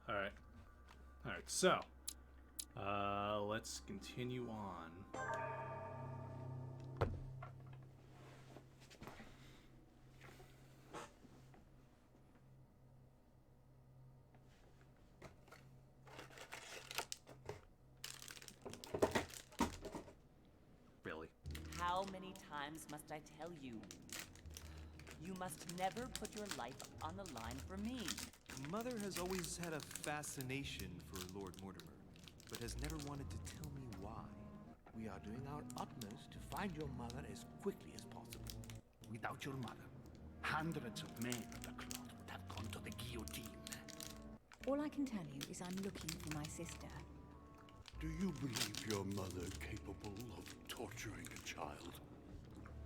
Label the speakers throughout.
Speaker 1: Alright. Alright, so. Let's continue on. Really?
Speaker 2: How many times must I tell you? You must never put your life on the line for me.
Speaker 3: Mother has always had a fascination for Lord Mortimer, but has never wanted to tell me why.
Speaker 4: We are doing our utmost to find your mother as quickly as possible. Without your mother, hundreds of men of the cloth would have gone to the guillotine.
Speaker 5: All I can tell you is I'm looking for my sister.
Speaker 6: Do you believe your mother capable of torturing a child?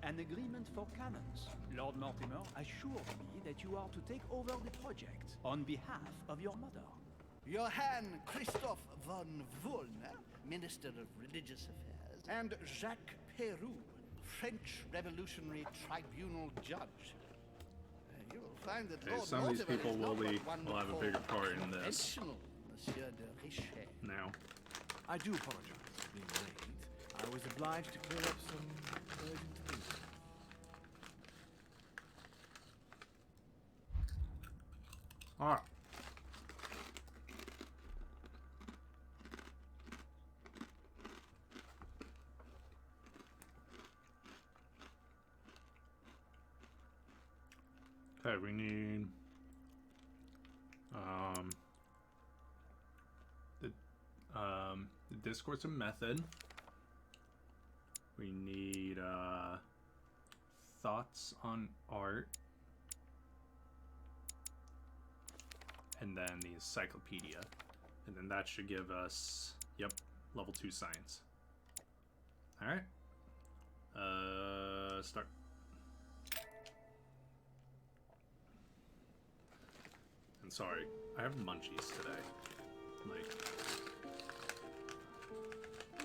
Speaker 7: An agreement for cannons. Lord Mortimer assured me that you are to take over the project on behalf of your mother.
Speaker 4: Johann Christoph von Wollner, Minister of Religious Affairs, and Jacques Peru, French Revolutionary Tribunal Judge. You will find that
Speaker 1: Okay,
Speaker 4: Lord
Speaker 1: some of these
Speaker 4: Mortimer
Speaker 1: people
Speaker 4: is
Speaker 1: will
Speaker 4: not what one
Speaker 1: have a
Speaker 4: would
Speaker 1: bigger
Speaker 4: call
Speaker 1: part in this.
Speaker 4: conventional, Monsieur de Richet.
Speaker 1: Now.
Speaker 3: I do apologize for being late. I was obliged to clear up some urgent business.
Speaker 1: Alright. Okay, we need the discourse and method. We need thoughts on art, and then the encyclopedia, and then that should give us, yep, level 2 science. All right, start. And sorry, I have munchies today. Like,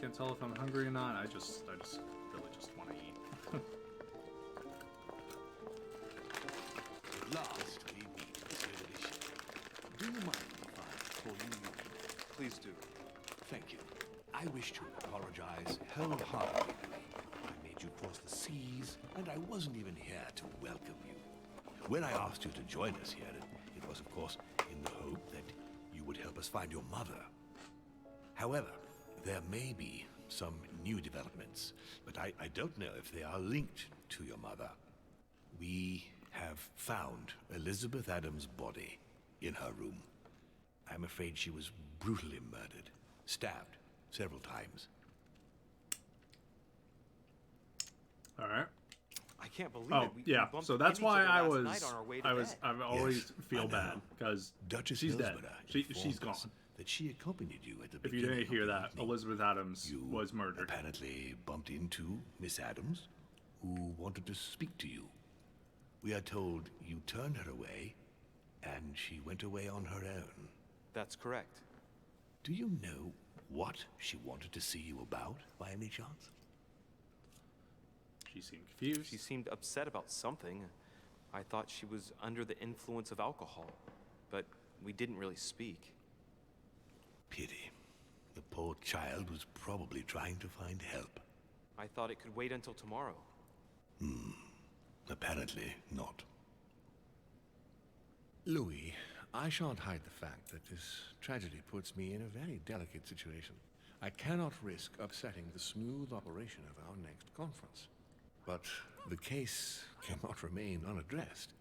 Speaker 1: can't tell if I'm hungry or not. I just really just want to eat.
Speaker 6: At last we meet, Monsieur de Richet. Do you mind if I call you Louis?
Speaker 3: Please do.
Speaker 6: Thank you. I wish to apologize wholeheartedly, Louis. I made you cross the seas, and I wasn't even here to welcome you. When I asked you to join us here, it was, of course, in the hope that you would help us find your mother. However, there may be some new developments, but I don't know if they are linked to your mother. We have found Elizabeth Adams' body in her room. I'm afraid she was brutally murdered, stabbed several times.
Speaker 1: All right.
Speaker 3: I can't believe
Speaker 1: Oh
Speaker 3: it. We
Speaker 1: yeah,
Speaker 3: bumped
Speaker 1: so that's
Speaker 3: into
Speaker 1: why
Speaker 3: each
Speaker 1: I
Speaker 3: other
Speaker 1: was,
Speaker 3: last night on our way to
Speaker 1: I
Speaker 3: bed.
Speaker 1: always
Speaker 6: Yes,
Speaker 1: feel
Speaker 6: I
Speaker 1: bad
Speaker 6: know.
Speaker 1: because
Speaker 6: Duchess
Speaker 1: she's dead.
Speaker 6: Hillsborough
Speaker 1: She's
Speaker 6: informed us
Speaker 1: gone.
Speaker 6: that she accompanied you at the
Speaker 1: If you
Speaker 6: beginning
Speaker 1: didn't hear
Speaker 6: of the
Speaker 1: that,
Speaker 6: evening.
Speaker 1: Elizabeth Adams
Speaker 6: You
Speaker 1: was murdered.
Speaker 6: apparently bumped into Miss Adams, who wanted to speak to you. We are told you turned her away, and she went away on her own.
Speaker 3: That's correct.
Speaker 6: Do you know what she wanted to see you about, by any chance?
Speaker 1: She seemed confused.
Speaker 3: She seemed upset about something. I thought she was under the influence of alcohol, but we didn't really speak.
Speaker 6: Pity. The poor child was probably trying to find help.
Speaker 3: I thought it could wait until tomorrow.
Speaker 6: Apparently not.
Speaker 8: Louis, I shan't hide the fact that this tragedy puts me in a very delicate situation. I cannot risk upsetting the smooth operation of our next conference. But the case cannot remain unaddressed.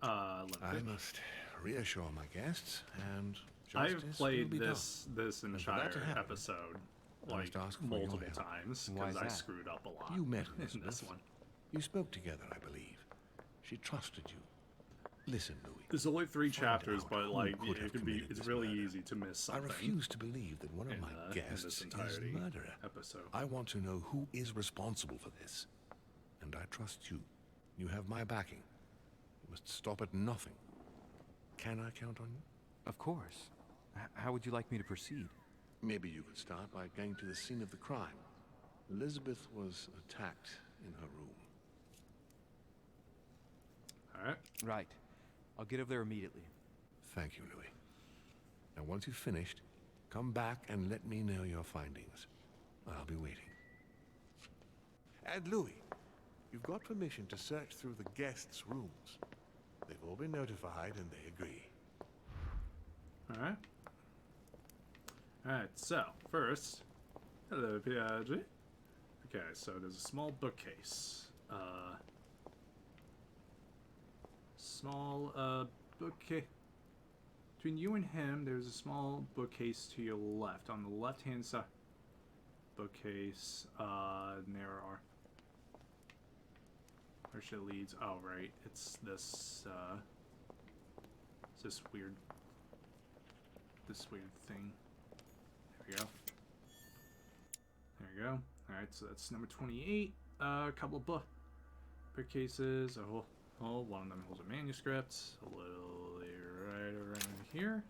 Speaker 8: I must reassure my guests, and justice
Speaker 1: I've played
Speaker 8: will be
Speaker 1: this
Speaker 8: for that
Speaker 1: entire
Speaker 8: to happen,
Speaker 1: episode
Speaker 8: I
Speaker 1: like
Speaker 8: must ask for your
Speaker 1: multiple
Speaker 8: help.
Speaker 1: times
Speaker 3: Why
Speaker 1: because
Speaker 3: is
Speaker 1: I
Speaker 3: that?
Speaker 1: screwed up a lot.
Speaker 8: You met
Speaker 1: in this
Speaker 8: Elizabeth.
Speaker 1: one.
Speaker 8: You spoke together, I believe. She trusted you. Listen, Louis.
Speaker 1: There's only 3
Speaker 8: Find
Speaker 1: chapters,
Speaker 8: out
Speaker 1: but
Speaker 8: who
Speaker 1: like
Speaker 8: could
Speaker 1: it
Speaker 8: have
Speaker 1: could be.
Speaker 8: committed
Speaker 1: It's
Speaker 8: this
Speaker 1: really
Speaker 8: murder.
Speaker 1: easy to miss
Speaker 8: I
Speaker 1: something.
Speaker 8: refuse to believe that one of
Speaker 1: in,
Speaker 8: my
Speaker 1: in
Speaker 8: guests
Speaker 1: this
Speaker 8: is
Speaker 1: entirety
Speaker 8: the murderer.
Speaker 1: episode.
Speaker 8: I want to know who is responsible for this. And I trust you. You have my backing. You must stop at nothing. Can I count on you?
Speaker 3: Of course. How would you like me to proceed?
Speaker 8: Maybe you could start by going to the scene of the crime. Elizabeth was attacked in her room.
Speaker 1: All right.
Speaker 3: Right. I'll get over there immediately.
Speaker 8: Thank you, Louis. Now, once you've finished, come back and let me know your findings. I'll be waiting. And Louis, you've got permission to search through the guests' rooms. They've all been notified and they agree.
Speaker 1: Alright. Alright, so, first... Hello, Piaggi. Okay, so there's a small bookcase. Bookcase. Between you and him, there's a small bookcase to your left. On the left-hand side. Bookcase, and there are... Where should it leads? Oh, right. It's this, it's this weird thing. There we go. There we go. Alright, so that's number 28. A couple of bookcases. One of them holds a manuscript. A little right around here.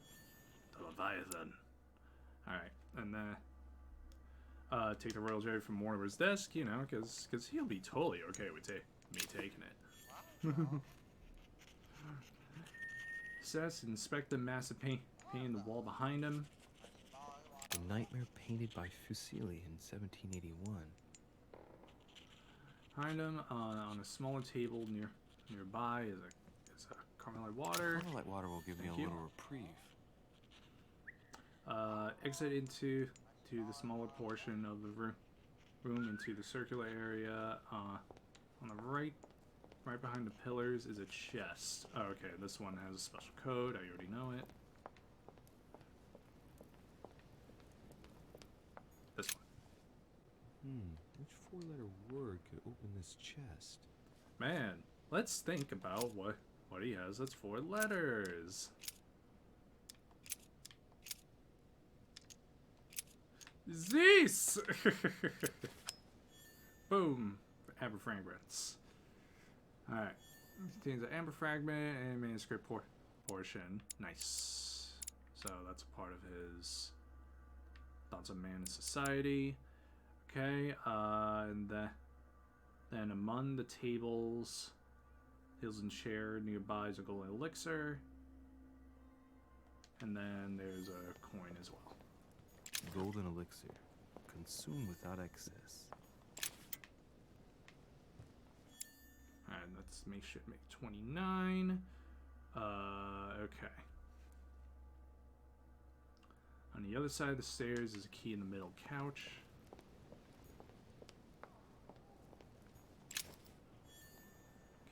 Speaker 1: The Leviathan. Alright, and then take the royal jelly from Mortimer's desk, you know, because he'll be totally okay with me taking it. Says inspect the massive paint in the wall behind him.
Speaker 3: The nightmare painted by Fuseli in 1781.
Speaker 1: Behind him, on a smaller table nearby, is a Carmelite water.
Speaker 3: Carmelite water will give me a little reprieve.
Speaker 1: Exit into the smaller portion of the room into the circular area. On the right behind the pillars is a chest. Oh, okay, this one has a special code. I already know it. This one.
Speaker 3: Which four-letter word could open this chest?
Speaker 1: Man, let's think about what he has that's 4 letters. Zeus! Boom. Amber fragments. Alright. Contains an amber fragment and manuscript portion. Nice. So that's a part of his thoughts on man and society. Okay, and then among the tables, hills and chair nearby is a golden elixir. And then there's a coin as well.
Speaker 3: Golden elixir. Consume without excess.
Speaker 1: Alright, let's make 29. Okay. On the other side of the stairs is a key in the middle couch.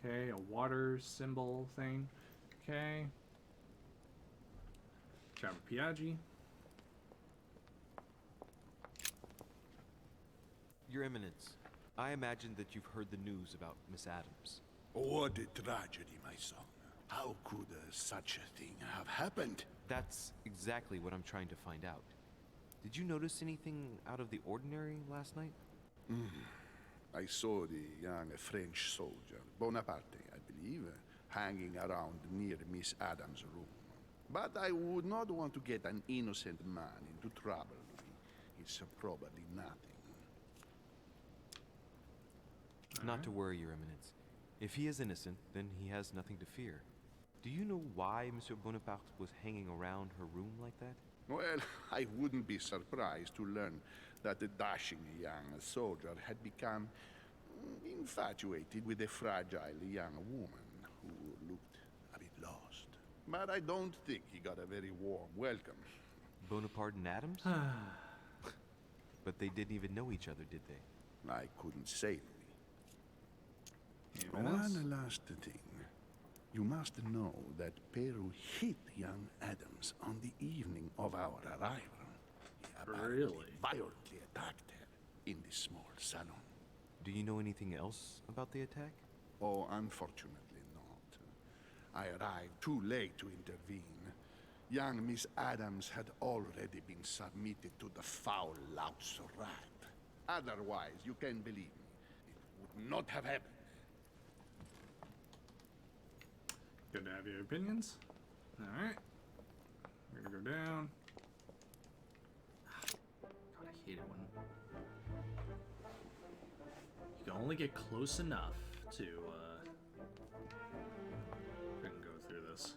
Speaker 1: Okay, a water symbol thing. Okay. Chapter Piaggi.
Speaker 3: Your Eminence, I imagine that you've heard the news about Miss Adams.
Speaker 6: What a tragedy, my son. How could such a thing have happened?
Speaker 3: That's exactly what I'm trying to find out. Did you notice anything out of the ordinary last night?
Speaker 6: I saw the young French soldier, Bonaparte, I believe, hanging around near Miss Adams' room. But I would not want to get an innocent man into trouble. It's probably nothing.
Speaker 3: Not to worry, Your Eminence. If he is innocent, then he has nothing to fear. Do you know why Monsieur Bonaparte was hanging around her room like that?
Speaker 6: Well, I wouldn't be surprised to learn that the dashing young soldier had become infatuated with a fragile young woman who looked a bit lost. But I don't think he got a very warm welcome.
Speaker 3: Bonaparte and Adams? But they didn't even know each other, did they?
Speaker 6: I couldn't say, Louis.
Speaker 1: Yes.
Speaker 6: One last thing. You must know that Peru hit young Adams on the evening of our arrival. He apparently
Speaker 1: Really?
Speaker 6: violently attacked her in the small salon.
Speaker 3: Do you know anything else about the attack?
Speaker 6: Oh, unfortunately not. I arrived too late to intervene. Young Miss Adams had already been submitted to the foul lout's rat. Otherwise, you can believe me, it would not have happened.
Speaker 1: Good to have your opinions. Alright. We're gonna go down. God, I hate it when you can only get close enough to I can go through this.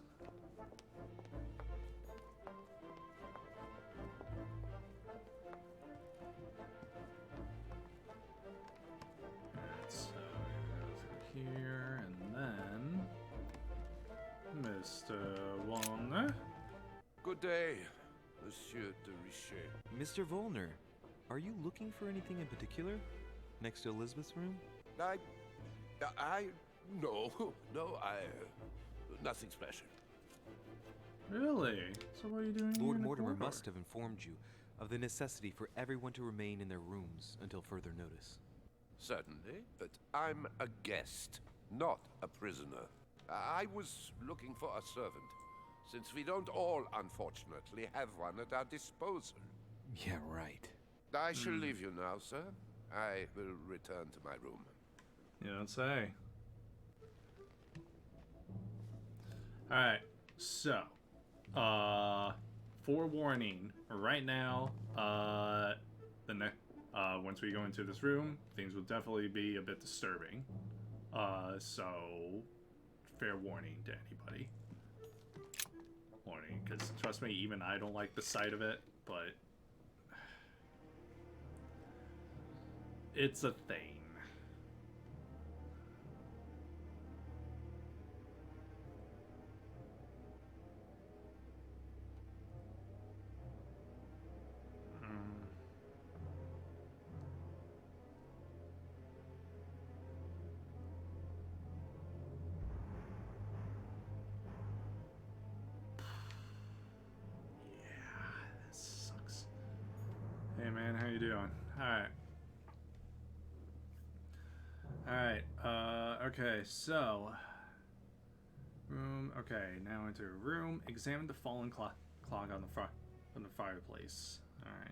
Speaker 1: Mr. Warner?
Speaker 6: Good day, Monsieur de Richet.
Speaker 3: Mr. Volner, are you looking for anything in particular? Next to Elizabeth's room?
Speaker 6: No, nothing special.
Speaker 1: Really? So what are you doing here
Speaker 3: Lord
Speaker 1: in the
Speaker 3: Mortimer
Speaker 1: corridor?
Speaker 3: must have informed you of the necessity for everyone to remain in their rooms until further notice.
Speaker 6: Certainly, but I'm a guest, not a prisoner. I was looking for a servant, since we don't all, unfortunately, have one at our disposal.
Speaker 3: Yeah, right.
Speaker 6: I shall leave you now, sir. I will return to my room.
Speaker 1: You don't say. Alright, so forewarning, right now, once we go into this room, things will definitely be a bit disturbing. So fair warning to anybody. Warning, because trust me, even I don't like the sight of it, but it's a thing. Hey man, how you doing? Alright, okay, so room, okay, now enter a room, examine the fallen clock on the fireplace. Alright.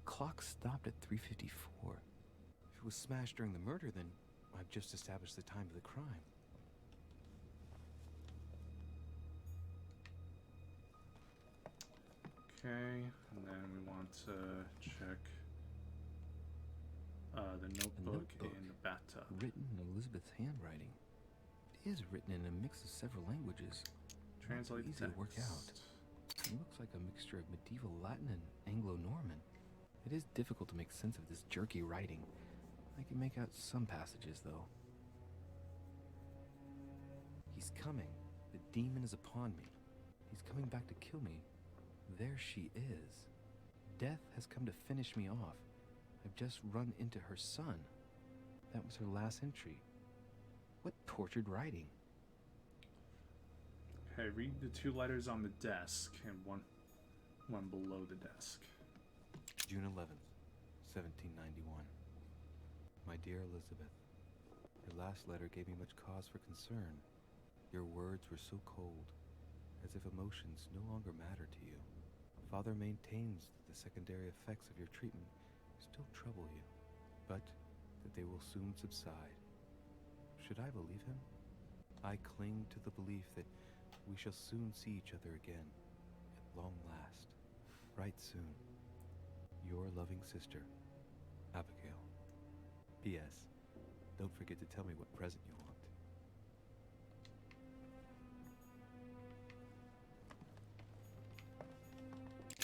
Speaker 3: Clock stopped at 3:54. If it was smashed during the murder, then I've just established the time of the crime.
Speaker 1: Okay, and then we want to check the notebook in the bathtub.
Speaker 3: Written in Elizabeth's handwriting. It is written in a mix of several languages.
Speaker 1: Translate
Speaker 3: Not so easy to work
Speaker 1: text.
Speaker 3: out. It looks like a mixture of medieval Latin and Anglo-Norman. It is difficult to make sense of this jerky writing. I can make out some passages, though. He's coming. The demon is upon me. He's coming back to kill me. There she is. Death has come to finish me off. I've just run into her son. That was her last entry. What tortured writing.
Speaker 1: Okay, read the two letters on the desk and one below the desk.
Speaker 3: June 11th, 1791. My dear Elizabeth, your last letter gave me much cause for concern. Your words were so cold, as if emotions no longer matter to you. Father maintains that the secondary effects of your treatment still trouble you, but that they will soon subside. Should I believe him? I cling to the belief that we shall soon see each other again, at long last, right soon. Your loving sister, Abigail. P.S. Don't forget to tell me what present you want.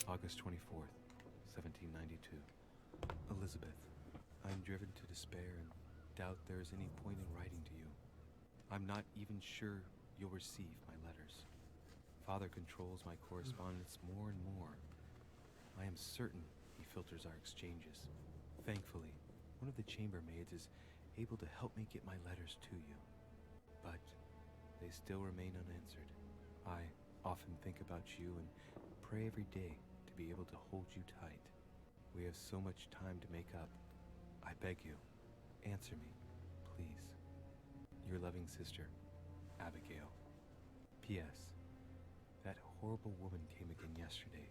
Speaker 3: August 24th, 1792. Elizabeth, I am driven to despair and doubt there is any point in writing to you. I'm not even sure you'll receive my letters. Father controls my correspondence more and more. I am certain he filters our exchanges. Thankfully, one of the chambermaids is able to help me get my letters to you. But they still remain unanswered. I often think about you and pray every day to be able to hold you tight. We have so much time to make up. I beg you, answer me, please. Your loving sister, Abigail. P.S. That horrible woman came again yesterday.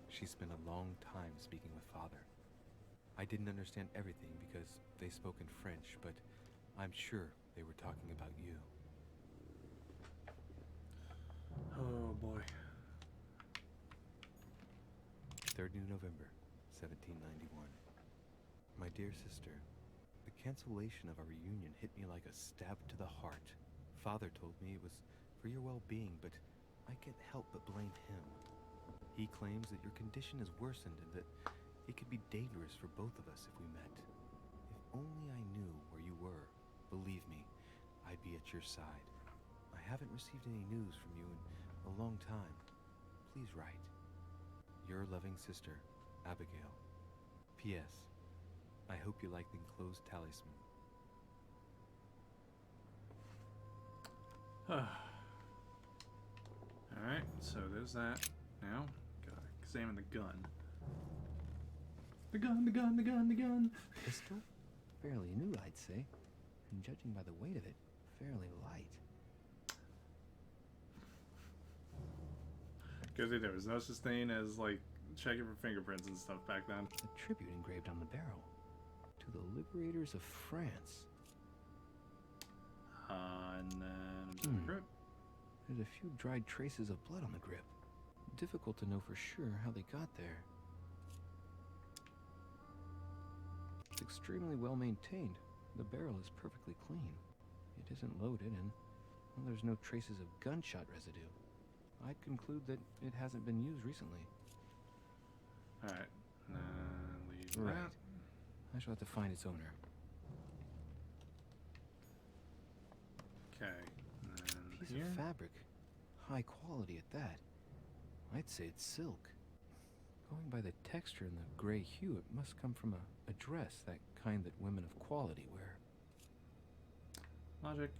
Speaker 3: She spent a long time speaking with Father. I didn't understand everything because they spoke in French, but I'm sure they were talking about you.
Speaker 1: Oh boy.
Speaker 3: 3rd of November, 1791. My dear sister, the cancellation of our reunion hit me like a stab to the heart. Father told me it was for your well-being, but I can't help but blame him. He claims that your condition is worsened and that it could be dangerous for both of us if we met. If only I knew where you were, believe me, I'd be at your side. I haven't received any news from you in a long time. Please write. Your loving sister, Abigail. P.S. I hope you like the enclosed talisman.
Speaker 1: Alright, so there's that. Now, gotta examine the gun. The gun, the gun, the gun, the gun!
Speaker 3: Pistol? Fairly new, I'd say. And judging by the weight of it, fairly light.
Speaker 1: Good thing there was no such thing as, like, checking for fingerprints and stuff back then.
Speaker 3: A tribute engraved on the barrel. To the liberators of France.
Speaker 1: And then the grip.
Speaker 3: There's a few dried traces of blood on the grip. Difficult to know for sure how they got there. It's extremely well maintained. The barrel is perfectly clean. It isn't loaded, and well, there's no traces of gunshot residue. I'd conclude that it hasn't been used recently.
Speaker 1: Alright, leave
Speaker 3: Right.
Speaker 1: that.
Speaker 3: I shall have to find its owner.
Speaker 1: Okay, and then
Speaker 3: Piece
Speaker 1: here.
Speaker 3: of fabric. High quality at that. I'd say it's silk. Going by the texture and the gray hue, it must come from a dress, that kind that women of quality wear.
Speaker 1: Logic.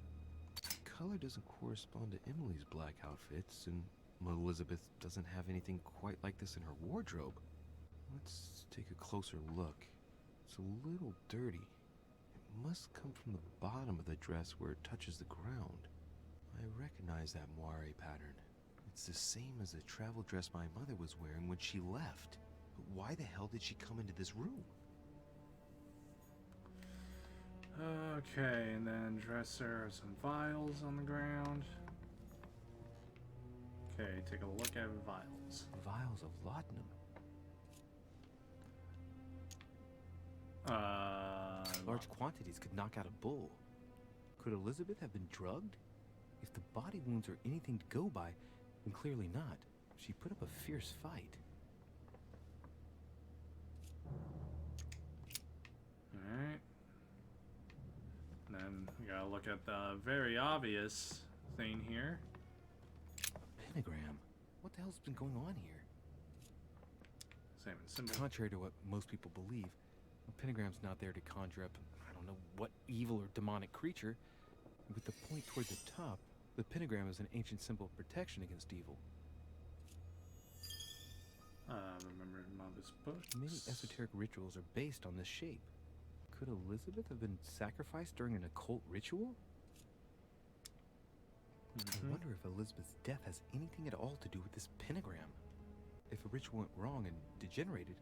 Speaker 3: Color doesn't correspond to Emily's black outfits, and Elizabeth doesn't have anything quite like this in her wardrobe. Let's take a closer look. It's a little dirty. It must come from the bottom of the dress where it touches the ground. I recognize that moire pattern. It's the same as the travel dress my mother was wearing when she left. But why the hell did she come into this room?
Speaker 1: Okay, and then dresser, some vials on the ground. Okay, take a look at vials.
Speaker 3: Vials of laudanum. Large quantities could knock out a bull. Could Elizabeth have been drugged? If the body wounds are anything to go by, then clearly not. She put up a fierce fight.
Speaker 1: Alright. Then we gotta look at the very obvious thing here.
Speaker 3: Pentagram. What the hell's been going on here?
Speaker 1: Same symbol.
Speaker 3: Contrary to what most people believe, a pentagram's not there to conjure up, I don't know what evil or demonic creature. With the point toward the top, the pentagram is an ancient symbol of protection against evil.
Speaker 1: Remember Mother's books.
Speaker 3: Many esoteric rituals are based on this shape. Could Elizabeth have been sacrificed during an occult ritual? I wonder if Elizabeth's death has anything at all to do with this pentagram. If a ritual went wrong and degenerated,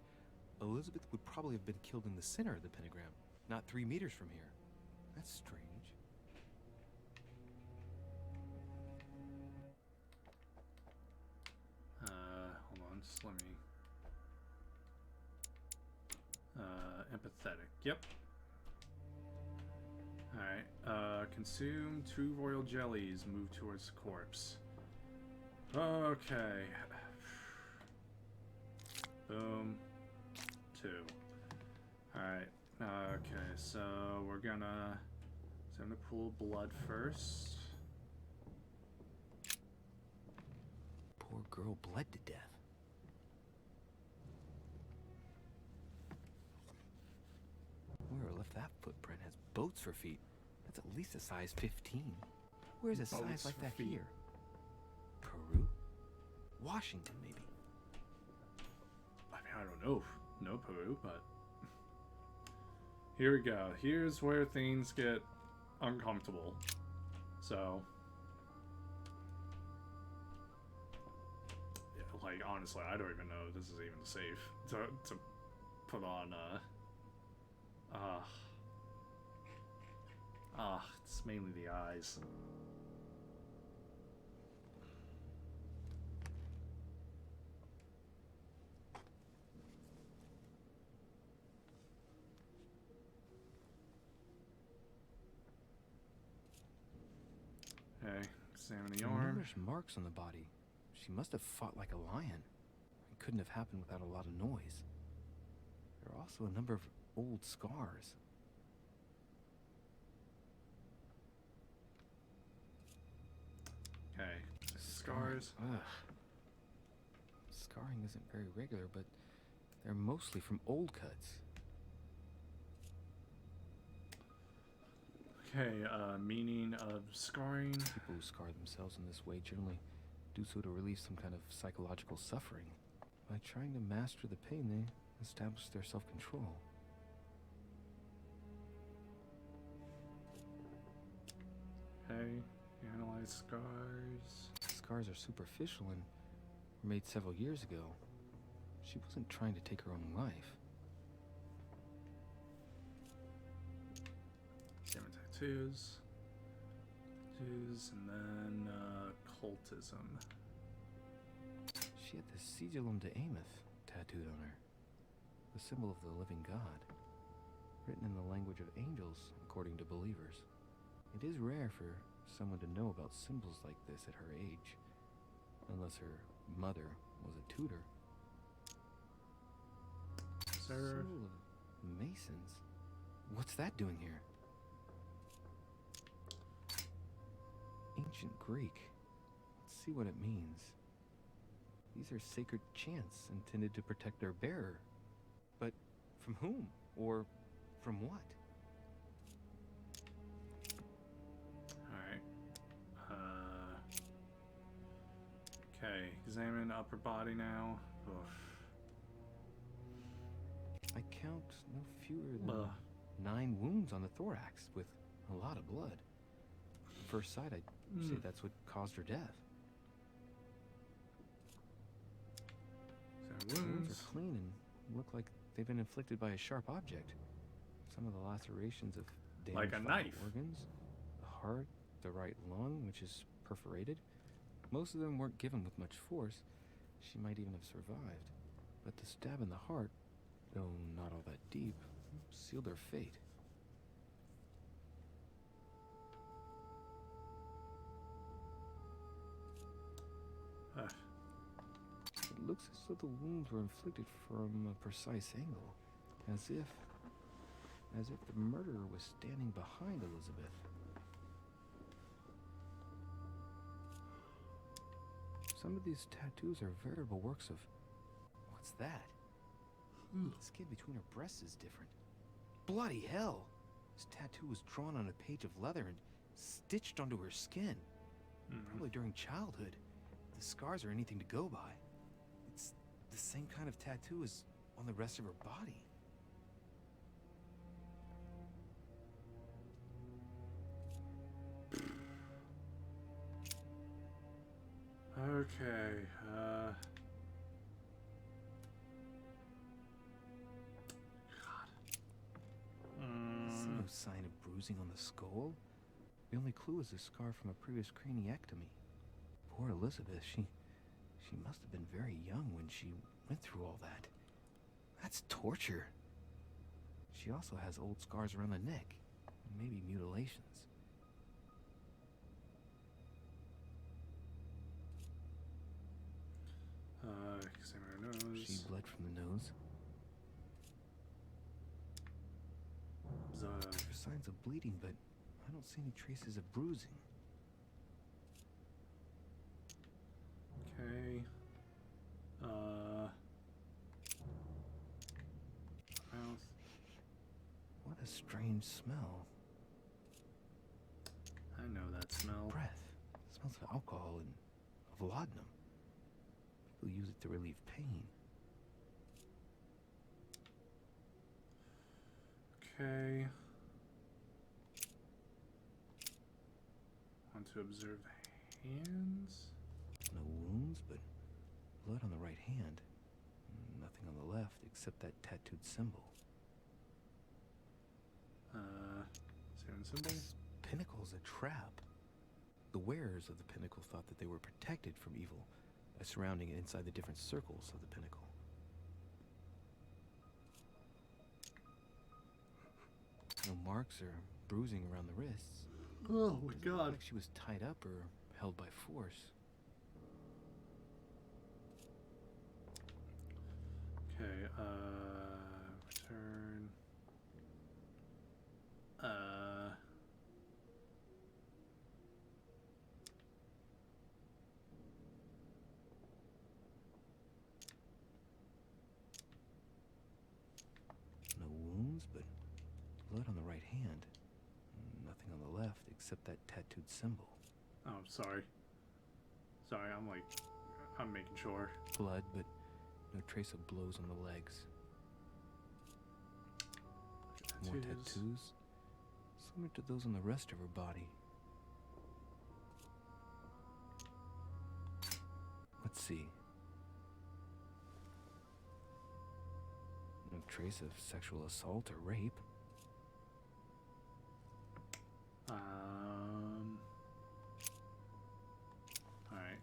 Speaker 3: Elizabeth would probably have been killed in the center of the pentagram, not 3 meters from here. That's strange.
Speaker 1: Hold on, just let me... empathetic, yep. Alright, consume 2 royal jellies, move towards the corpse. Okay. Boom. 2. Alright, okay, so we're gonna... So I'm gonna pull blood first.
Speaker 3: Poor girl bled to death. Whoever left that footprint has boats for feet. That's at least a size 15. Where's a size
Speaker 1: Boats
Speaker 3: like
Speaker 1: for
Speaker 3: that
Speaker 1: feet.
Speaker 3: here? Peru? Washington, maybe.
Speaker 1: I mean, I don't know Peru, but... Here we go. Here's where things get uncomfortable. So... Yeah, like, honestly, I don't even know if this is even safe to put on, it's mainly the eyes. Okay, examine the arm.
Speaker 3: There's marks on the body. She must have fought like a lion. It couldn't have happened without a lot of noise. There are also a number of old scars.
Speaker 1: scars.
Speaker 3: Ugh. Scarring isn't very regular, but they're mostly from old cuts.
Speaker 1: Okay, meaning of scarring.
Speaker 3: People who scar themselves in this way generally do so to relieve some kind of psychological suffering. By trying to master the pain, they establish their self-control.
Speaker 1: Okay, analyze scars.
Speaker 3: Scars are superficial and were made several years ago. She wasn't trying to take her own life.
Speaker 1: Examine tattoos. Tattoos, and then cultism.
Speaker 3: She had the Sigillum de Ameth tattooed on her, the symbol of the living God, written in the language of angels, according to believers. It is rare for someone to know about symbols like this at her age, unless her mother was a tutor.
Speaker 1: Sir.
Speaker 3: Symbol of Masons. What's that doing here? Ancient Greek. Let's see what it means. These are sacred chants intended to protect their bearer. But from whom? Or from what?
Speaker 1: Alright. Okay, examine upper body now. Oof.
Speaker 3: I count no fewer than
Speaker 1: Ugh.
Speaker 3: 9 wounds on the thorax with a lot of blood. At first sight, I'd say that's what caused her death.
Speaker 1: So
Speaker 3: The wounds
Speaker 1: wounds.
Speaker 3: are clean and look like they've been inflicted by a sharp object. Some of the lacerations of
Speaker 1: Like
Speaker 3: damaged
Speaker 1: a
Speaker 3: vital
Speaker 1: knife.
Speaker 3: organs, the heart, the right lung, which is perforated. Most of them weren't given with much force. She might even have survived. But the stab in the heart, though not all that deep, sealed her fate. It looks as though the wounds were inflicted from a precise angle, as if the murderer was standing behind Elizabeth. Some of these tattoos are veritable works of... What's that? The skin between her breasts is different. Bloody hell! This tattoo was drawn on a page of leather and stitched onto her skin. Probably during childhood. If the scars are anything to go by, it's the same kind of tattoo as on the rest of her body.
Speaker 1: Okay,
Speaker 3: See no sign of bruising on the skull. The only clue is a scar from a previous craniectomy. Poor Elizabeth, she must have been very young when she went through all that. That's torture. She also has old scars around the neck, and maybe mutilations.
Speaker 1: examine her nose.
Speaker 3: She bled from the nose. There's signs of bleeding, but I don't see any traces of bruising.
Speaker 1: Okay. Mouth.
Speaker 3: What a strange smell.
Speaker 1: I know that smell.
Speaker 3: Breath. It smells of alcohol and of laudanum. People use it to relieve pain.
Speaker 1: Okay. Want to observe the hands?
Speaker 3: No wounds, but blood on the right hand. Nothing on the left except that tattooed symbol.
Speaker 1: Same symbol.
Speaker 3: This pinnacle's a trap. The wearers of the pinnacle thought that they were protected from evil by surrounding it inside the different circles of the pinnacle. No marks or bruising around the wrists.
Speaker 1: Oh my god.
Speaker 3: Like she was tied up or held by force.
Speaker 1: Okay, return.
Speaker 3: hand. Nothing on the left except that tattooed symbol.
Speaker 1: Oh, sorry. Sorry, I'm making sure.
Speaker 3: Blood, but no trace of blows on the legs. More tattoos, similar to those on the rest of her body. Let's see. No trace of sexual assault or rape.
Speaker 1: Alright.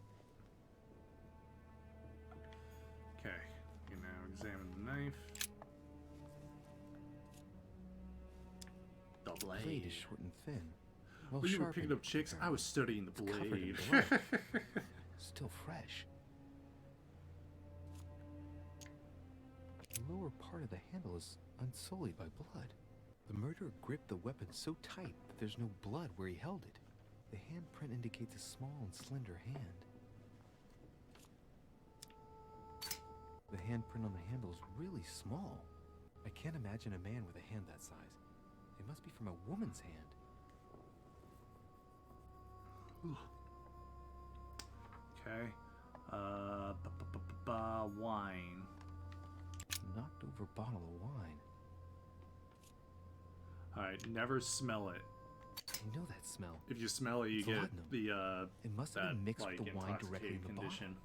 Speaker 1: Okay. You can now examine the knife. The blade.
Speaker 3: Blade is short and thin. Well,
Speaker 1: When you were
Speaker 3: sharpened,
Speaker 1: picking up chicks, I was studying the
Speaker 3: It's covered in
Speaker 1: blade.
Speaker 3: blood. Still fresh. The lower part of the handle is unsullied by blood. The murderer gripped the weapon so tight that there's no blood where he held it. The handprint indicates a small and slender hand. The handprint on the handle is really small. I can't imagine a man with a hand that size. It must be from a woman's hand.
Speaker 1: Okay. Wine.
Speaker 3: Knocked over bottle of wine.
Speaker 1: Alright, never smell it.
Speaker 3: I know that smell.
Speaker 1: If you smell it, you get
Speaker 3: Laudanum.
Speaker 1: the
Speaker 3: It must have
Speaker 1: that
Speaker 3: been mixed
Speaker 1: like
Speaker 3: with the wine directly in
Speaker 1: intoxicated
Speaker 3: the
Speaker 1: condition.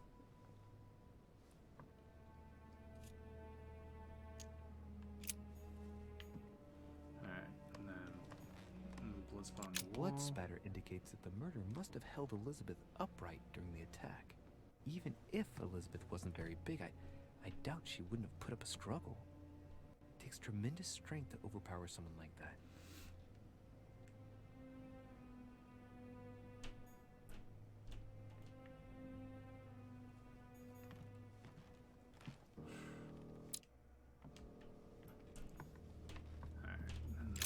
Speaker 1: Alright, and then blood spot on the wall.
Speaker 3: Blood spatter indicates that the murderer must have held Elizabeth upright during the attack. Even if Elizabeth wasn't very big, I doubt she wouldn't have put up a struggle. It takes tremendous strength to overpower someone like that.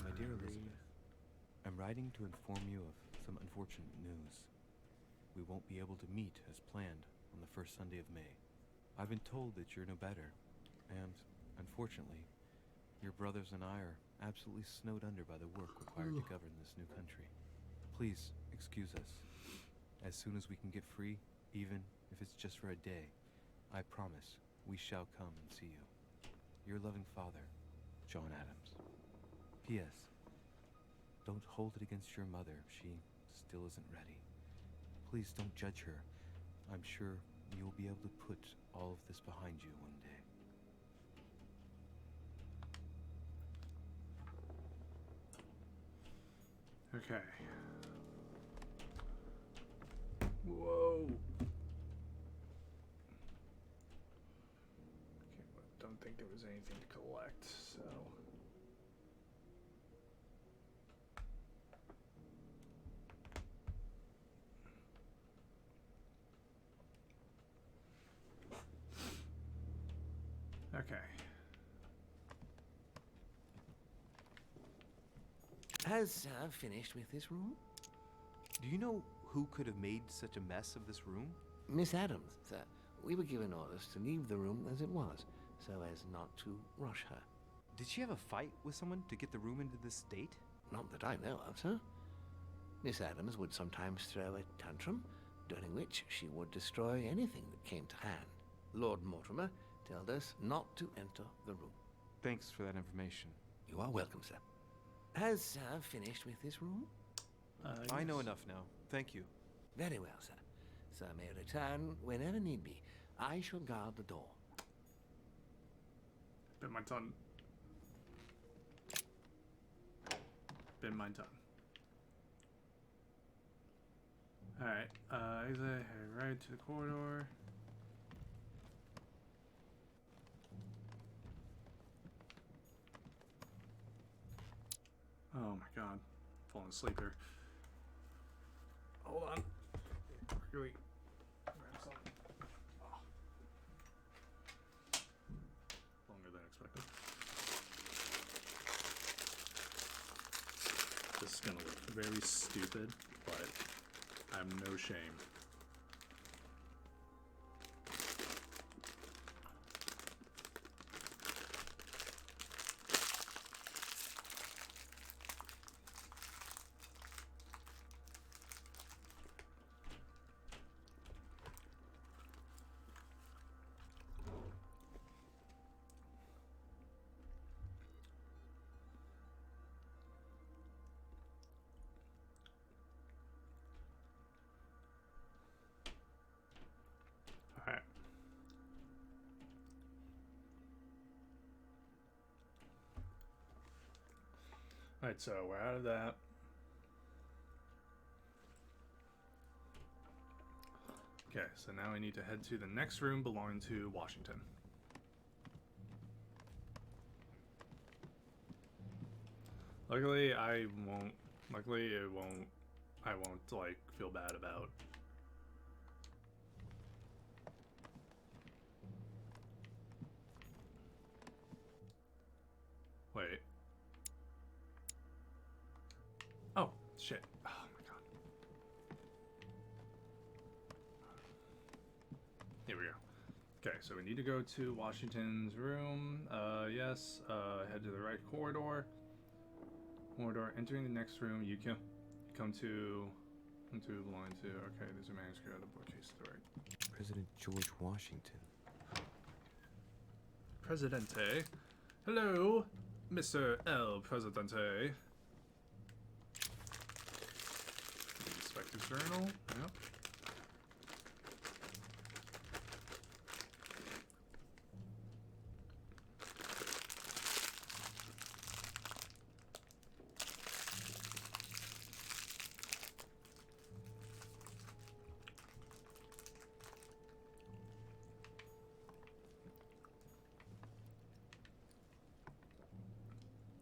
Speaker 3: My dear Elizabeth, I'm writing to inform you of some unfortunate news. We won't be able to meet as planned on the first Sunday of May. I've been told that you're no better, and unfortunately, your brothers and I are absolutely snowed under by the work required to govern this new country. Please excuse us. As soon as we can get free, even if it's just for a day, I promise we shall come and see you. Your loving father, John Adams. P.S. Don't hold it against your mother. She still isn't ready. Please don't judge her. I'm sure you'll be able to put all of this behind you one day.
Speaker 1: Okay. Whoa. Okay, but don't think there was anything to collect, so. Okay.
Speaker 6: Has finished with this room?
Speaker 3: Do you know who could have made such a mess of this room?
Speaker 6: Miss Adams, sir. We were given orders to leave the room as it was, so as not to rush her.
Speaker 3: Did she have a fight with someone to get the room into this state?
Speaker 6: Not that I know of, sir. Miss Adams would sometimes throw a tantrum, during which she would destroy anything that came to hand. Lord Mortimer told us not to enter the room.
Speaker 3: Thanks for that information.
Speaker 6: You are welcome, sir. Has finished with this room?
Speaker 3: I know
Speaker 1: Yes.
Speaker 3: enough now. Thank you.
Speaker 6: Very well, sir. Sir may return whenever need be. I shall guard the door.
Speaker 1: Bit my tongue. Bit my tongue. Alright, exit, head right to the corridor. Oh my god. Falling asleep here. Hold on. Really grab something. Oh. Longer than expected. This is gonna look very stupid, but I have no shame. Alright, so we're out of that. Okay, so now we need to head to the next room belonging to Washington. Luckily, I won't like feel bad about wait. Oh, shit. Oh my god. Here we go. Okay, so we need to go to Washington's room. Yes. Head to the right corridor. Entering the next room, you can come to belonging to. Okay, there's a manuscript of the bookcase to the right.
Speaker 3: President George Washington.
Speaker 1: Presidente. Hello, Mr. El Presidente. Inspector's journal. Yep.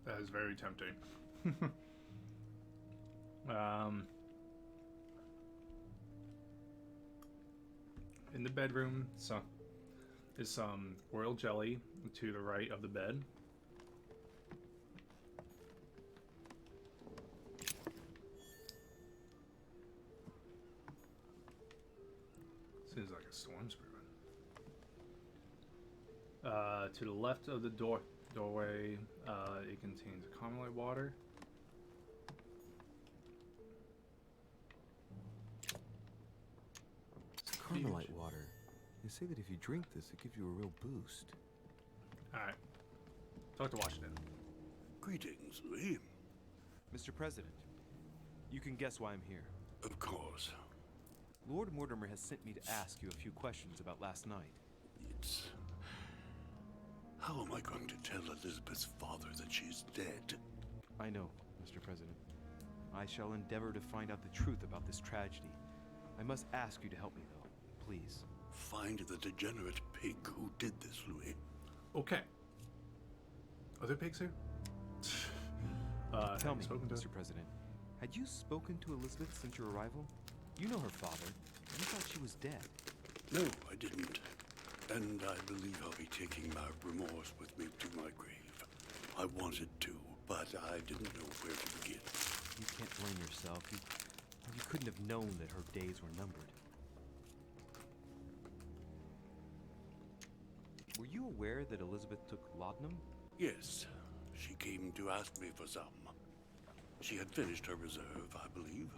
Speaker 1: That is very tempting. In the bedroom, is some royal jelly to the right of the bed. Seems like a storm's brewing. To the left of the doorway, it contains Carmelite water.
Speaker 3: It's Carmelite water. They say that if you drink this, it gives you a real boost.
Speaker 1: Alright. Talk to Washington.
Speaker 6: Greetings, Louis.
Speaker 3: Mr. President, you can guess why I'm here.
Speaker 6: Of course.
Speaker 3: Lord Mortimer has sent me to ask you a few questions about last night.
Speaker 6: It's... How am I going to tell Elizabeth's father that she's dead?
Speaker 3: I know, Mr. President. I shall endeavor to find out the truth about this tragedy. I must ask you to help me, though. Please.
Speaker 6: Find the degenerate pig who did this, Louis.
Speaker 1: Okay. Are there pigs here?
Speaker 3: Tell me, Mr. President, had you spoken to Elizabeth since your arrival? You know her father. You thought she was dead.
Speaker 6: No, I didn't. And I believe I'll be taking my remorse with me to my grave. I wanted to, but I didn't know where to begin.
Speaker 3: You can't blame yourself. You couldn't have known that her days were numbered. Were you aware that Elizabeth took laudanum?
Speaker 6: Yes, she came to ask me for some. She had finished her reserve, I believe.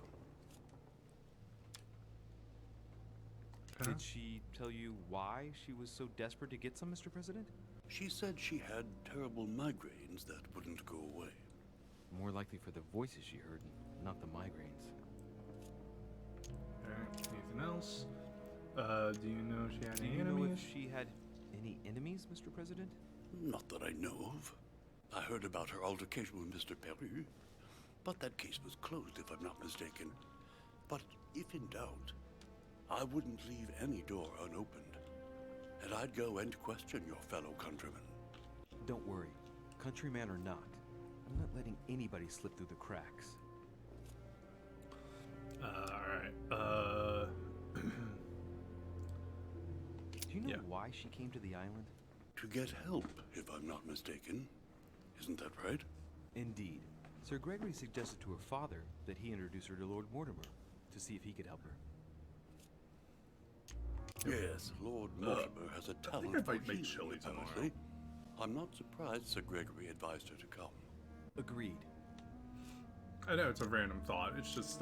Speaker 3: Did she tell you why she was so desperate to get some, Mr. President?
Speaker 6: She said she had terrible migraines that wouldn't go away.
Speaker 3: More likely for the voices she heard, not the migraines.
Speaker 1: Alright, anything else? Do you know if she had any
Speaker 3: Do you know
Speaker 1: enemies?
Speaker 3: if she had any enemies, Mr. President?
Speaker 6: Not that I know of. I heard about her altercation with Mr. Peru, but that case was closed, if I'm not mistaken. But if in doubt, I wouldn't leave any door unopened, and I'd go and question your fellow countrymen.
Speaker 3: Don't worry, countryman or not, I'm not letting anybody slip through the cracks.
Speaker 1: Alright,
Speaker 3: Do you know
Speaker 1: Yeah.
Speaker 3: why she came to the island?
Speaker 6: To get help, if I'm not mistaken. Isn't that right?
Speaker 3: Indeed. Sir Gregory suggested to her father that he introduce her to Lord Mortimer to see if he could help her.
Speaker 6: Yes, Lord Mortimer has a talent
Speaker 1: I
Speaker 6: for
Speaker 1: might make
Speaker 6: healing,
Speaker 1: chili tomorrow.
Speaker 6: apparently. I'm not surprised Sir Gregory advised her to come.
Speaker 3: Agreed.
Speaker 1: I know it's a random thought. It's just,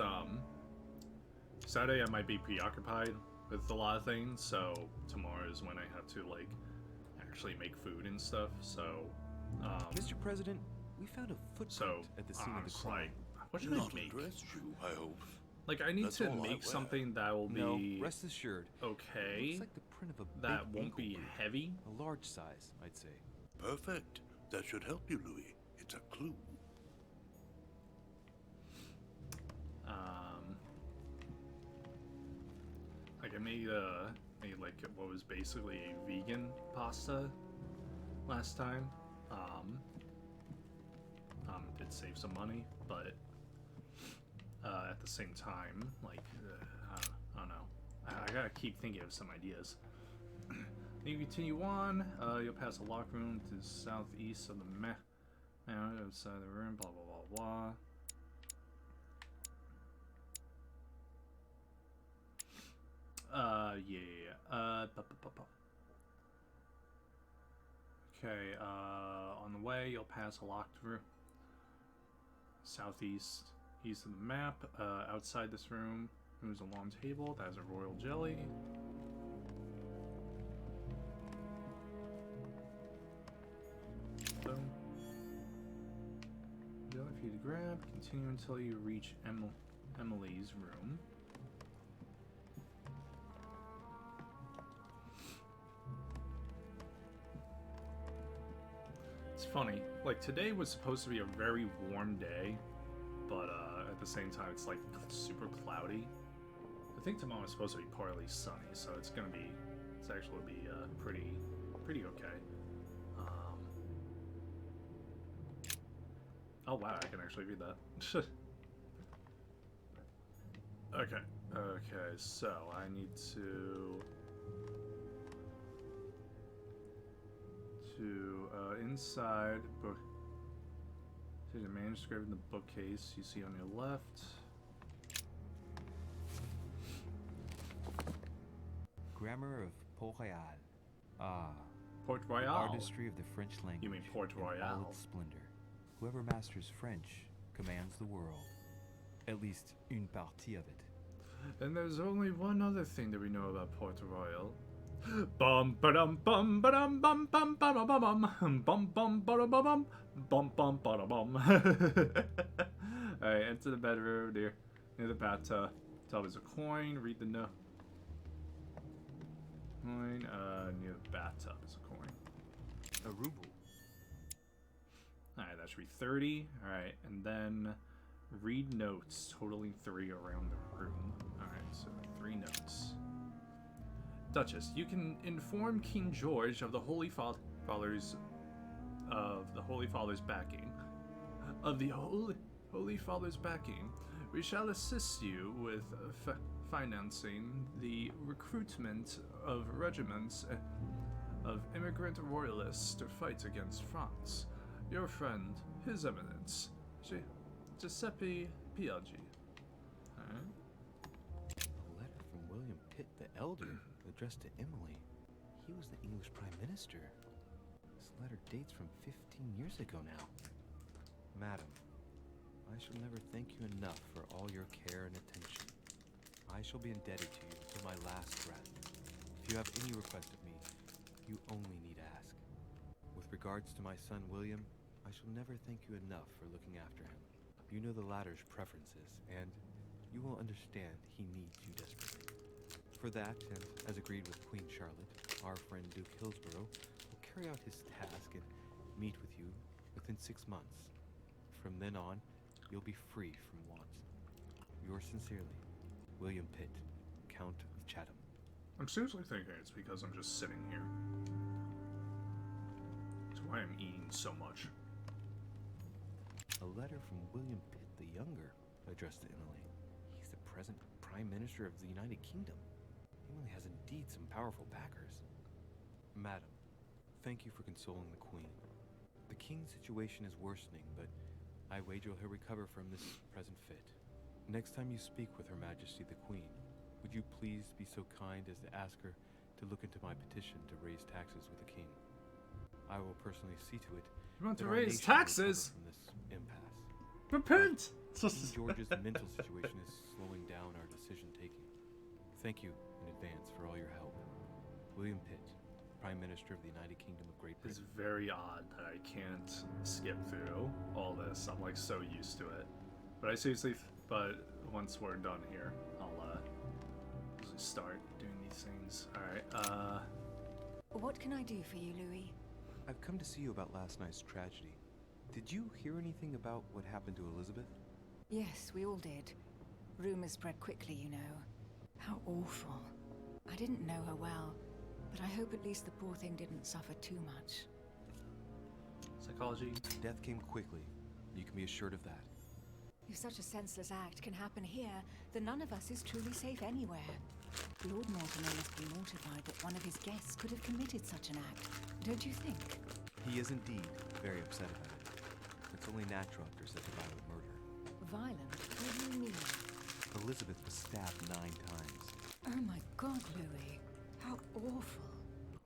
Speaker 1: Saturday I might be preoccupied with a lot of things, so tomorrow is when I have to, like, actually make food and stuff, so,
Speaker 3: Mr. President, we found a footprint at the scene of the crime.
Speaker 1: like, what should
Speaker 6: Not
Speaker 1: I make?
Speaker 6: address you, I hope.
Speaker 1: Like, I need
Speaker 6: That's
Speaker 1: to
Speaker 6: all I
Speaker 1: make
Speaker 6: wear.
Speaker 1: something that will
Speaker 3: No,
Speaker 1: be
Speaker 3: rest assured.
Speaker 1: okay,
Speaker 3: Looks like the print of a
Speaker 1: that
Speaker 3: big
Speaker 1: won't
Speaker 3: ankle
Speaker 1: be
Speaker 3: boot.
Speaker 1: heavy.
Speaker 3: A large size, I'd say.
Speaker 6: Perfect. That should help you, Louis. It's a clue.
Speaker 1: Like I made like what was basically a vegan pasta last time. Did save some money, but at the same time, like I don't know. I gotta keep thinking of some ideas. Then you continue on. You'll pass a locked room to the southeast of the map. Outside the room. Blah blah blah blah. Okay, on the way, you'll pass a locked room. Southeast, east of the map. Outside this room, there's a long table that has a royal jelly. Boom. Jelly for you to grab. Continue until you reach Emily's room. It's funny, like today was supposed to be a very warm day, but at the same time it's like super cloudy. I think tomorrow is supposed to be partly sunny, so it's actually be pretty okay. Oh wow, I can actually read that. Okay, so I need to inside book. There's a manuscript in the bookcase you see on your left.
Speaker 3: Grammar of Port Royal. Ah.
Speaker 1: Port Royal.
Speaker 3: Artistry of the French language.
Speaker 1: You mean Port Royal?
Speaker 3: In all its splendor. Whoever masters French commands the world. At least une partie of it.
Speaker 1: And there's only one other thing that we know about Port Royal. Bum ba-dum bum ba-dum bum bum ba-dum bum bum bum ba-dum bum bum bum ba-dum bum. Alright, enter the bedroom near the bathtub. Tub is a coin. Read the note. Coin near the bathtub is a coin.
Speaker 3: A ruble.
Speaker 1: Alright, that should be 30. Alright, and then read notes totaling 3 around the room. Alright, so 3 notes. Duchess, you can inform King George of the Holy Father's backing. Of the Holy Father's backing, we shall assist you with financing the recruitment of regiments of immigrant royalists to fight against France. Your friend, His Eminence, Giuseppe Piaggi. Alright.
Speaker 3: A letter from William Pitt the Elder, addressed to Emily. He was the English Prime Minister. This letter dates from 15 years ago now. Madam, I shall never thank you enough for all your care and attention. I shall be indebted to you till my last breath. If you have any request of me, you only need ask. With regards to my son William, I shall never thank you enough for looking after him. You know the latter's preferences, and you will understand he needs you desperately. For that, and as agreed with Queen Charlotte, our friend Duke Hillsborough will carry out his task and meet with you within 6 months. From then on, you'll be free from want. Yours sincerely, William Pitt, Count of Chatham.
Speaker 1: I'm seriously thinking it's because I'm just sitting here. That's why I'm eating so much.
Speaker 3: A letter from William Pitt the Younger, addressed to Emily. He's the present Prime Minister of the United Kingdom. Emily has indeed some powerful backers. Madam, thank you for consoling the Queen. The King's situation is worsening, but I wager he'll recover from this present fit. Next time you speak with Her Majesty the Queen, would you please be so kind as to ask her to look into my petition to raise taxes with the King? I will personally see to it.
Speaker 1: You want to
Speaker 3: that our
Speaker 1: raise
Speaker 3: nation will
Speaker 1: taxes?
Speaker 3: recover from this impasse.
Speaker 1: Repent!
Speaker 3: King George's mental situation is slowing down our decision-taking. Thank you in advance for all your help. William Pitt, Prime Minister of the United Kingdom of Great
Speaker 1: It's
Speaker 3: Britain.
Speaker 1: very odd that I can't skip through all this. I'm like so used to it. But I seriously, but once we're done here, I'll start doing these things. Alright,
Speaker 5: What can I do for you, Louis?
Speaker 3: I've come to see you about last night's tragedy. Did you hear anything about what happened to Elizabeth?
Speaker 5: Yes, we all did. Rumors spread quickly, you know. How awful. I didn't know her well, but I hope at least the poor thing didn't suffer too much.
Speaker 1: Psychology.
Speaker 3: Death came quickly. You can be assured of that.
Speaker 5: If such a senseless act can happen here, then none of us is truly safe anywhere. Lord Mortimer must be mortified that one of his guests could have committed such an act, don't you think?
Speaker 3: He is indeed very upset about it. It's only natural after such a violent murder.
Speaker 5: Violent? What do you mean?
Speaker 3: Elizabeth was stabbed 9 times.
Speaker 5: Oh my God, Louis. How awful.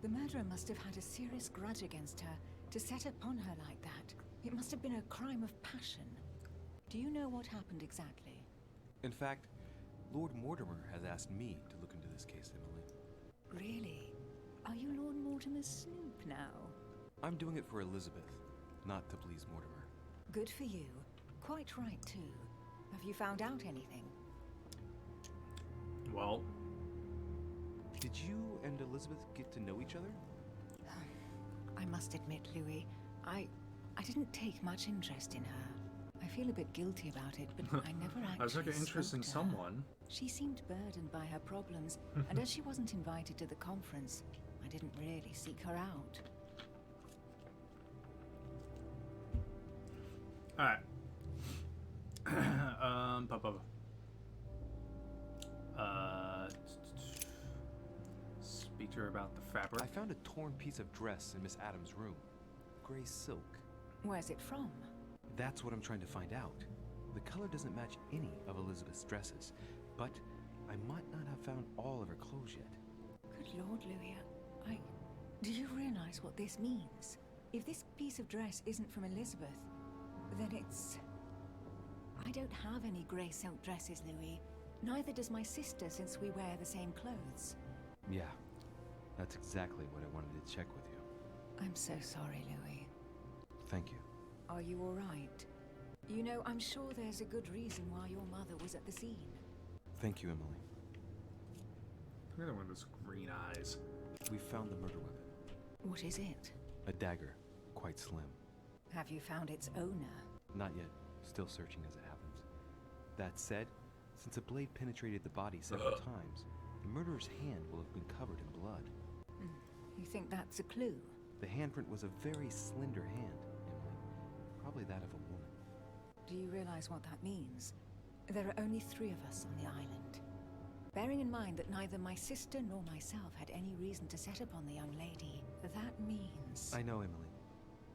Speaker 5: The murderer must have had a serious grudge against her to set upon her like that. It must have been a crime of passion. Do you know what happened exactly?
Speaker 3: In fact, Lord Mortimer has asked me to look into this case, Emily.
Speaker 5: Really? Are you Lord Mortimer's snoop now?
Speaker 3: I'm doing it for Elizabeth, not to please Mortimer.
Speaker 5: Good for you. Quite right, too. Have you found out anything?
Speaker 1: Well,
Speaker 3: Did you and Elizabeth get to know each other?
Speaker 5: I must admit, Louis, I didn't take much interest in her. I feel a bit guilty about it, but I never actually
Speaker 1: I took an interest in
Speaker 5: spoke to her.
Speaker 1: someone.
Speaker 5: She seemed burdened by her problems, and as she wasn't invited to the conference, I didn't really seek her out.
Speaker 1: Alright. Speak to her about the fabric.
Speaker 3: I found a torn piece of dress in Miss Adams' room. Gray silk.
Speaker 5: Where's it from?
Speaker 3: That's what I'm trying to find out. The color doesn't match any of Elizabeth's dresses, but I might not have found all of her clothes yet.
Speaker 5: Good Lord, Louis, do you realize what this means? If this piece of dress isn't from Elizabeth, then it's... I don't have any grey silk dresses, Louis. Neither does my sister, since we wear the same clothes.
Speaker 3: Yeah, that's exactly what I wanted to check with you.
Speaker 5: I'm so sorry, Louis.
Speaker 3: Thank you.
Speaker 5: Are you all right? You know, I'm sure there's a good reason why your mother was at the scene.
Speaker 3: Thank you, Emily.
Speaker 1: Look at the one with those green eyes.
Speaker 3: We found the murder weapon.
Speaker 5: What is it?
Speaker 3: A dagger, quite slim.
Speaker 5: Have you found its owner?
Speaker 3: Not yet. Still searching as it happens. That said, since the blade penetrated the body several times, the murderer's hand will have been covered in blood.
Speaker 5: You think that's a clue?
Speaker 3: The handprint was a very slender hand, Emily. Probably that of a woman.
Speaker 5: Do you realize what that means? There are only 3 of us on the island. Bearing in mind that neither my sister nor myself had any reason to set upon the young lady, that means...
Speaker 3: I know, Emily.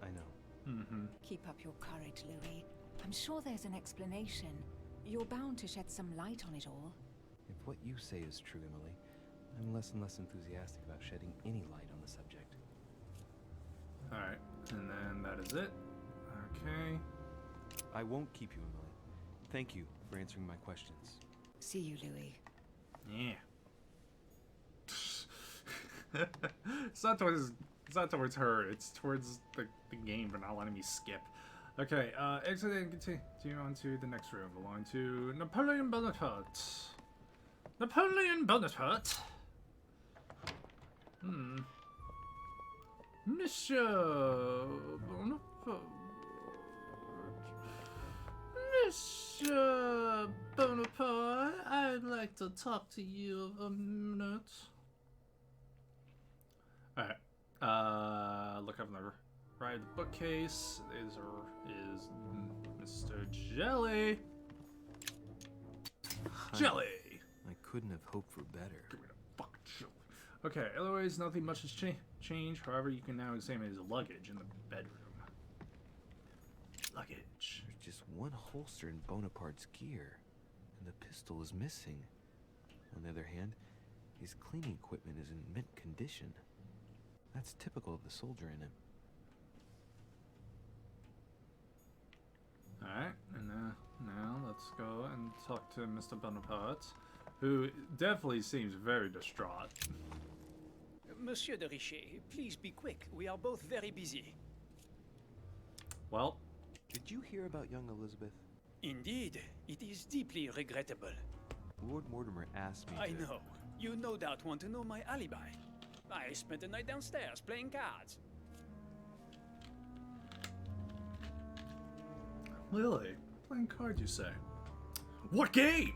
Speaker 3: I know.
Speaker 5: Keep up your courage, Louis. I'm sure there's an explanation. You're bound to shed some light on it all.
Speaker 3: If what you say is true, Emily, I'm less and less enthusiastic about shedding any light on the subject.
Speaker 1: Alright, and then that is it. Okay.
Speaker 3: I won't keep you, Emily. Thank you for answering my questions.
Speaker 5: See you, Louis.
Speaker 1: Yeah. It's not towards her, it's towards the game for not letting me skip. Okay, exit and continue on to the next room, belonging to Napoleon Bonaparte. Napoleon Bonaparte? Monsieur Bonaparte. Monsieur Bonaparte, I'd like to talk to you a minute. Alright, look up on the right of the bookcase. Is Mr. Jelly. Jelly!
Speaker 3: I couldn't have hoped for better.
Speaker 1: Give me the fucking jelly. Okay, otherwise nothing much has changed. However, you can now examine his luggage in the bedroom. Luggage.
Speaker 3: There's just one holster in Bonaparte's gear, and the pistol is missing. On the other hand, his cleaning equipment is in mint condition. That's typical of the soldier in him.
Speaker 1: Alright, and now let's go and talk to Mr. Bonaparte, who definitely seems very distraught.
Speaker 7: Monsieur de Richet, please be quick. We are both very busy.
Speaker 1: Well,
Speaker 3: Did you hear about young Elizabeth?
Speaker 7: Indeed, it is deeply regrettable.
Speaker 3: Lord Mortimer asked me
Speaker 7: I
Speaker 3: to...
Speaker 7: know. You no doubt want to know my alibi. I spent the night downstairs playing cards.
Speaker 1: Lily, playing cards, you say? What game?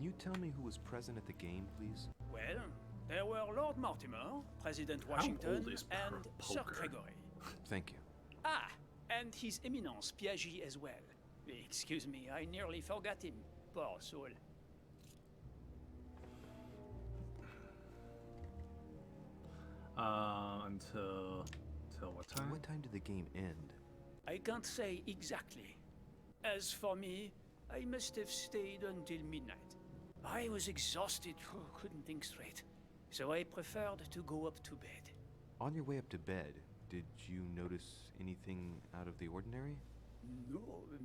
Speaker 3: Can you tell me who was present at the game, please?
Speaker 7: Well, there were Lord Mortimer, President Washington,
Speaker 1: old is
Speaker 7: and Sir
Speaker 1: poker?
Speaker 7: Gregory.
Speaker 3: Thank you.
Speaker 7: Ah, and His Eminence Piaget as well. Excuse me, I nearly forgot him. Poor soul.
Speaker 1: Until what time?
Speaker 3: What time did the game end?
Speaker 7: I can't say exactly. As for me, I must have stayed until midnight. I was exhausted, couldn't think straight. So I preferred to go up to bed.
Speaker 3: On your way up to bed, did you notice anything out of the ordinary?
Speaker 7: No,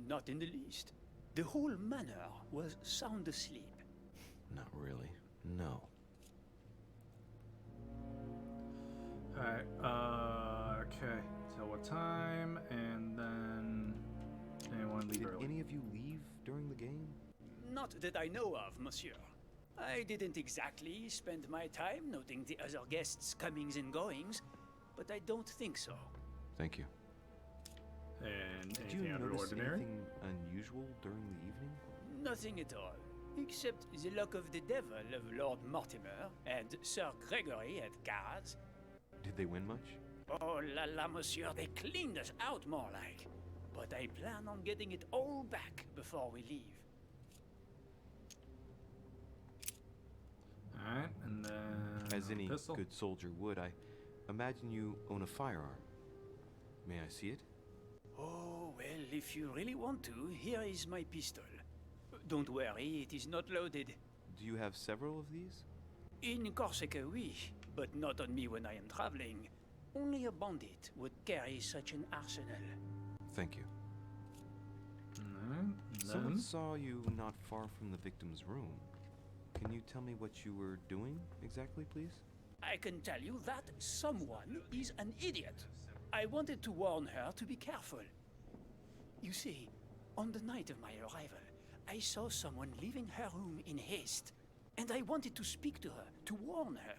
Speaker 7: not in the least. The whole manor was sound asleep.
Speaker 3: Not really. No.
Speaker 1: Alright, okay. Till what time? And then anyone leave
Speaker 3: Did
Speaker 1: early?
Speaker 3: any of you leave during the game?
Speaker 7: Not that I know of, monsieur. I didn't exactly spend my time noting the other guests' comings and goings, but I don't think so.
Speaker 3: Thank you.
Speaker 1: And
Speaker 3: Did
Speaker 1: anything
Speaker 3: you
Speaker 1: out of the
Speaker 3: notice
Speaker 1: ordinary?
Speaker 3: anything unusual during the evening?
Speaker 7: Nothing at all, except the luck of the devil of Lord Mortimer and Sir Gregory at cards.
Speaker 3: Did they win much?
Speaker 7: Oh la la, monsieur, they cleaned us out more like. But I plan on getting it all back before we leave.
Speaker 1: Alright, and then
Speaker 3: As any
Speaker 1: pistol.
Speaker 3: good soldier would, I imagine you own a firearm. May I see it?
Speaker 7: Oh, well, if you really want to, here is my pistol. Don't worry, it is not loaded.
Speaker 3: Do you have several of these?
Speaker 7: In Corsica, oui, but not on me when I am traveling. Only a bandit would carry such an arsenal.
Speaker 3: Thank you.
Speaker 1: Alright,
Speaker 3: Someone
Speaker 1: then
Speaker 3: saw you not far from the victim's room. Can you tell me what you were doing exactly, please?
Speaker 7: I can tell you that someone is an idiot. I wanted to warn her to be careful. You see, on the night of my arrival, I saw someone leaving her room in haste, and I wanted to speak to her, to warn her.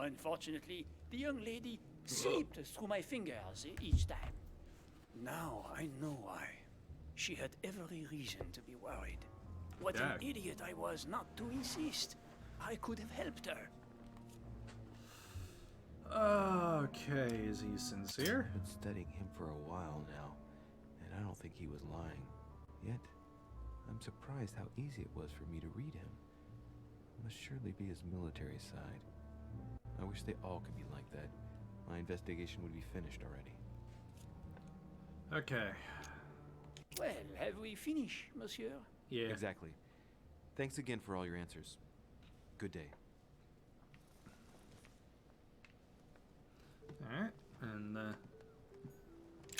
Speaker 7: Unfortunately, the young lady slipped through my fingers each time. Now I know why. She had every reason to be worried. What an
Speaker 1: Yeah.
Speaker 7: idiot I was not to insist. I could have helped her.
Speaker 1: okay, is he sincere?
Speaker 3: I've been studying him for a while now, and I don't think he was lying. Yet, I'm surprised how easy it was for me to read him. It must surely be his military side. I wish they all could be like that. My investigation would be finished already.
Speaker 1: Okay.
Speaker 7: Well, have we finished, monsieur?
Speaker 1: Yeah.
Speaker 3: Exactly. Thanks again for all your answers. Good day.
Speaker 1: Alright, and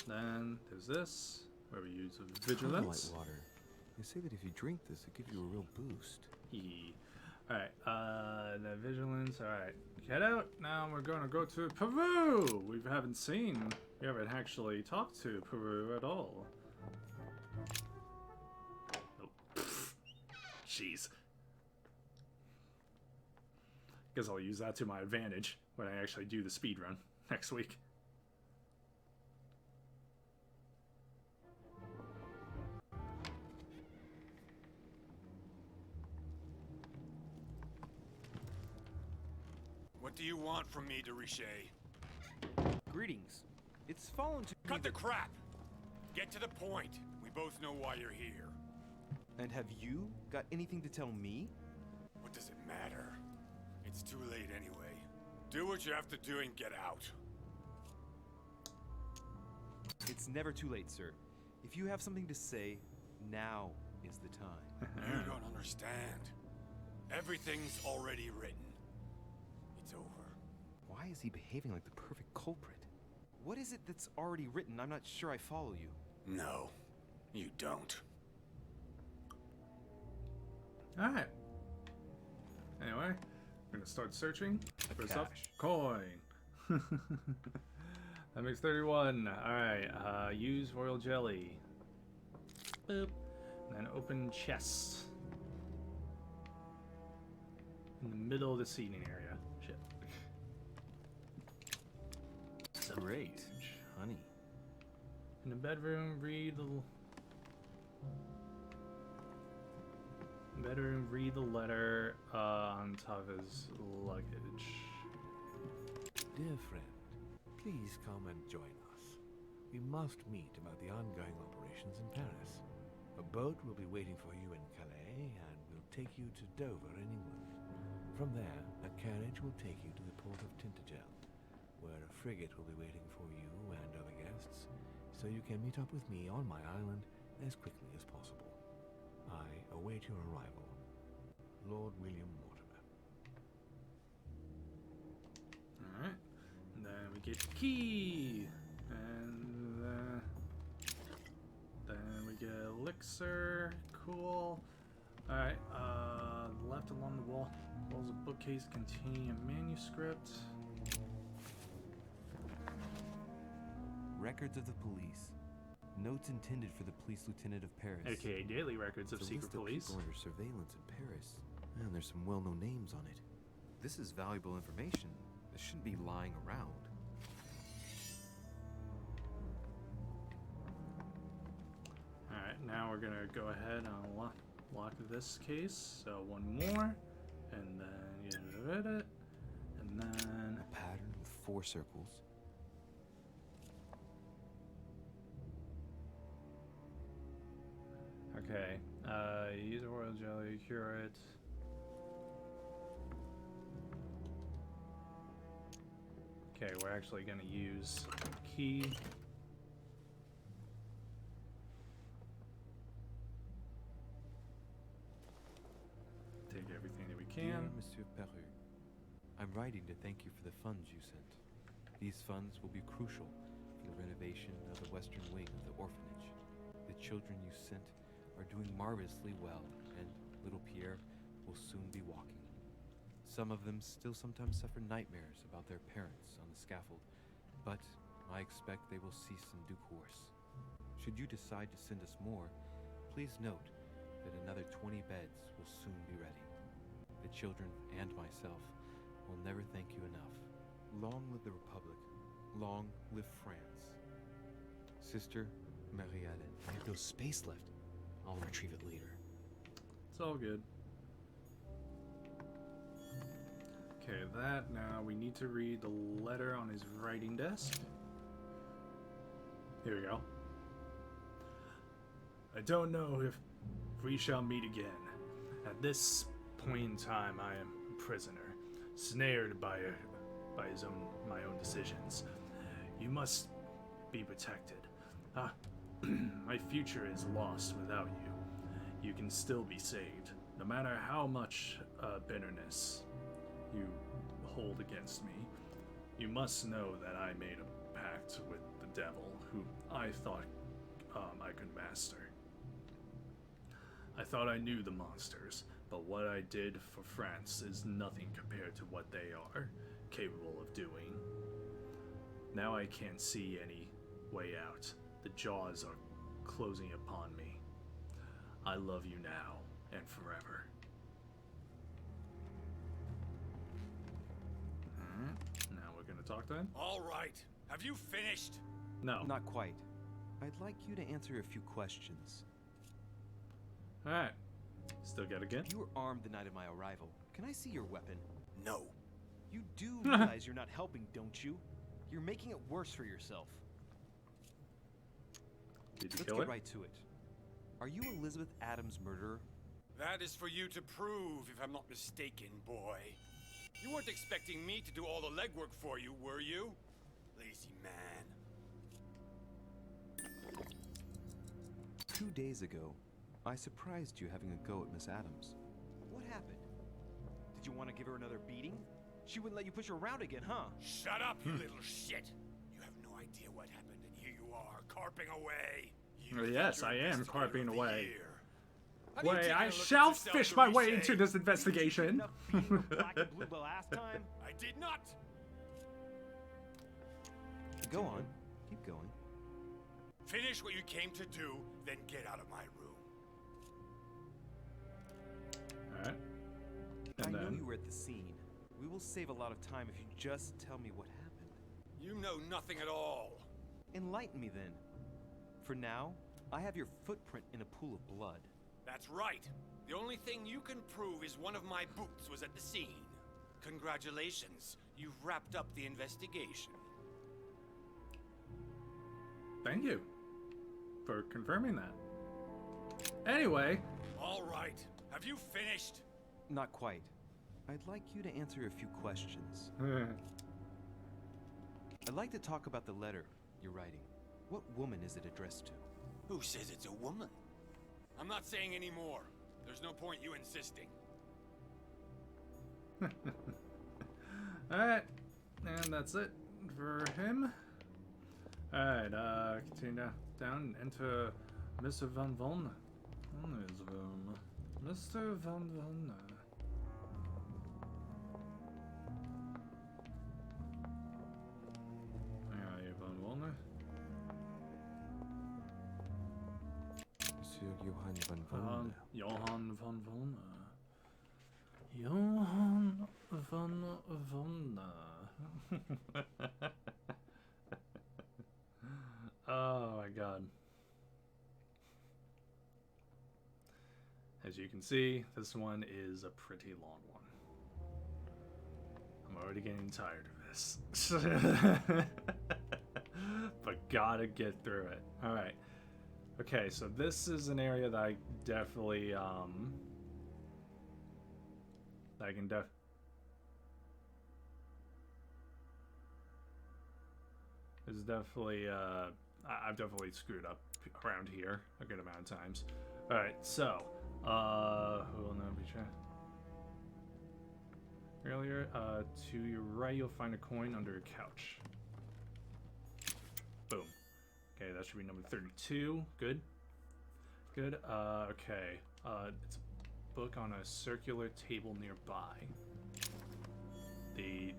Speaker 1: then there's this, where we use vigilance.
Speaker 3: Light water. They say that if you drink this, it gives you a real boost.
Speaker 1: Alright, the vigilance, alright. Get out! Now we're gonna go to Peru! We haven't actually talked to Peru at all. Nope. Jeez. Guess I'll use that to my advantage when I actually do the speedrun next week.
Speaker 9: What do you want from me, de Richet?
Speaker 3: Greetings. It's fallen to
Speaker 9: Cut the crap! Get to the point. We both know why you're here.
Speaker 3: And have you got anything to tell me?
Speaker 9: What does it matter? It's too late anyway. Do what you have to do and get out.
Speaker 3: It's never too late, sir. If you have something to say, now is the time.
Speaker 9: You don't understand. Everything's already written. It's over.
Speaker 3: Why is he behaving like the perfect culprit? What is it that's already written? I'm not sure I follow you.
Speaker 9: No, you don't.
Speaker 1: Alright. Anyway, we're gonna start searching for stuff.
Speaker 3: cache.
Speaker 1: Coin. That makes 31. Alright, use royal jelly. Boop. And then open chest. In the middle of the seating area. Shit.
Speaker 3: Great. Honey.
Speaker 1: In the bedroom, read the better read the letter on top of his luggage.
Speaker 8: Dear friend, please come and join us. We must meet about the ongoing operations in Paris. A boat will be waiting for you in Calais and will take you to Dover in England. From there, a carriage will take you to the port of Tintagel, where a frigate will be waiting for you and other guests, so you can meet up with me on my island as quickly as possible. I await your arrival. Lord William Mortimer.
Speaker 1: Alright. And then we get the key. And then we get elixir. Cool. Alright. Left along the wall was a bookcase containing a manuscript.
Speaker 3: Records of the police. Notes intended for the police lieutenant of Paris.
Speaker 1: AKA daily records of
Speaker 3: It's a
Speaker 1: secret
Speaker 3: list of
Speaker 1: police.
Speaker 3: people under surveillance in Paris. And there's some well-known names on it. This is valuable information. This shouldn't be lying around.
Speaker 1: Alright, now we're gonna go ahead and lock this case. So one more, and then get rid of it, and then
Speaker 3: A pattern with 4 circles.
Speaker 1: okay. Use a royal jelly, cure it. Okay, we're actually gonna use key. Take everything that we
Speaker 3: Dear
Speaker 1: can.
Speaker 3: Monsieur Peru, I'm writing to thank you for the funds you sent. These funds will be crucial for the renovation of the western wing of the orphanage. The children you sent are doing marvelously well, and little Pierre will soon be walking. Some of them still sometimes suffer nightmares about their parents on the scaffold, but I expect they will cease in due course. Should you decide to send us more, please note that another 20 beds will soon be ready. The children and myself will never thank you enough. Long live the Republic. Long live France. Sister Marie-Hélène.
Speaker 10: I have no space left. I'll retrieve it later.
Speaker 1: It's all good. Okay, that now we need to read the letter on his writing desk. Here we go. I don't know if we shall meet again. At this point in time, I am a prisoner, snared by my own decisions. You must be protected. My future is lost without you. You can still be saved, no matter how much bitterness you hold against me. You must know that I made a pact with the devil, who I thought I could master. I thought I knew the monsters, but what I did for France is nothing compared to what they are capable of doing. Now I can't see any way out. The jaws are closing upon me. I love you now and forever. Alright, now we're gonna talk to him.
Speaker 9: All right. Have you finished?
Speaker 1: No.
Speaker 3: Not quite. I'd like you to answer a few questions.
Speaker 1: Alright. Still gotta get.
Speaker 3: You were armed the night of my arrival. Can I see your weapon?
Speaker 9: No.
Speaker 3: You do realize you're not helping, don't you? You're making it worse for yourself.
Speaker 1: Did you
Speaker 3: Let's
Speaker 1: kill
Speaker 3: get
Speaker 1: it?
Speaker 3: right to it. Are you Elizabeth Adams' murderer?
Speaker 9: That is for you to prove, if I'm not mistaken, boy. You weren't expecting me to do all the legwork for you, were you? Lazy man.
Speaker 3: 2 days ago, I surprised you having a go at Miss Adams. What happened? Did you want to give her another beating? She wouldn't let you push her around again, huh?
Speaker 9: Shut up, you little shit! You have no idea what happened, and here you are, carping away. You
Speaker 1: Yes,
Speaker 9: think
Speaker 1: I
Speaker 9: you're
Speaker 1: am
Speaker 9: investigator
Speaker 1: carping
Speaker 9: of the
Speaker 1: away.
Speaker 9: year. Have you
Speaker 1: Wait,
Speaker 9: taken a
Speaker 1: I
Speaker 9: look at
Speaker 1: shall
Speaker 9: yourself,
Speaker 1: fish
Speaker 9: De
Speaker 1: my way
Speaker 9: Richet?
Speaker 1: into this investigation.
Speaker 3: Enough beating the black and blue the last time?
Speaker 9: I did not!
Speaker 3: Go on. Keep going.
Speaker 9: Finish what you came to do, then get out of my room.
Speaker 1: Alright.
Speaker 3: I
Speaker 1: And
Speaker 3: know
Speaker 1: then
Speaker 3: you were at the scene. We will save a lot of time if you just tell me what happened.
Speaker 9: You know nothing at all.
Speaker 3: Enlighten me then. For now, I have your footprint in a pool of blood.
Speaker 9: That's right. The only thing you can prove is one of my boots was at the scene. Congratulations. You've wrapped up the investigation.
Speaker 1: Thank you for confirming that. Anyway.
Speaker 9: All right. Have you finished?
Speaker 3: Not quite. I'd like you to answer a few questions. I'd like to talk about the letter you're writing. What woman is it addressed to?
Speaker 9: Who says it's a woman? I'm not saying any more. There's no point you insisting.
Speaker 1: Alright. And that's it for him. Alright, continue down into Mr. Van Volne. Mr. Van Volne. Yeah, Van Volne.
Speaker 3: Monsieur Johann van Volne.
Speaker 1: Johann van Volne. Johann van Volne. Oh my god. As you can see, this one is a pretty long one. I'm already getting tired of this. But gotta get through it. Alright. Okay, so this is an area that I definitely, There's definitely, I've definitely screwed up around here a good amount of times. Alright, so, who will not be sure? Earlier, to your right, you'll find a coin under a couch. Boom. Okay, that should be number 32. Good. Good. Okay. It's a book on a circular table nearby. The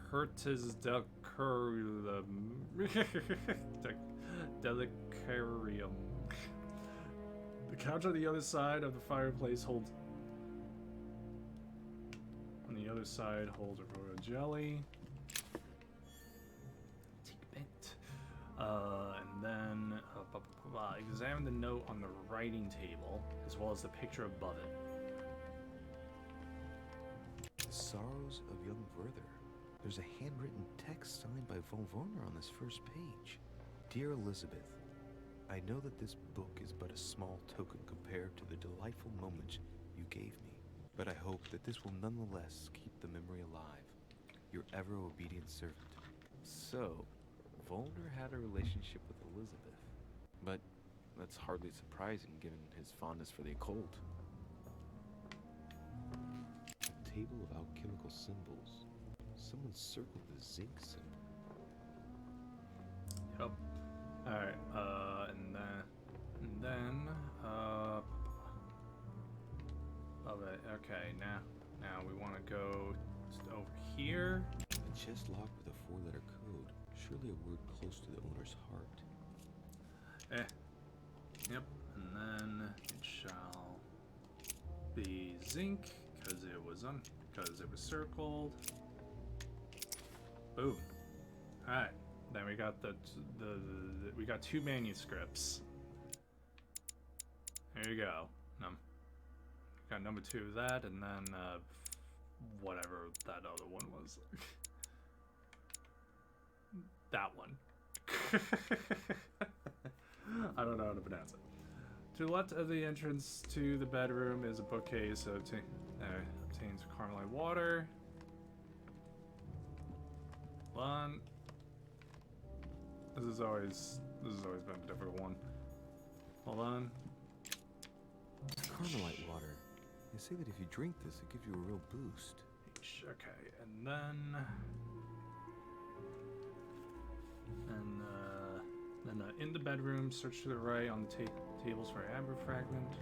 Speaker 1: Hertes Delicarium. The couch on the other side of the fireplace holds. On the other side holds a royal jelly. Take a bit. And then examine the note on the writing table as well as the picture above it.
Speaker 3: The Sorrows of Young Werther. There's a handwritten text signed by von Werner on this first page. Dear Elizabeth, I know that this book is but a small token compared to the delightful moments you gave me, but I hope that this will nonetheless keep the memory alive. Your ever obedient servant. So, Volner had a relationship with Elizabeth, but that's hardly surprising given his fondness for the occult. A table of alchemical symbols. Someone circled the zinc symbol.
Speaker 1: Yep. Alright, and then, okay, now we want to go over here.
Speaker 3: A chest locked with a 4-letter code. Surely a word close to the owner's heart.
Speaker 1: Yep, and then it shall be zinc, because it was circled. Boom. Alright, then we got we got 2 manuscripts. There you go. Got number 2 of that, and then whatever that other one was. That one. I don't know how to pronounce it. To the left of the entrance to the bedroom is a bookcase that obtains Carmelite water. One. This has always been a difficult one. Hold on.
Speaker 3: Carmelite water. They say that if you drink this, it gives you a real boost.
Speaker 1: Okay, and then in the bedroom, search to the right on the tables for amber fragment.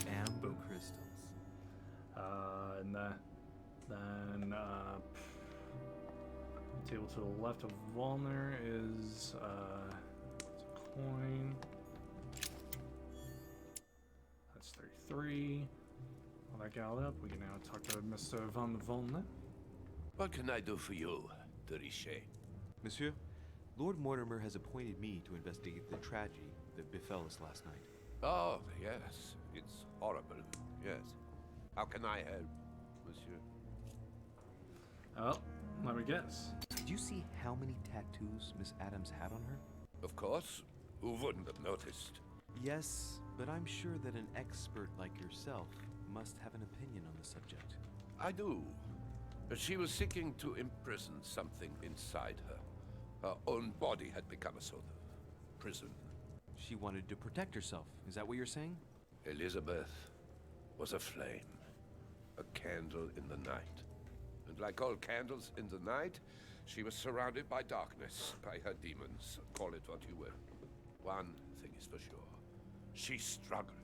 Speaker 3: Amber crystals.
Speaker 1: And then table to the left of Volner is it's a coin. That's 33. All that got up, we can now talk to Mr. Van Volne.
Speaker 6: What can I do for you, de Richet?
Speaker 3: Monsieur, Lord Mortimer has appointed me to investigate the tragedy that befell us last night.
Speaker 6: Oh, yes. It's horrible. Yes. How can I help, monsieur?
Speaker 1: Oh, let me guess.
Speaker 3: Did you see how many tattoos Miss Adams had on her?
Speaker 6: Of course. Who wouldn't have noticed?
Speaker 3: Yes, but I'm sure that an expert like yourself must have an opinion on the subject.
Speaker 6: I do. She was seeking to imprison something inside her. Her own body had become a sort of prison.
Speaker 3: She wanted to protect herself. Is that what you're saying?
Speaker 6: Elizabeth was a flame, a candle in the night. And like all candles in the night, she was surrounded by darkness, by her demons. Call it what you will. One thing is for sure. She struggled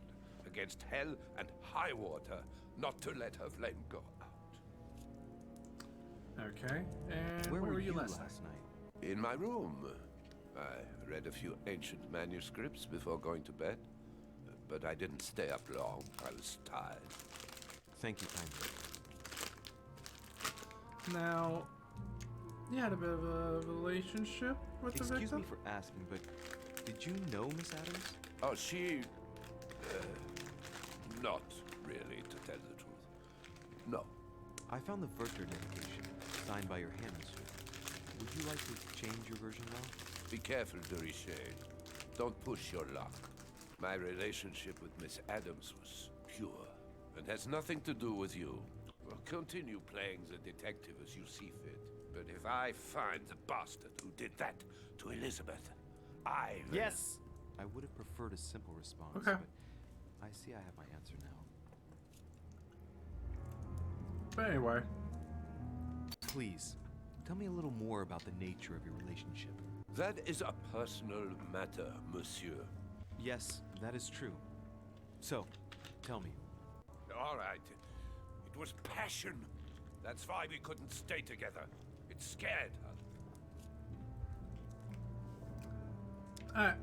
Speaker 6: against hell and high water not to let her flame go out.
Speaker 1: Okay, and
Speaker 3: Where
Speaker 1: where
Speaker 3: were
Speaker 1: were you
Speaker 3: you
Speaker 1: last
Speaker 3: last
Speaker 1: night?
Speaker 3: night?
Speaker 6: In my room. I read a few ancient manuscripts before going to bed. But I didn't stay up long. I was tired.
Speaker 3: Thank you kindly.
Speaker 1: Now, you had a bit of a relationship with the victim?
Speaker 3: Excuse me for asking, but did you know Miss Adams?
Speaker 6: Oh, she... not really, to tell the truth. No.
Speaker 3: I found the Werther dedication, signed by your hand, monsieur. Would you like to change your version now?
Speaker 6: Be careful, de Richet. Don't push your luck. My relationship with Miss Adams was pure, and has nothing to do with you. Well, continue playing the detective as you see fit. But if I find the bastard who did that to Elizabeth, I will...
Speaker 3: Yes! I would have preferred a simple response,
Speaker 1: Okay.
Speaker 3: but I see I have my answer now.
Speaker 1: But anyway,
Speaker 3: Please, tell me a little more about the nature of your relationship.
Speaker 6: That is a personal matter, monsieur.
Speaker 3: Yes, that is true. So, tell me.
Speaker 6: All right. It was passion. That's why we couldn't stay together. It scared her.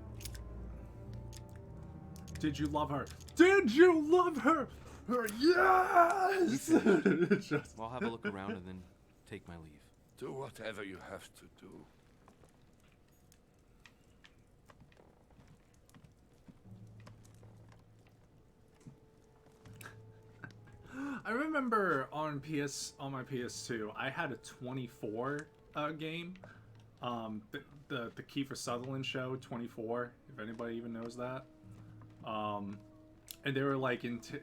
Speaker 1: did you love her? Did you love her? Yes! Just-
Speaker 3: I'll have a look around and then take my leave.
Speaker 6: Do whatever you have to do.
Speaker 1: I remember on my PS2, I had a 24 game. The Kiefer Sutherland show, 24. If anybody even knows that. And they were like into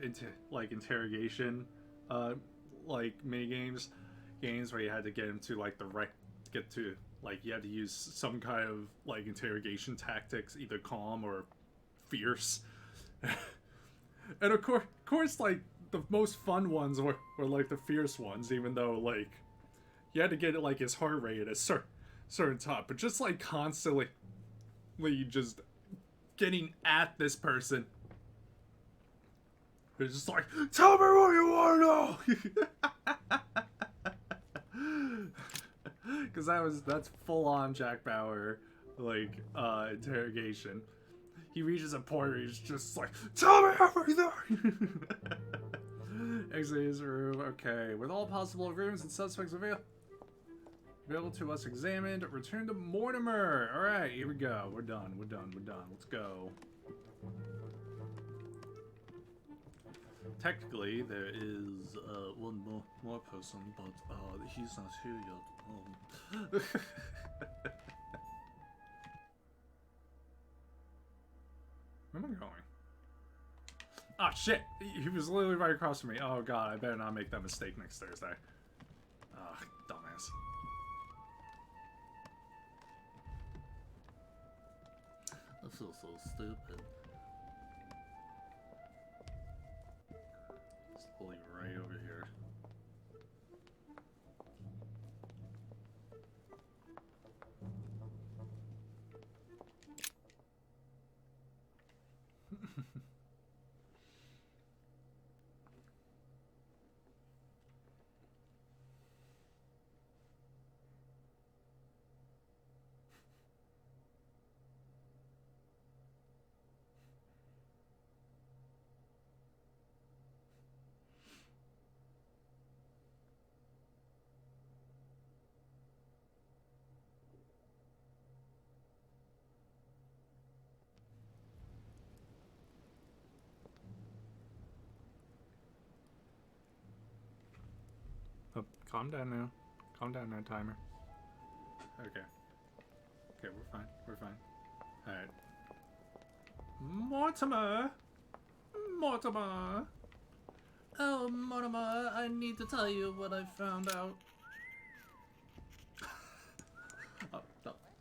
Speaker 1: like interrogation, like mini games where you had to get him to like you had to use some kind of like interrogation tactics, either calm or fierce. And of course, like the most fun ones were like the fierce ones, even though like you had to get like his heart rate at a certain top, but just like constantly just getting at this person. It's just like, tell me what you want to know. Because that's full on Jack Bauer like interrogation. He reaches a point where he's just like, tell me everything. Exit his room. Okay, with all possible rooms and suspects available to us examined, return to Mortimer. All right, here we go. We're done. Let's go. Technically, there is one more person, but he's not here yet. Where am I going? Ah, shit! He was literally right across from me. Oh god, I better not make that mistake next Thursday. Ah, dumbass. I feel so stupid. Just leave it right over here. Oh, calm down now. Calm down now, timer. Okay. Okay, we're fine. We're fine. Alright. Mortimer! Mortimer! Oh, Mortimer, I need to tell you what I found out. Oh,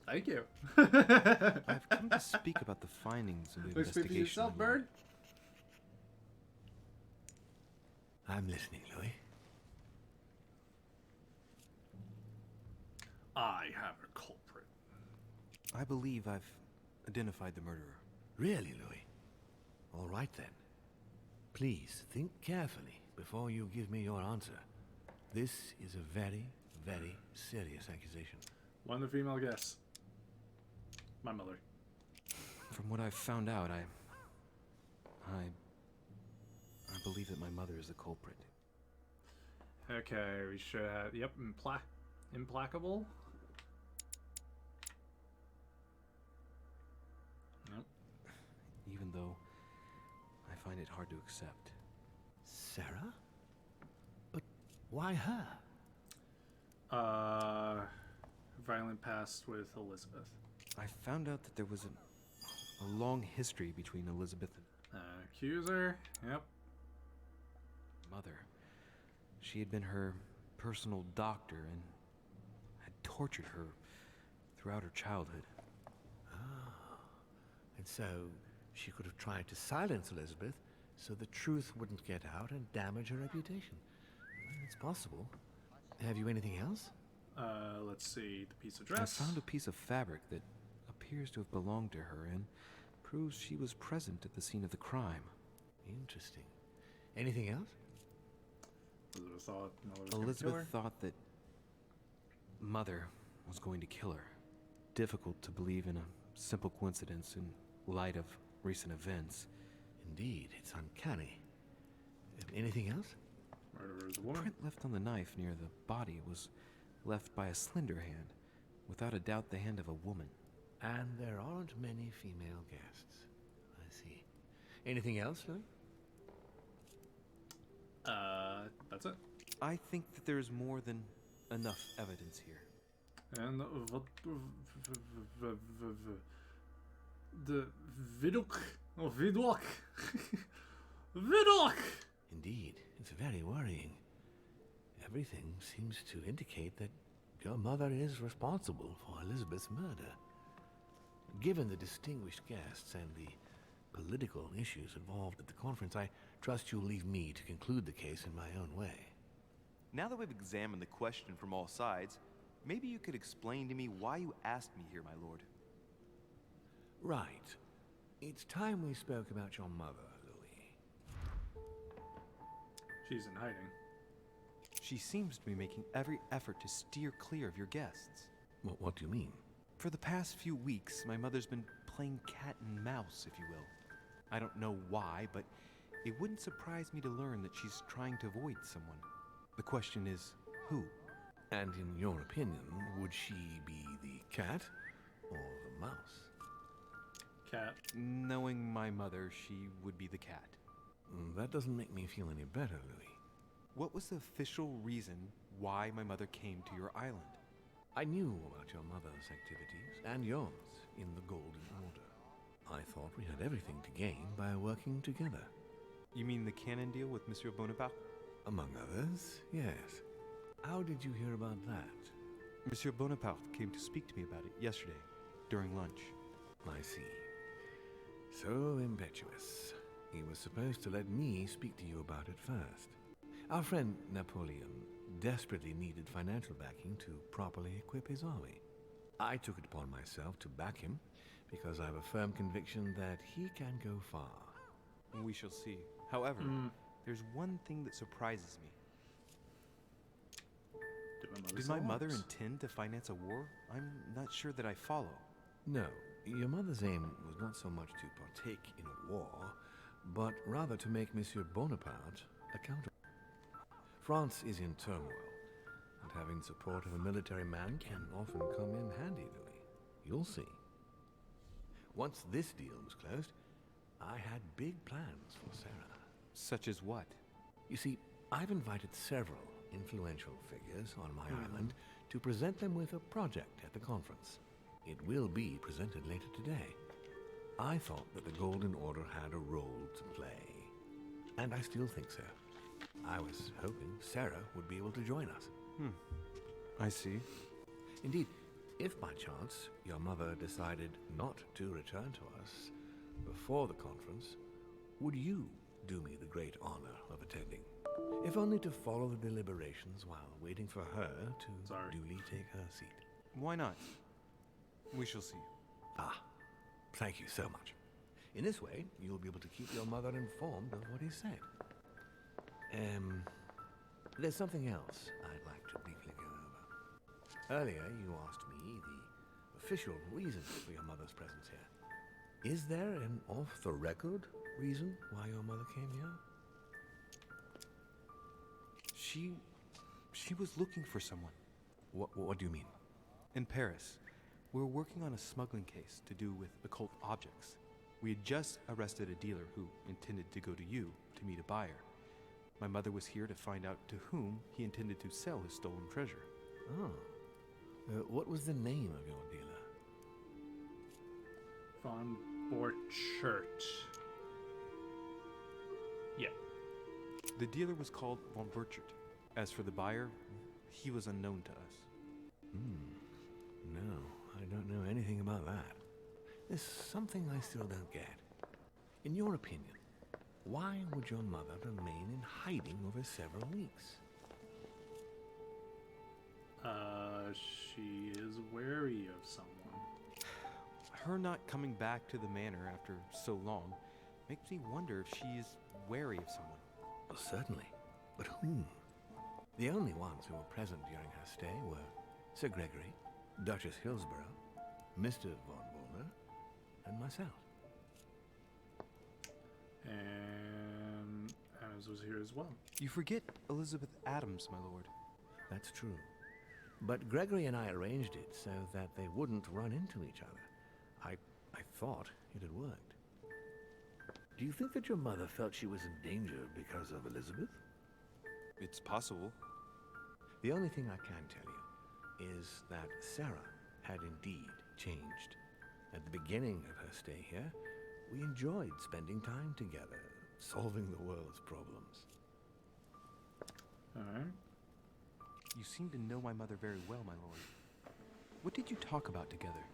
Speaker 1: thank you.
Speaker 3: I've come to speak about the findings of the
Speaker 1: Please speak
Speaker 3: investigation.
Speaker 1: for yourself,
Speaker 3: my lord.
Speaker 1: bird.
Speaker 8: I'm listening, Louis.
Speaker 1: I have a culprit.
Speaker 3: I believe I've identified the murderer.
Speaker 8: Really, Louis? All right then. Please think carefully before you give me your answer. This is a very, very serious accusation.
Speaker 1: One of the female guests. My mother.
Speaker 3: From what I've found out, I believe that my mother is the culprit.
Speaker 1: Okay, we should have. Yep, implacable. Nope.
Speaker 3: Even though I find it hard to accept.
Speaker 8: Sarah? But why her?
Speaker 1: Violent past with Elizabeth.
Speaker 3: I found out that there was a long history between Elizabeth and
Speaker 1: Accuser. Yep.
Speaker 3: mother. She had been her personal doctor and had tortured her throughout her childhood.
Speaker 8: Ah. And so she could have tried to silence Elizabeth so the truth wouldn't get out and damage her reputation. Well, it's possible. Have you anything else?
Speaker 1: Let's see. The piece of
Speaker 3: I
Speaker 1: dress.
Speaker 3: found a piece of fabric that appears to have belonged to her and proves she was present at the scene of the crime.
Speaker 8: Interesting. Anything else?
Speaker 3: Elizabeth thought that Mother was going to kill her. Difficult to believe in a simple coincidence in light of recent events.
Speaker 8: Indeed, it's uncanny. Anything else?
Speaker 1: Murderer is a
Speaker 3: The
Speaker 1: woman.
Speaker 3: print left on the knife near the body was left by a slender hand, without a doubt the hand of a woman.
Speaker 8: And there aren't many female guests. I see. Anything else, Louis?
Speaker 1: That's it.
Speaker 3: I think that there is more than enough evidence here.
Speaker 1: And the Vidok or Vidwok. Vidok!
Speaker 8: Indeed, it's very worrying. Everything seems to indicate that your mother is responsible for Elizabeth's murder. Given the distinguished guests and the political issues involved at the conference, I trust you'll leave me to conclude the case in my own way.
Speaker 11: Now that we've examined the question from all sides, maybe you could explain to me why you asked me here, my lord.
Speaker 8: Right. It's time we spoke about your mother, Louis.
Speaker 1: She's in hiding.
Speaker 3: She seems to be making every effort to steer clear of your guests.
Speaker 8: What do you mean?
Speaker 3: For the past few weeks, my mother's been playing cat and mouse, if you will. I don't know why, but it wouldn't surprise me to learn that she's trying to avoid someone. The question is, who?
Speaker 8: And in your opinion, would she be the cat or the mouse?
Speaker 1: Cat.
Speaker 3: Knowing my mother, she would be the cat.
Speaker 8: That doesn't make me feel any better, Louis.
Speaker 3: What was the official reason why my mother came to your island?
Speaker 8: I knew about your mother's activities and yours in the Golden Order. I thought we had everything to gain by working together.
Speaker 3: You mean the canon deal with Monsieur Bonaparte?
Speaker 8: Among others, yes. How did you hear about that?
Speaker 3: Monsieur Bonaparte came to speak to me about it yesterday, during lunch.
Speaker 8: I see. So impetuous. He was supposed to let me speak to you about it first. Our friend Napoléon desperately needed financial backing to properly equip his army. I took it upon myself to back him because I have a firm conviction that he can go far.
Speaker 3: We shall see. However, there's one thing that surprises me. Did my mother intend to finance a war? I'm not sure that I follow.
Speaker 8: No, your mother's aim was not so much to partake in a war, but rather to make Monsieur Bonaparte accountable. France is in turmoil, and having the support of a military man can often come in handy, Louis. You'll see. Once this deal was closed, I had big plans for Sarah.
Speaker 3: Such as what?
Speaker 8: You see, I've invited several influential figures on my island to present them with a project at the conference. It will be presented later today. I thought that the Golden Order had a role to play, and I still think so. I was hoping Sarah would be able to join us.
Speaker 3: I see.
Speaker 8: Indeed, if by chance your mother decided not to return to us before the conference, would you do me the great honor of attending? If only to follow the deliberations while waiting for her to duly take her seat.
Speaker 3: Why not? We shall see.
Speaker 8: Ah, thank you so much. In this way, you'll be able to keep your mother informed of what he said. There's something else I'd like to briefly go over. Earlier, you asked me the official reason for your mother's presence here. Is there an off-the-record reason why your mother came here?
Speaker 3: She was looking for someone.
Speaker 8: What do you mean?
Speaker 3: In Paris, we were working on a smuggling case to do with occult objects. We had just arrested a dealer who intended to go to you to meet a buyer. My mother was here to find out to whom he intended to sell his stolen treasure.
Speaker 8: Oh. What was the name of your dealer?
Speaker 1: Von Borchert. Yeah.
Speaker 3: The dealer was called Von Borchert. As for the buyer, he was unknown to us.
Speaker 8: No, I don't know anything about that. There's something I still don't get. In your opinion, why would your mother remain in hiding over several weeks?
Speaker 1: She is wary of someone.
Speaker 3: Her not coming back to the manor after so long makes me wonder if she is wary of someone.
Speaker 8: Well, certainly. But whom? The only ones who were present during her stay were Sir Gregory, Duchess Hillsborough, Mr. von Wollner, and myself.
Speaker 1: And Adams was here as well.
Speaker 3: You forget Elizabeth Adams, my lord.
Speaker 8: That's true. But Gregory and I arranged it so that they wouldn't run into each other. I thought it had worked. Do you think that your mother felt she was in danger because of Elizabeth?
Speaker 3: It's possible.
Speaker 8: The only thing I can tell you is that Sarah had indeed changed. At the beginning of her stay here, we enjoyed spending time together, solving the world's problems.
Speaker 1: Alright.
Speaker 3: You seem to know my mother very well, my lord. What did you talk about together?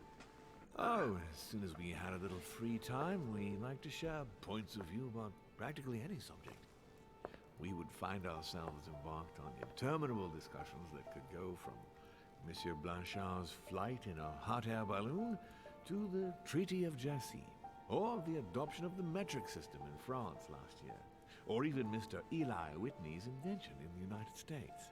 Speaker 8: Oh, as soon as we had a little free time, we liked to share points of view about practically any subject. We would find ourselves embarked on interminable discussions that could go from Monsieur Blanchard's flight in a hot air balloon to the Treaty of Jassy, or the adoption of the metric system in France last year, or even Mr. Eli Whitney's invention in the United States.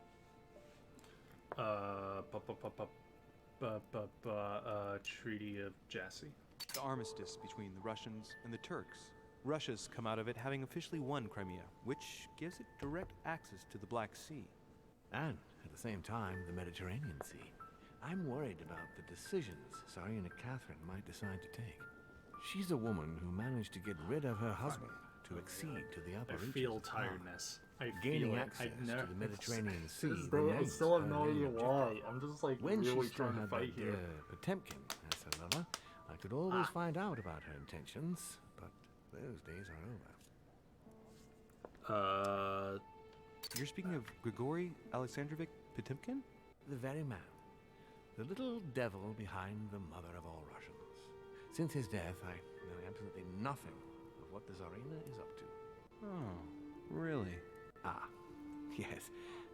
Speaker 1: Treaty of Jassy.
Speaker 3: The armistice between the Russians and the Turks. Russia's come out of it having officially won Crimea, which gives it direct access to the Black Sea.
Speaker 8: And, at the same time, the Mediterranean Sea. I'm worried about the decisions Tsarina Catherine might decide to take. She's a woman who managed to get rid of her husband to accede to the upper reaches.
Speaker 1: I feel tiredness.
Speaker 8: Gaining access to the Mediterranean Sea.
Speaker 1: I still have no idea why. I'm just like
Speaker 8: when
Speaker 1: really
Speaker 8: she still
Speaker 1: trying to
Speaker 8: had
Speaker 1: fight
Speaker 8: that,
Speaker 1: here.
Speaker 8: Potemkin as her lover, I could always find out about her intentions, but those days are over.
Speaker 3: You're speaking of Grigory Alexandrovich Potemkin?
Speaker 8: The very man. The little devil behind the mother of all Russians. Since his death, I know absolutely nothing of what the Tsarina is up to.
Speaker 3: Oh, really?
Speaker 8: Ah, yes.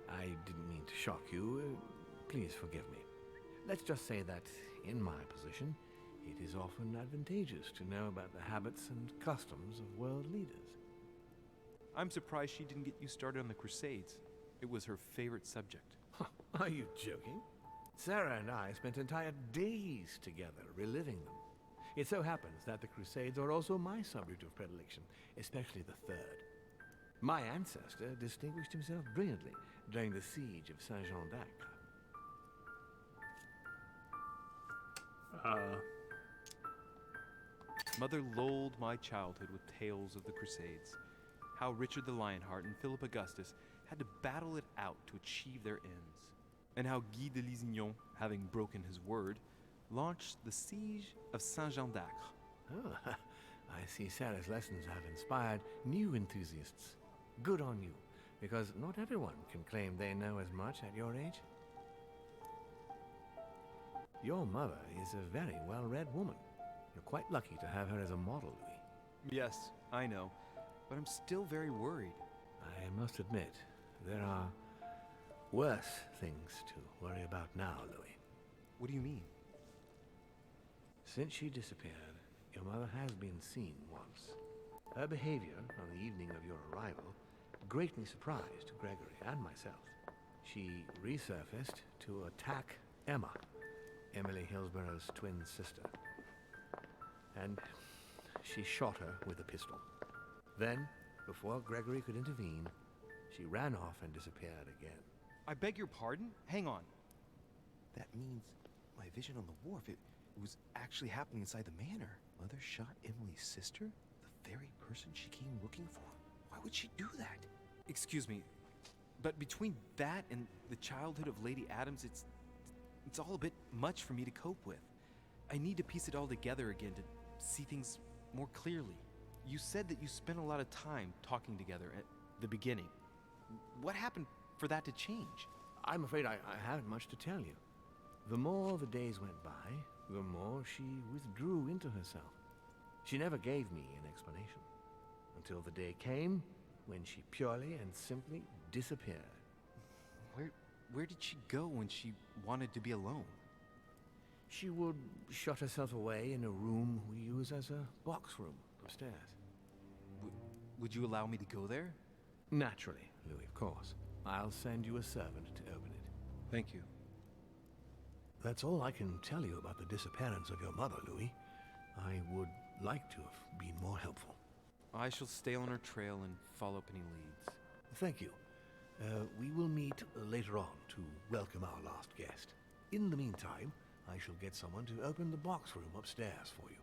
Speaker 8: I didn't mean to shock you. Please forgive me. Let's just say that, in my position, it is often advantageous to know about the habits and customs of world leaders.
Speaker 3: I'm surprised she didn't get you started on the Crusades. It was her favorite subject.
Speaker 8: Are you joking? Sarah and I spent entire days together reliving them. It so happens that the Crusades are also my subject of predilection, especially the third. My ancestor distinguished himself brilliantly during the siege of Saint-Jean d'Acre.
Speaker 3: Mother lulled my childhood with tales of the Crusades. How Richard the Lionheart and Philip Augustus
Speaker 11: had to battle it out to achieve their ends, and how Guy de Lusignan, having broken his word, launched the siege of Saint-Jean d'Acre.
Speaker 8: Oh, I see Sarah's lessons have inspired new enthusiasts. Good on you, because not everyone can claim they know as much at your age. Your mother is a very well-read woman. You're quite lucky to have her as a model, Louis.
Speaker 11: Yes, I know, but I'm still very worried.
Speaker 8: I must admit, there are worse things to worry about now, Louis.
Speaker 11: What do you mean?
Speaker 8: Since she disappeared, your mother has been seen once. Her behavior on the evening of your arrival greatly surprised Gregory and myself. She resurfaced to attack Emma, Emily Hillsborough's twin sister. And she shot her with a pistol. Then, before Gregory could intervene, she ran off and disappeared again.
Speaker 11: I beg your pardon? Hang on. That means my vision on the wharf, it was actually happening inside the manor. Mother shot Emily's sister? The very person she came looking for? Why would she do that? Excuse me, but between that and the childhood of Lady Adams, it's all a bit much for me to cope with. I need to piece it all together again to see things more clearly. You said that you spent a lot of time talking together at the beginning. What happened for that to change?
Speaker 8: I'm afraid I haven't much to tell you. The more the days went by, the more she withdrew into herself. She never gave me an explanation, until the day came when she purely and simply disappeared.
Speaker 11: Where did she go when she wanted to be alone?
Speaker 8: She would shut herself away in a room we use as a box room upstairs.
Speaker 11: Would you allow me to go there?
Speaker 8: Naturally, Louis, of course. I'll send you a servant to open it.
Speaker 11: Thank you.
Speaker 8: That's all I can tell you about the disappearance of your mother, Louis. I would like to have been more helpful.
Speaker 11: I shall stay on her trail and follow up any leads.
Speaker 8: Thank you. We will meet later on to welcome our last guest. In the meantime, I shall get someone to open the box room upstairs for you.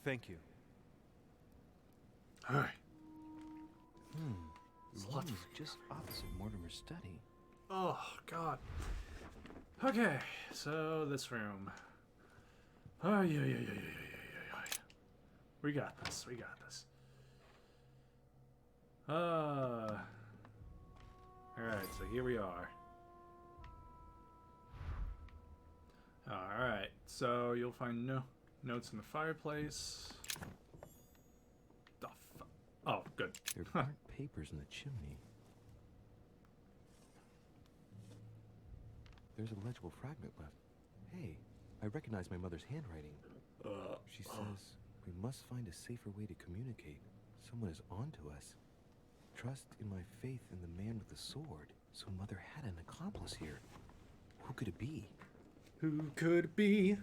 Speaker 11: Thank you.
Speaker 1: All right.
Speaker 11: The room is just opposite Mortimer's study.
Speaker 1: Oh, God. Okay, so this room. Oh, yeah. We got this. Alright, so here we are. Alright, so you'll find notes in the fireplace. Oh, good.
Speaker 11: There aren't papers in the chimney. There's a legible fragment left. Hey, I recognize my mother's handwriting. She says, we must find a safer way to communicate. Someone is on to us. Trust in my faith in the man with the sword. So Mother had an accomplice here. Who could it be?
Speaker 1: Who could it be?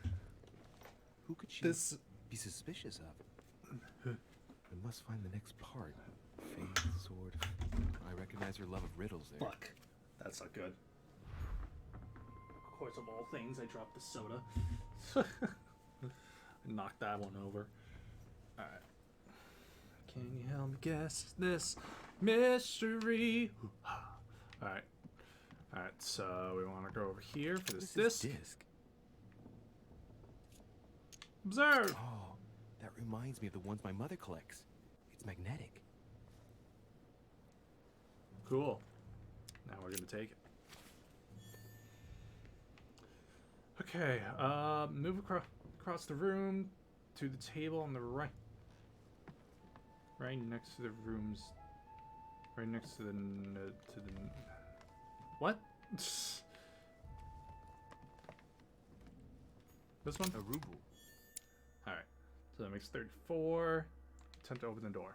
Speaker 11: Who could she be suspicious of? I must find the next part. Faith, sword. I recognize her love of riddles there.
Speaker 1: Fuck. That's not good. Of course, of all things, I dropped the soda. Knocked that one over. Alright. Can you help me guess this mystery? Alright. Alright, so we want to go over here for this disc. Observe!
Speaker 11: Oh, that reminds me of the ones my mother collects. It's magnetic.
Speaker 1: Cool. Now we're gonna take it. Okay, move across the room to the table on the right. Right next to the rooms. Right next to the what? This one?
Speaker 11: A ruble.
Speaker 1: Alright. So that makes 34. Attempt to open the door.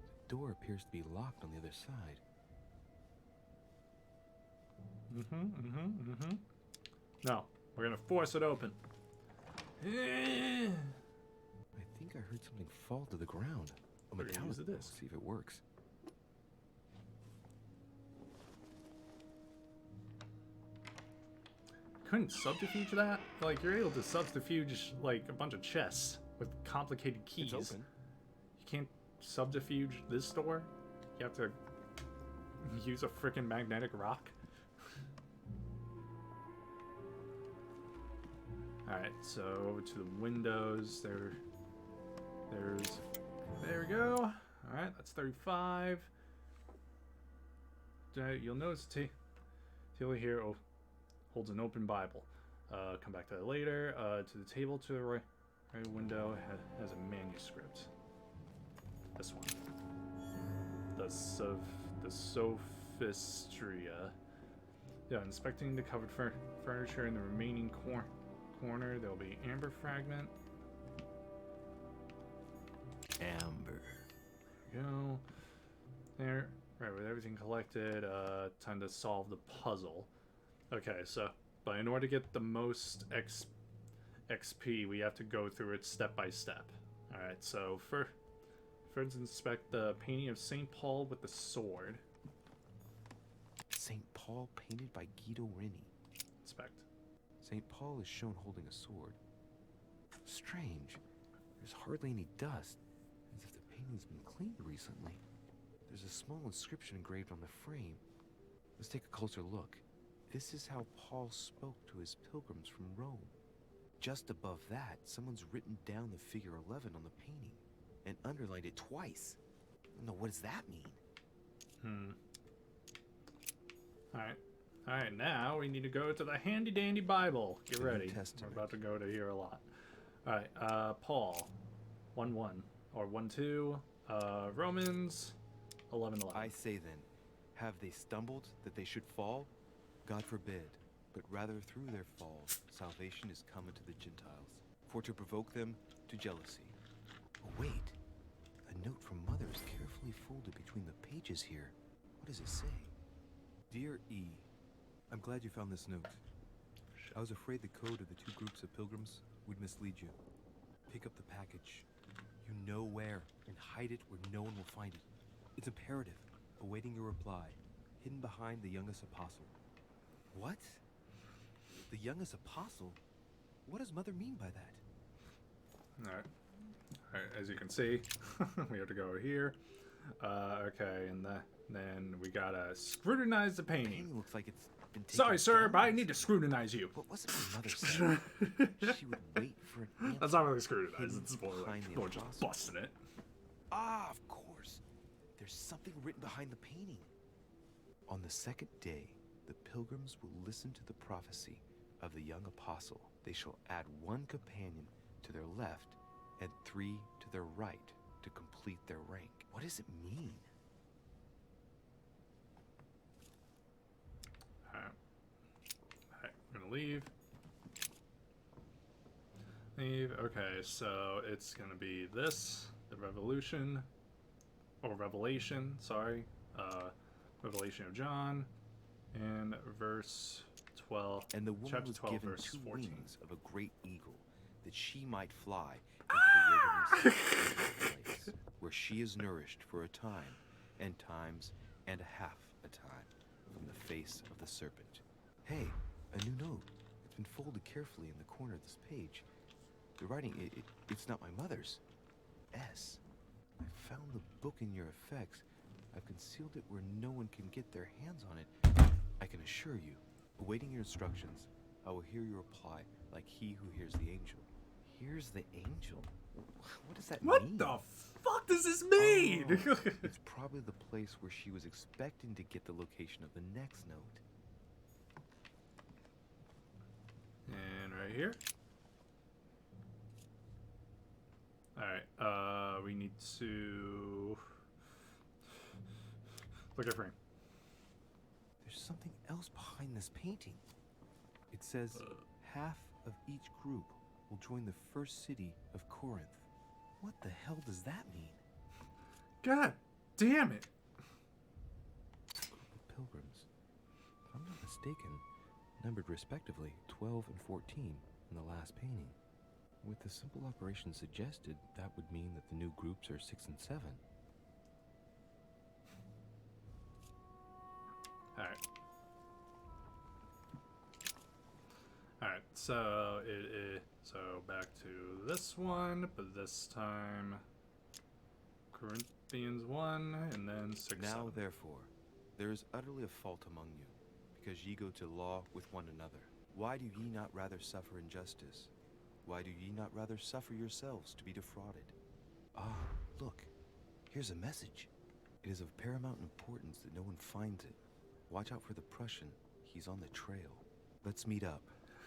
Speaker 11: The door appears to be locked on the other side.
Speaker 1: No, we're gonna force it open.
Speaker 11: I think I heard something fall to the ground. A
Speaker 1: We're gonna use
Speaker 11: metallic.
Speaker 1: the
Speaker 11: We'll
Speaker 1: disc.
Speaker 11: see if it works.
Speaker 1: Couldn't subterfuge that? Like, you're able to subterfuge like a bunch of chests. with complicated keys.
Speaker 11: It's open.
Speaker 1: You can't subterfuge this door. You have to use a freaking magnetic rock. Alright, so over to the windows. There we go. Alright, that's 35. You'll notice Taylor here holds an open Bible. Come back to that later. To the table to the right window has a manuscript. This one. The Sophistria. Yeah, inspecting the covered furniture in the remaining corner, there'll be amber fragment.
Speaker 11: Amber.
Speaker 1: There we go. There. Right, with everything collected, time to solve the puzzle. Okay, so, but in order to get the most XP, we have to go through it step by step. Alright, so first inspect the painting of St. Paul with the sword.
Speaker 11: St. Paul painted by Guido Reni.
Speaker 1: Inspect.
Speaker 11: St. Paul is shown holding a sword. Strange. There's hardly any dust, as if the painting's been cleaned recently. There's a small inscription engraved on the frame. Let's take a closer look. This is how Paul spoke to his pilgrims from Rome. Just above that, someone's written down the figure 11 on the painting and underlined it twice. No, what does that mean?
Speaker 1: Alright, now we need to go to the handy dandy Bible. Get
Speaker 11: The New
Speaker 1: ready.
Speaker 11: Testament.
Speaker 1: We're about to go to here a lot. Alright, Paul 1:1 or 1:2, Romans 11:11.
Speaker 11: I say then, have they stumbled that they should fall? God forbid, but rather through their fall, salvation is come unto the Gentiles, for to provoke them to jealousy. Oh, wait, a note from Mother is carefully folded between the pages here. What does it say? Dear E, I'm glad you found this note. I was afraid the code of the two groups of pilgrims would mislead you. Pick up the package. You know where, and hide it where no one will find it. It's imperative, awaiting your reply, hidden behind the youngest apostle. What? The youngest apostle? What does Mother mean by that?
Speaker 1: Alright, as you can see, we have to go here. Okay, and then we gotta scrutinize the
Speaker 11: The
Speaker 1: painting.
Speaker 11: painting looks like it's been taken
Speaker 1: Sorry, sir,
Speaker 11: down.
Speaker 1: but I need to scrutinize you.
Speaker 11: What was it my mother said? She would wait for an answer.
Speaker 1: That's not really scrutinize,
Speaker 11: hidden
Speaker 1: it's more
Speaker 11: behind
Speaker 1: like
Speaker 11: the
Speaker 1: more just
Speaker 11: apostle.
Speaker 1: busting it.
Speaker 11: Ah, of course. There's something written behind the painting. On the second day, the pilgrims will listen to the prophecy of the young apostle. They shall add one companion to their left and 3 to their right to complete their rank. What does it mean?
Speaker 1: Alright, we're gonna leave. Okay, so it's gonna be this, the revolution, or revelation, sorry. Revelation of John, and verse 12,
Speaker 11: And the woman
Speaker 1: chapter
Speaker 11: was
Speaker 1: 12,
Speaker 11: given
Speaker 1: verse
Speaker 11: 2
Speaker 1: 14.
Speaker 11: wings of a great eagle, that she might fly into the wilderness place, where she is nourished for a time, and times, and a half a time, from the face of the serpent. Hey, a new note. It's been folded carefully in the corner of this page. The writing, it's not my mother's. S. I found the book in your effects. I've concealed it where no one can get their hands on it. I can assure you, awaiting your instructions, I will hear your reply like he who hears the angel. Hears the angel? What does that mean?
Speaker 1: What the fuck does this mean?
Speaker 11: Oh, it's probably the place where she was expecting to get the location of the next note.
Speaker 1: And right here. Alright, we need to look at frame.
Speaker 11: There's something else behind this painting. It says, half of each group will join the first city of Corinth. What the hell does that mean?
Speaker 1: God damn it.
Speaker 11: A group of pilgrims, if I'm not mistaken, numbered respectively 12 and 14 in the last painting. With the simple operation suggested, that would mean that the new groups are 6 and 7.
Speaker 1: Alright. Alright, So so back to this one, but this time Corinthians 1 and then 6.
Speaker 3: Now
Speaker 1: 7.
Speaker 3: therefore, there is utterly a fault among you, because ye go to law with one another. Why do ye not rather suffer injustice? Why do ye not rather suffer yourselves to be defrauded?
Speaker 11: Ah, look. Here's a message. It is of paramount importance that no one finds it. Watch out for the Prussian. He's on the trail. Let's meet up.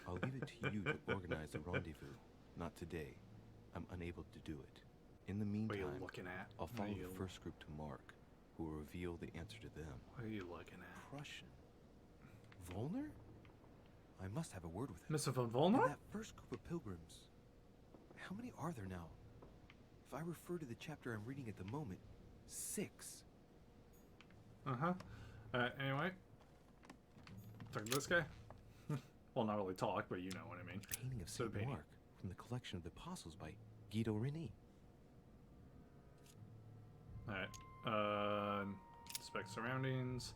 Speaker 11: I'll leave it to you to organize the rendezvous. Not today. I'm unable to do it. In the
Speaker 1: What are you
Speaker 11: meantime,
Speaker 1: looking at?
Speaker 11: I'll follow the first group to Mark, who will reveal the answer to them.
Speaker 1: What are you looking at?
Speaker 11: Prussian? Volner? I must have a word with him.
Speaker 1: Mr. von
Speaker 11: And
Speaker 1: Volner?
Speaker 11: that first group of pilgrims. How many are there now? If I refer to the chapter I'm reading at the moment, 6.
Speaker 1: Uh-huh. Anyway. Talk to this guy. Well, not really talk, but you know what I mean.
Speaker 11: Painting of
Speaker 1: So
Speaker 11: St.
Speaker 1: painting.
Speaker 11: Mark from the collection of the Apostles by Guido Reni.
Speaker 1: Alright. Inspect surroundings.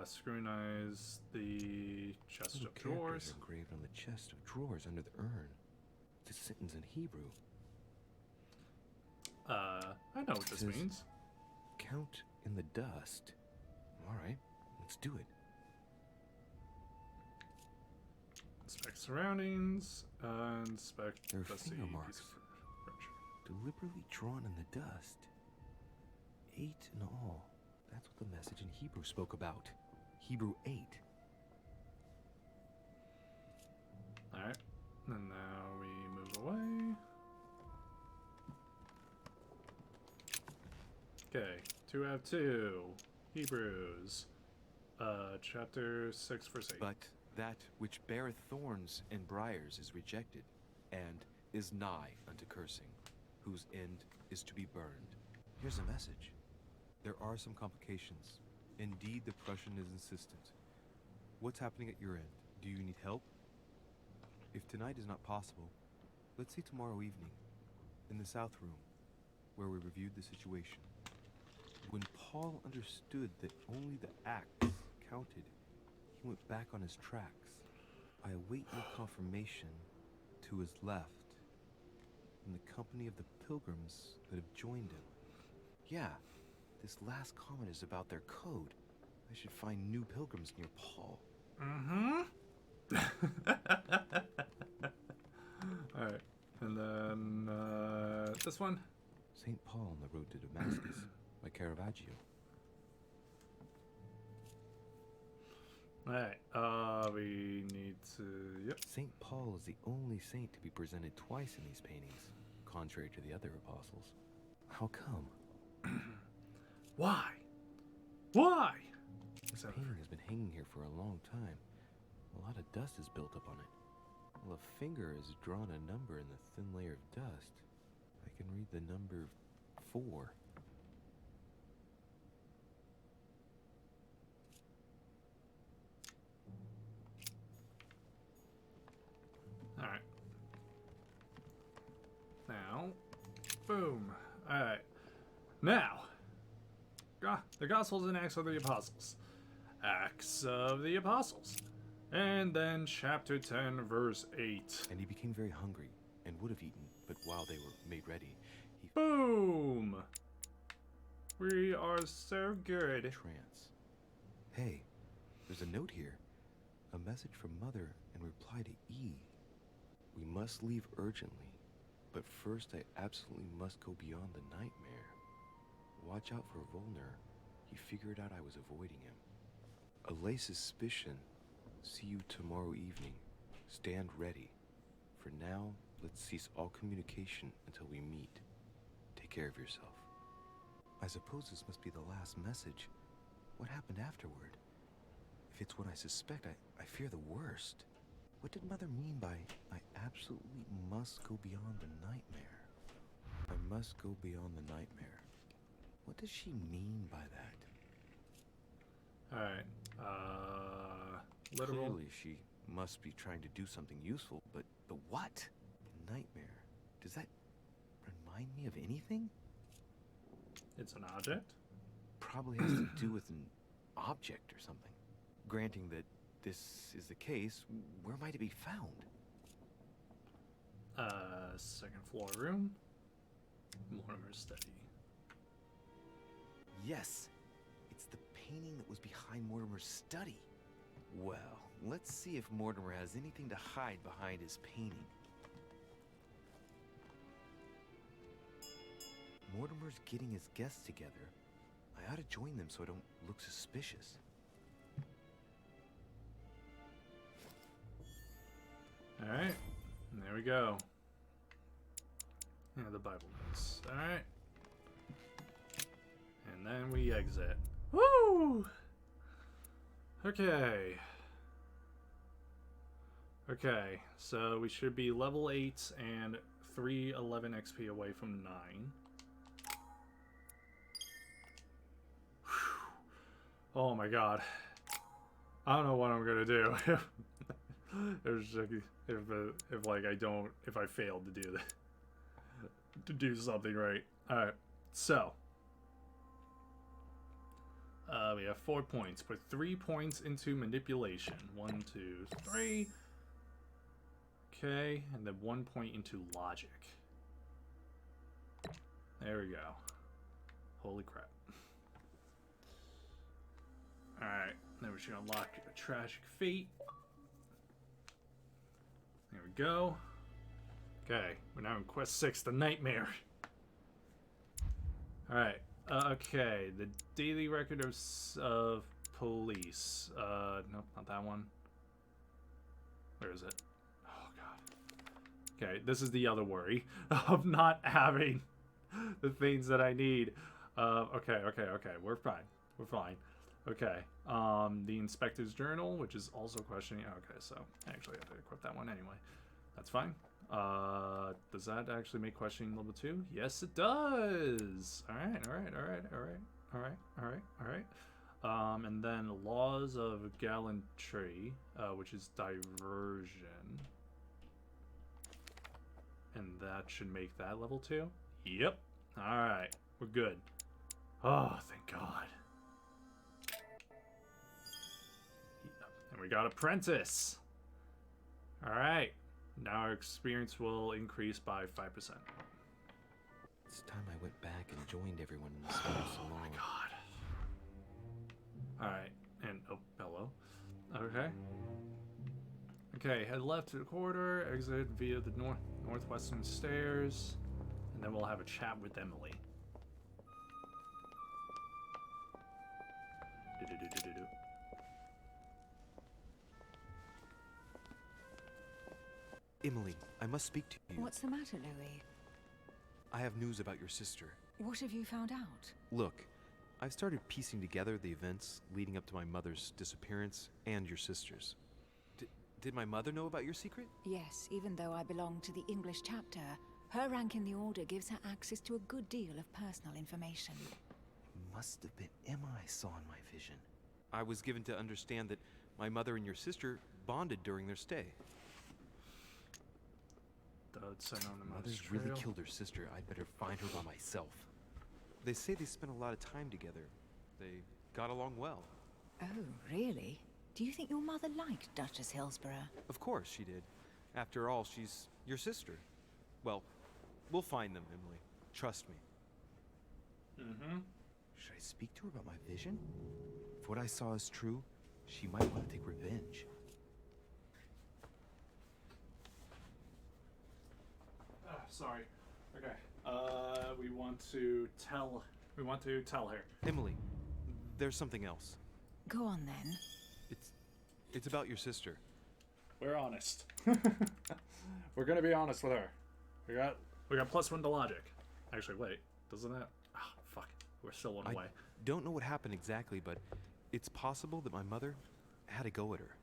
Speaker 1: Scrutinize the chest
Speaker 11: Little
Speaker 1: of
Speaker 11: characters
Speaker 1: drawers.
Speaker 11: are engraved on the chest of drawers under the urn. It's a sentence in Hebrew.
Speaker 1: I know what this
Speaker 11: Says-
Speaker 1: means.
Speaker 11: Count in the dust. All right, let's do it.
Speaker 1: Inspect surroundings. Inspect
Speaker 11: There are
Speaker 1: the
Speaker 11: finger
Speaker 1: piece
Speaker 11: marks.
Speaker 1: of furniture.
Speaker 11: Deliberately drawn in the dust. 8 in all. That's what the message in Hebrew spoke about. Hebrew 8.
Speaker 1: Alright. And now we move away. Okay. 2 out of 2. Hebrews. Chapter 6 verse 8.
Speaker 3: But that which beareth thorns and briars is rejected, and is nigh unto cursing, whose end is to be burned.
Speaker 11: Here's a message.
Speaker 3: There are some complications. Indeed, the Prussian is insistent. What's happening at your end? Do you need help? If tonight is not possible, let's see tomorrow evening, in the South Room, where we reviewed the situation. When Paul understood that only the acts counted, he went back on his tracks. I await your confirmation to his left, in the company of the pilgrims that have joined him.
Speaker 11: Yeah, this last comment is about their code. I should find new pilgrims near Paul.
Speaker 1: Mm-hmm. Alright. And then, this one.
Speaker 11: St. Paul on the Road to Damascus by Caravaggio.
Speaker 1: Alright, we need to... Yep.
Speaker 11: St. Paul is the only saint to be presented twice in these paintings, contrary to the other apostles. How come?
Speaker 1: Why? Why?
Speaker 11: This painting has been hanging here for a long time. A lot of dust is built up on it. Well, a finger has drawn a number in the thin layer of dust. I can read the number 4.
Speaker 1: Alright. Now, boom. Alright. Now, the Gospels and Acts of the Apostles. Acts of the Apostles. And then chapter 10, verse 8.
Speaker 11: And he became very hungry, and would have eaten, but while they were made ready, he...
Speaker 1: Boom! We are so good.
Speaker 11: Trance. Hey, there's a note here. A message from Mother in reply to E. We must leave urgently, but first I absolutely must go beyond the nightmare. Watch out for Volner. He figured out I was avoiding him. Allay suspicion. See you tomorrow evening. Stand ready. For now, let's cease all communication until we meet. Take care of yourself. I suppose this must be the last message. What happened afterward? If it's what I suspect, I fear the worst. What did Mother mean by, I absolutely must go beyond the nightmare? I must go beyond the nightmare. What does she mean by that?
Speaker 1: Alright. Literal.
Speaker 11: Clearly, she must be trying to do something useful, but what? Nightmare. Does that remind me of anything?
Speaker 1: It's an object?
Speaker 11: Probably has to do with an object or something. Granting that this is the case, where am I to be found?
Speaker 1: Second floor room. Mortimer's study.
Speaker 11: Yes, it's the painting that was behind Mortimer's study. Well, let's see if Mortimer has anything to hide behind his painting. Mortimer's getting his guests together. I ought to join them so I don't look suspicious.
Speaker 1: Alright, there we go. Yeah, the Bible notes. Alright. And then we exit. Woo! Okay. Okay, so we should be level 8 and 311 XP away from 9. Whew. Oh my god. I don't know what I'm gonna do. If I failed to do that. To do something right. Alright, so. We have 4 points. Put 3 points into manipulation. 1, 2, 3. Okay, and then 1 point into logic. There we go. Holy crap. Alright, then we should unlock a tragic fate. There we go. Okay, we're now in quest 6, the nightmare. Alright, okay, the daily record of police. Nope, not that one. Where is it? Oh god. Okay, this is the other worry of not having the things that I need. Okay, we're fine. We're fine. Okay, the inspector's journal, which is also questioning. Okay, so actually I have to equip that one anyway. That's fine. Does that actually make questioning level 2? Yes, it does. Alright. And then laws of gallantry, which is diversion. And that should make that level 2? Yep. Alright, we're good. Oh, thank God. And we got apprentice. Alright. Now our experience will increase by 5%.
Speaker 11: It's time I went back and joined everyone in the salon.
Speaker 1: Oh my god. Alright, and oh, hello. Okay. Okay, head left to the corridor, exit via the northwestern stairs, and then we'll have a chat with Emily.
Speaker 11: Emily, I must speak to you.
Speaker 5: What's the matter, Louis?
Speaker 11: I have news about your sister.
Speaker 5: What have you found out?
Speaker 11: Look, I've started piecing together the events leading up to my mother's disappearance and your sister's. Did my mother know about your secret?
Speaker 5: Yes, even though I belong to the English chapter, her rank in the order gives her access to a good deal of personal information.
Speaker 11: It must have been Emma I saw in my vision. I was given to understand that my mother and your sister bonded during their stay. Mother's really killed her sister. I'd better find her by myself. They say they spent a lot of time together. They got along well.
Speaker 5: Oh, really? Do you think your mother liked Duchess Hillsborough?
Speaker 11: Of course she did. After all, she's your sister. Well, we'll find them, Emily. Trust me.
Speaker 1: Mm-hmm.
Speaker 11: Should I speak to her about my vision? If what I saw is true, she might want to take revenge.
Speaker 1: Sorry. Okay. We want to tell her.
Speaker 11: Emily, there's something else.
Speaker 5: Go on then.
Speaker 11: It's about your sister.
Speaker 1: We're honest. We're gonna be honest with her. We got +1 to logic. Actually, wait. Doesn't that? Ah, fuck. We're still one away.
Speaker 11: Don't know what happened exactly, but it's possible that my mother had a go at her.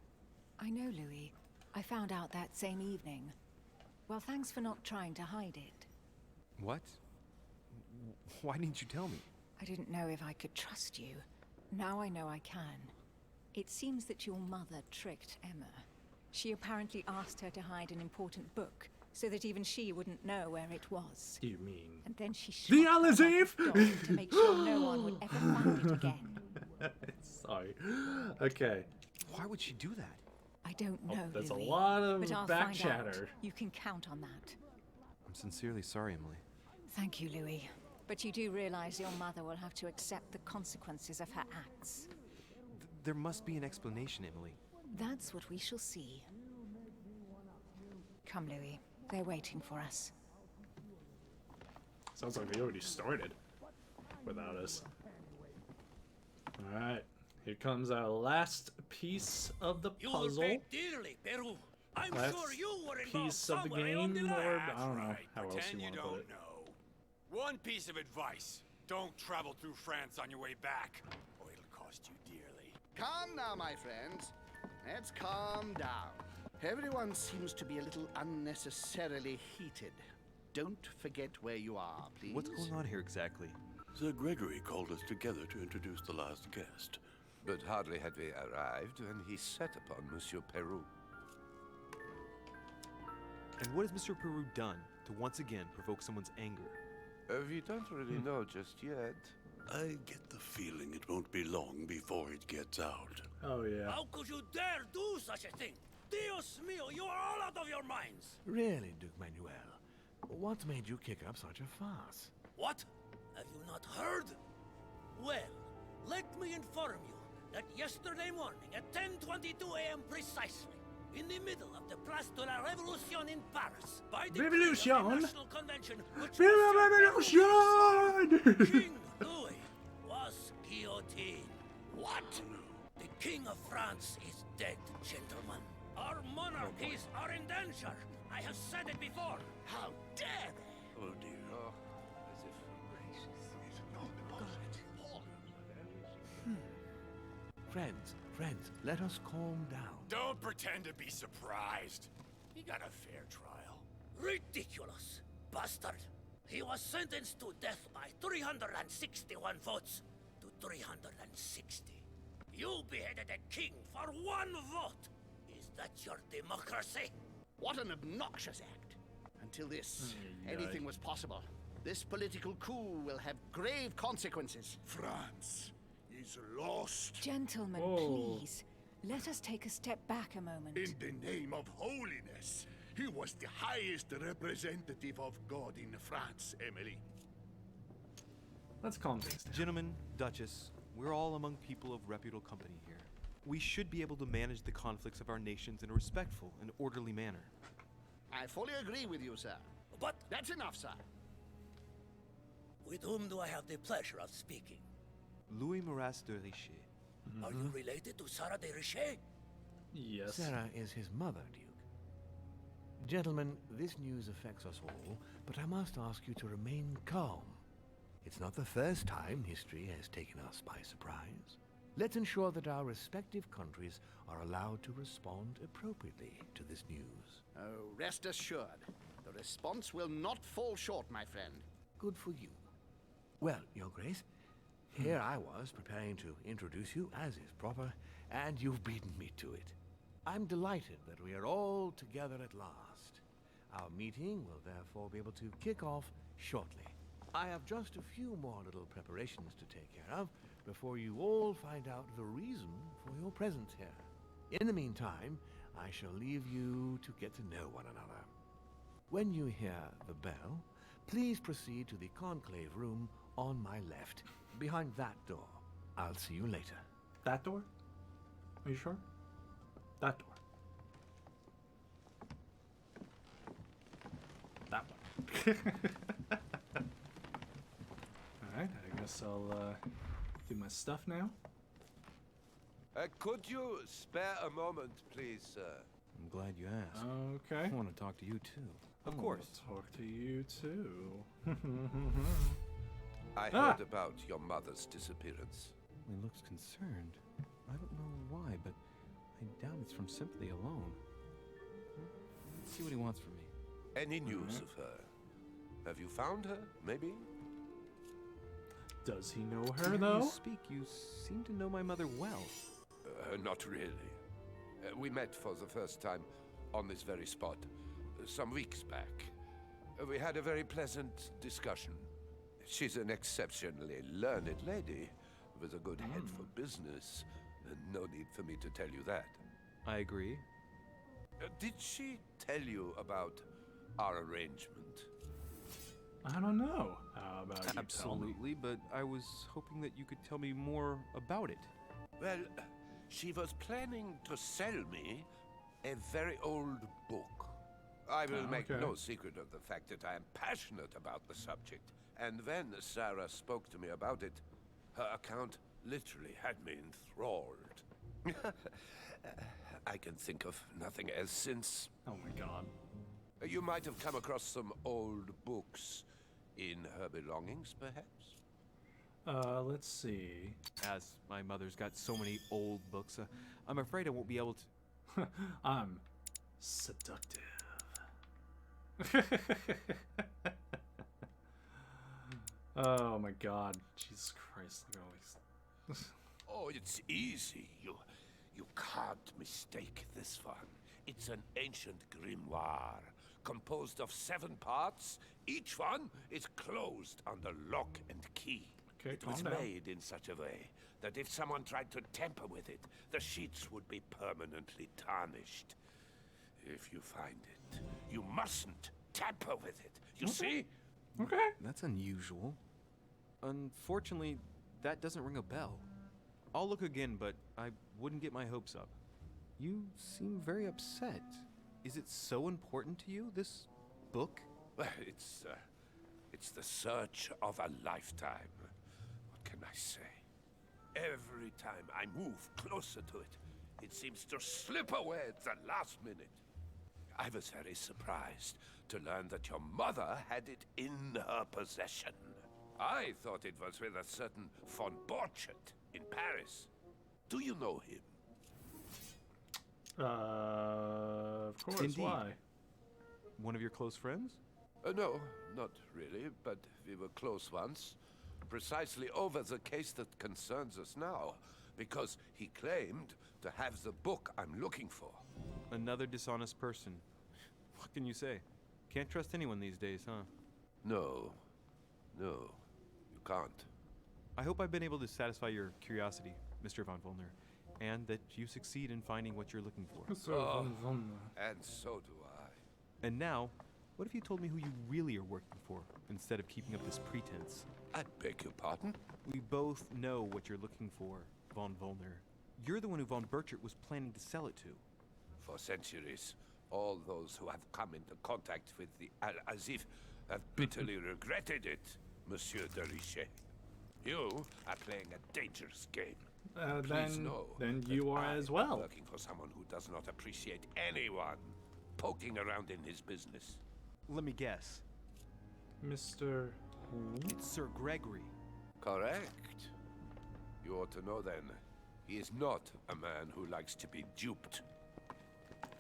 Speaker 5: I know, Louis. I found out that same evening. Well, thanks for not trying to hide it.
Speaker 11: What? Why didn't you tell me?
Speaker 5: I didn't know if I could trust you. Now I know I can. It seems that your mother tricked Emma. She apparently asked her to hide an important book, so that even she wouldn't know where it was.
Speaker 1: You mean...
Speaker 5: And then she shot
Speaker 1: the
Speaker 5: her
Speaker 1: elusive
Speaker 5: like a dog to make sure no one would ever find it again.
Speaker 1: Sorry. Okay.
Speaker 11: Why would she do that?
Speaker 5: I don't know,
Speaker 1: That's a
Speaker 5: Louis,
Speaker 1: lot of
Speaker 5: but I'll
Speaker 1: back
Speaker 5: find
Speaker 1: chatter.
Speaker 5: out. You can count on that.
Speaker 3: I'm sincerely sorry, Emily.
Speaker 5: Thank you, Louis. But you do realize your mother will have to accept the consequences of her acts.
Speaker 3: There must be an explanation, Emily.
Speaker 5: That's what we shall see. Come, Louis. They're waiting for us.
Speaker 1: Sounds like they already started without us. Alright. Here comes our last piece of the puzzle.
Speaker 7: You will pay dearly, Peru. I'm
Speaker 1: Last
Speaker 7: sure you were involved
Speaker 1: piece of the
Speaker 7: somewhere on
Speaker 1: game,
Speaker 7: the
Speaker 1: or
Speaker 7: line.
Speaker 1: I don't know how else
Speaker 9: Pretend
Speaker 1: you
Speaker 9: you
Speaker 1: want to
Speaker 9: don't
Speaker 1: put it.
Speaker 9: know. One piece of advice. Don't travel through France on your way back, or it'll cost you dearly.
Speaker 4: Calm now, my friends. Let's calm down. Everyone seems to be a little unnecessarily heated. Don't forget where you are, please.
Speaker 3: What's going on here exactly?
Speaker 6: Sir Gregory called us together to introduce the last guest.
Speaker 12: But hardly had we arrived when he set upon Monsieur Peru.
Speaker 3: And what has Mr. Peru done to once again provoke someone's anger?
Speaker 12: We don't really know just yet.
Speaker 6: I get the feeling it won't be long before it gets out.
Speaker 1: Oh, yeah.
Speaker 7: How could you dare do such a thing? Dios mío, you are all out of your minds.
Speaker 8: Really, Duke Manuel? What made you kick up such a fuss?
Speaker 7: What? Have you not heard? Well, let me inform you that yesterday morning at 10:22 a.m. precisely, in the middle of the Place de la Révolution in Paris, by the
Speaker 1: Revolution?
Speaker 7: National Convention, which
Speaker 1: Viva Revolution!
Speaker 7: King Louis was guillotined. What? The King of France is dead, gentlemen. Our monarchies are in danger. I have said it before. How dare they?
Speaker 6: Oh dear.
Speaker 12: Oh,
Speaker 8: Friends, let us calm down.
Speaker 9: Don't pretend to be surprised. He got a fair trial.
Speaker 7: Ridiculous. Bastard. He was sentenced to death by 361 votes to 360. You beheaded a king for one vote. Is that your democracy?
Speaker 4: What an obnoxious act. Until this, anything was possible. This political coup will have grave consequences.
Speaker 6: France is lost.
Speaker 5: Gentlemen,
Speaker 1: Whoa.
Speaker 5: please. Let us take a step back a moment.
Speaker 6: In the name of holiness. He was the highest representative of God in France, Emily.
Speaker 1: Let's calm things down.
Speaker 3: Gentlemen, Duchess, we're all among people of reputable company here. We should be able to manage the conflicts of our nations in a respectful and orderly manner.
Speaker 4: I fully agree with you, sir.
Speaker 7: But
Speaker 4: That's enough, sir.
Speaker 7: with whom do I have the pleasure of speaking?
Speaker 3: Louis de Richet.
Speaker 7: Are you related to Sarah de Richet?
Speaker 1: Yes.
Speaker 8: Sarah is his mother, Duke. Gentlemen, this news affects us all, but I must ask you to remain calm. It's not the first time history has taken us by surprise. Let's ensure that our respective countries are allowed to respond appropriately to this news.
Speaker 4: Oh, rest assured. The response will not fall short, my friend.
Speaker 8: Good for you. Well, Your Grace, here I was preparing to introduce you as is proper, and you've beaten me to it. I'm delighted that we are all together at last. Our meeting will therefore be able to kick off shortly. I have just a few more little preparations to take care of before you all find out the reason for your presence here. In the meantime, I shall leave you to get to know one another. When you hear the bell, please proceed to the conclave room on my left, behind that door. I'll see you later.
Speaker 1: That door? Are you sure? That door. That one. Alright, I guess I'll do my stuff now.
Speaker 12: Could you spare a moment, please, sir?
Speaker 3: I'm glad you asked.
Speaker 1: Okay.
Speaker 3: I want to talk to you too. Of
Speaker 1: I'll
Speaker 3: course.
Speaker 1: talk to you too.
Speaker 12: I heard about your mother's disappearance.
Speaker 3: He looks concerned. I don't know why, but I doubt it's from sympathy alone. Let's see what he wants from me.
Speaker 12: Any news of her? Have you found her, maybe?
Speaker 1: Does he know her,
Speaker 3: Hearing
Speaker 1: though?
Speaker 3: you speak, you seem to know my mother well.
Speaker 12: Not really. We met for the first time on this very spot some weeks back. We had a very pleasant discussion. She's an exceptionally learned lady with a good head for business. No need for me to tell you that.
Speaker 3: I agree.
Speaker 12: Did she tell you about our arrangement?
Speaker 1: I don't know. How about you tell me?
Speaker 3: Absolutely, but I was hoping that you could tell me more about it.
Speaker 12: Well, she was planning to sell me a very old book. I will make no secret of the fact that I am passionate about the subject. And when Sarah spoke to me about it, her account literally had me enthralled. I can think of nothing else since.
Speaker 1: Oh my god.
Speaker 12: You might have come across some old books in her belongings, perhaps?
Speaker 1: Let's see.
Speaker 3: As my mother's got so many old books, I'm afraid I won't be able to...
Speaker 1: I'm seductive. Oh my god. Jesus Christ. Look at all these.
Speaker 12: Oh, it's easy. You can't mistake this one. It's an ancient grimoire, composed of 7 parts. Each one is closed under lock and key.
Speaker 1: Okay,
Speaker 12: it was
Speaker 1: calm down.
Speaker 12: made in such a way that if someone tried to tamper with it, the sheets would be permanently tarnished. If you find it, you mustn't tamper with it. You see?
Speaker 1: Okay.
Speaker 3: That's unusual. Unfortunately, that doesn't ring a bell. I'll look again, but I wouldn't get my hopes up. You seem very upset. Is it so important to you, this book?
Speaker 12: Well, it's the search of a lifetime. What can I say? Every time I move closer to it, it seems to slip away at the last minute. I was very surprised to learn that your mother had it in her possession. I thought it was with a certain von Borchardt in Paris. Do you know him?
Speaker 1: Of course.
Speaker 3: Indeed.
Speaker 1: Why?
Speaker 3: One of your close friends?
Speaker 12: No, not really, but we were close once. Precisely over the case that concerns us now, because he claimed to have the book I'm looking for.
Speaker 3: Another dishonest person. What can you say? Can't trust anyone these days, huh?
Speaker 12: No, you can't.
Speaker 3: I hope I've been able to satisfy your curiosity, Mr. von Volner, and that you succeed in finding what you're looking for.
Speaker 12: And so do I.
Speaker 3: And now, what if you told me who you really are working for, instead of keeping up this pretense?
Speaker 12: I beg your pardon?
Speaker 3: We both know what you're looking for, von Volner. You're the one who von Borchardt was planning to sell it to.
Speaker 12: For centuries, all those who have come into contact with the Al-Azif have bitterly regretted it, Monsieur de Richet. You are playing a dangerous game. Please know
Speaker 1: then you are
Speaker 12: I
Speaker 1: as well.
Speaker 12: am working for someone who does not appreciate anyone poking around in his business.
Speaker 3: Let me guess.
Speaker 1: Mr.
Speaker 3: It's Sir Gregory.
Speaker 12: Correct. You ought to know then, he is not a man who likes to be duped.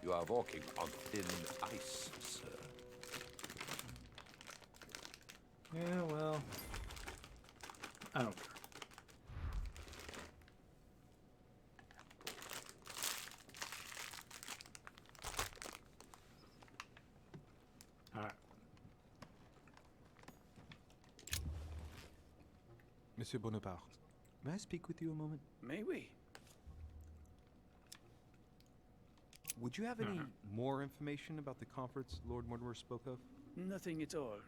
Speaker 12: You are walking on thin ice, sir.
Speaker 1: Yeah, well, I don't care. All right.
Speaker 3: Monsieur Bonaparte, may I speak with you a moment?
Speaker 7: May we?
Speaker 3: Would you have any more information about the conference Lord Mortimer spoke of?
Speaker 7: Nothing at all.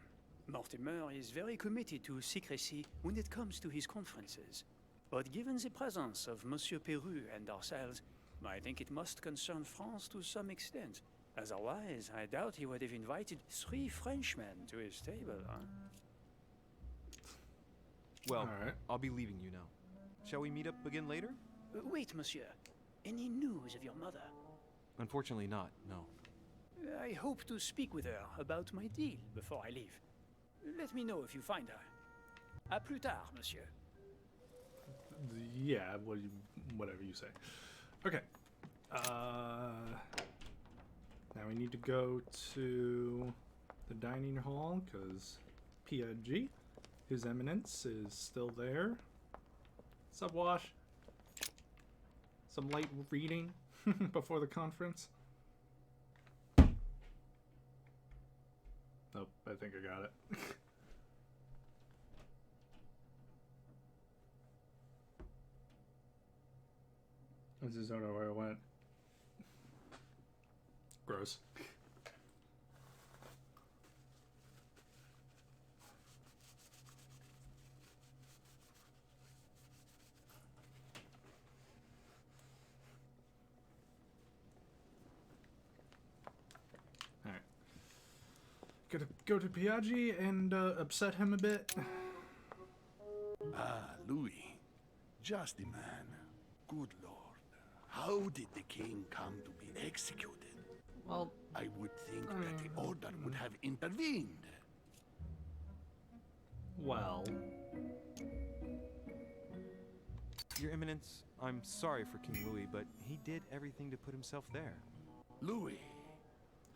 Speaker 7: Mortimer is very committed to secrecy when it comes to his conferences. But given the presence of Monsieur Peru and ourselves, I think it must concern France to some extent. Otherwise, I doubt he would have invited 3 Frenchmen to his table, huh?
Speaker 3: Well,
Speaker 1: All right.
Speaker 3: I'll be leaving you now. Shall we meet up again later?
Speaker 7: Wait, monsieur. Any news of your mother?
Speaker 3: Unfortunately not, no.
Speaker 7: I hope to speak with her about my deal before I leave. Let me know if you find her. À plus tard, monsieur.
Speaker 1: Yeah, whatever you say. Okay. Now we need to go to the dining hall because PIG, His Eminence, is still there. What's up, Wash? Some light reading before the conference. Nope, I think I got it. I just don't know where it went. Gross. Alright. Gotta go to Piaggi and upset him a bit.
Speaker 6: Ah, Louis. Just the man. Good Lord. How did the king come to be executed?
Speaker 1: Well,
Speaker 6: I would think that the order would have intervened.
Speaker 1: well.
Speaker 3: Your Eminence, I'm sorry for King Louis, but he did everything to put himself there.
Speaker 6: Louis,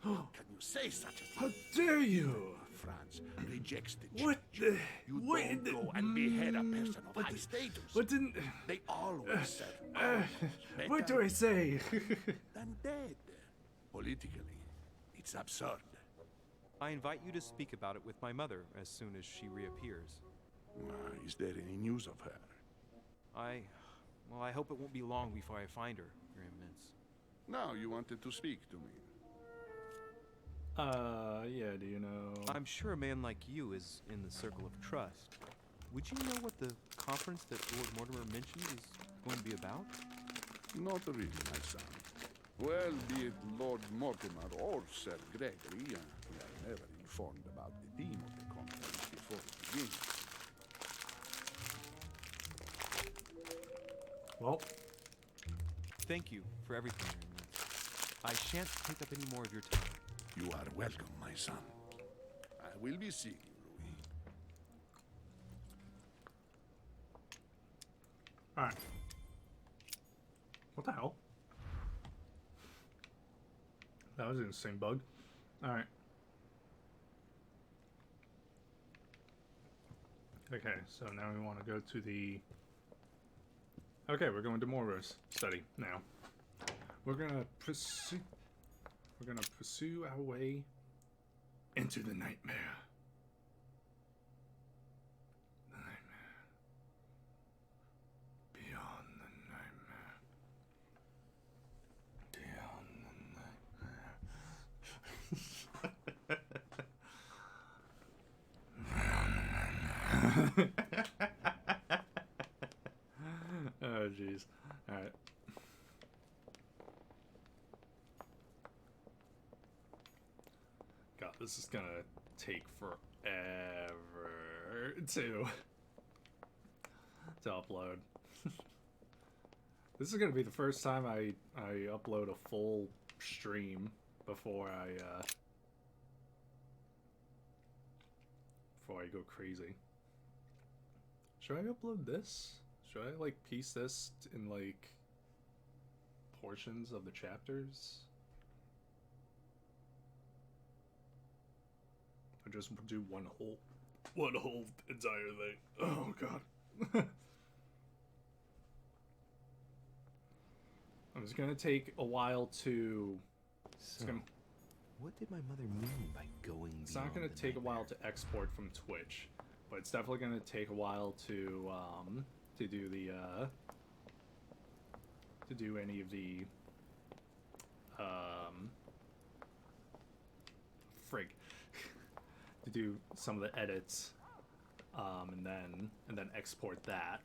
Speaker 6: how can you say such a
Speaker 1: How
Speaker 6: thing?
Speaker 1: dare you!
Speaker 6: France rejects the
Speaker 1: What
Speaker 6: church.
Speaker 1: the...
Speaker 6: You
Speaker 1: what
Speaker 6: don't
Speaker 1: the-
Speaker 6: go and behead a person of
Speaker 1: what
Speaker 6: high
Speaker 1: the-
Speaker 6: status.
Speaker 1: What didn't...
Speaker 6: They always said,
Speaker 1: what do I say?
Speaker 6: than dead. Politically, it's absurd.
Speaker 3: I invite you to speak about it with my mother as soon as she reappears.
Speaker 6: Is there any news of her?
Speaker 3: Well, I hope it won't be long before I find her, Your Eminence.
Speaker 6: Now you wanted to speak to me.
Speaker 1: Yeah, do you know...
Speaker 3: I'm sure a man like you is in the circle of trust. Would you know what the conference that Lord Mortimer mentioned is going to be about?
Speaker 6: Not really, my son. Well, be it Lord Mortimer or Sir Gregory, we are never informed about the theme of the conference before it begins.
Speaker 1: Well,
Speaker 3: Thank you for everything, Your Eminence. I shan't take up any more of your time.
Speaker 6: You are welcome, my son. I will be seeing you, Louis.
Speaker 1: alright. What the hell? That was an interesting bug. Alright. Okay, so now we want to go to the... Okay, we're going to Mortimer's study now. We're gonna pursue our way into the nightmare. The nightmare. Beyond the nightmare. Beyond the nightmare. Oh, jeez. Alright. God, this is gonna take forever to upload. This is gonna be the first time I upload a full stream before I go crazy. Should I upload this? Should I like piece this in like portions of the chapters? Or just do one whole entire thing? Oh god. It's gonna take a while to.
Speaker 11: So, what did my mother mean by going?
Speaker 1: It's not gonna take a while to export from Twitch, but it's definitely gonna take a while to do the to do any of the frig to do some of the edits, and then export that,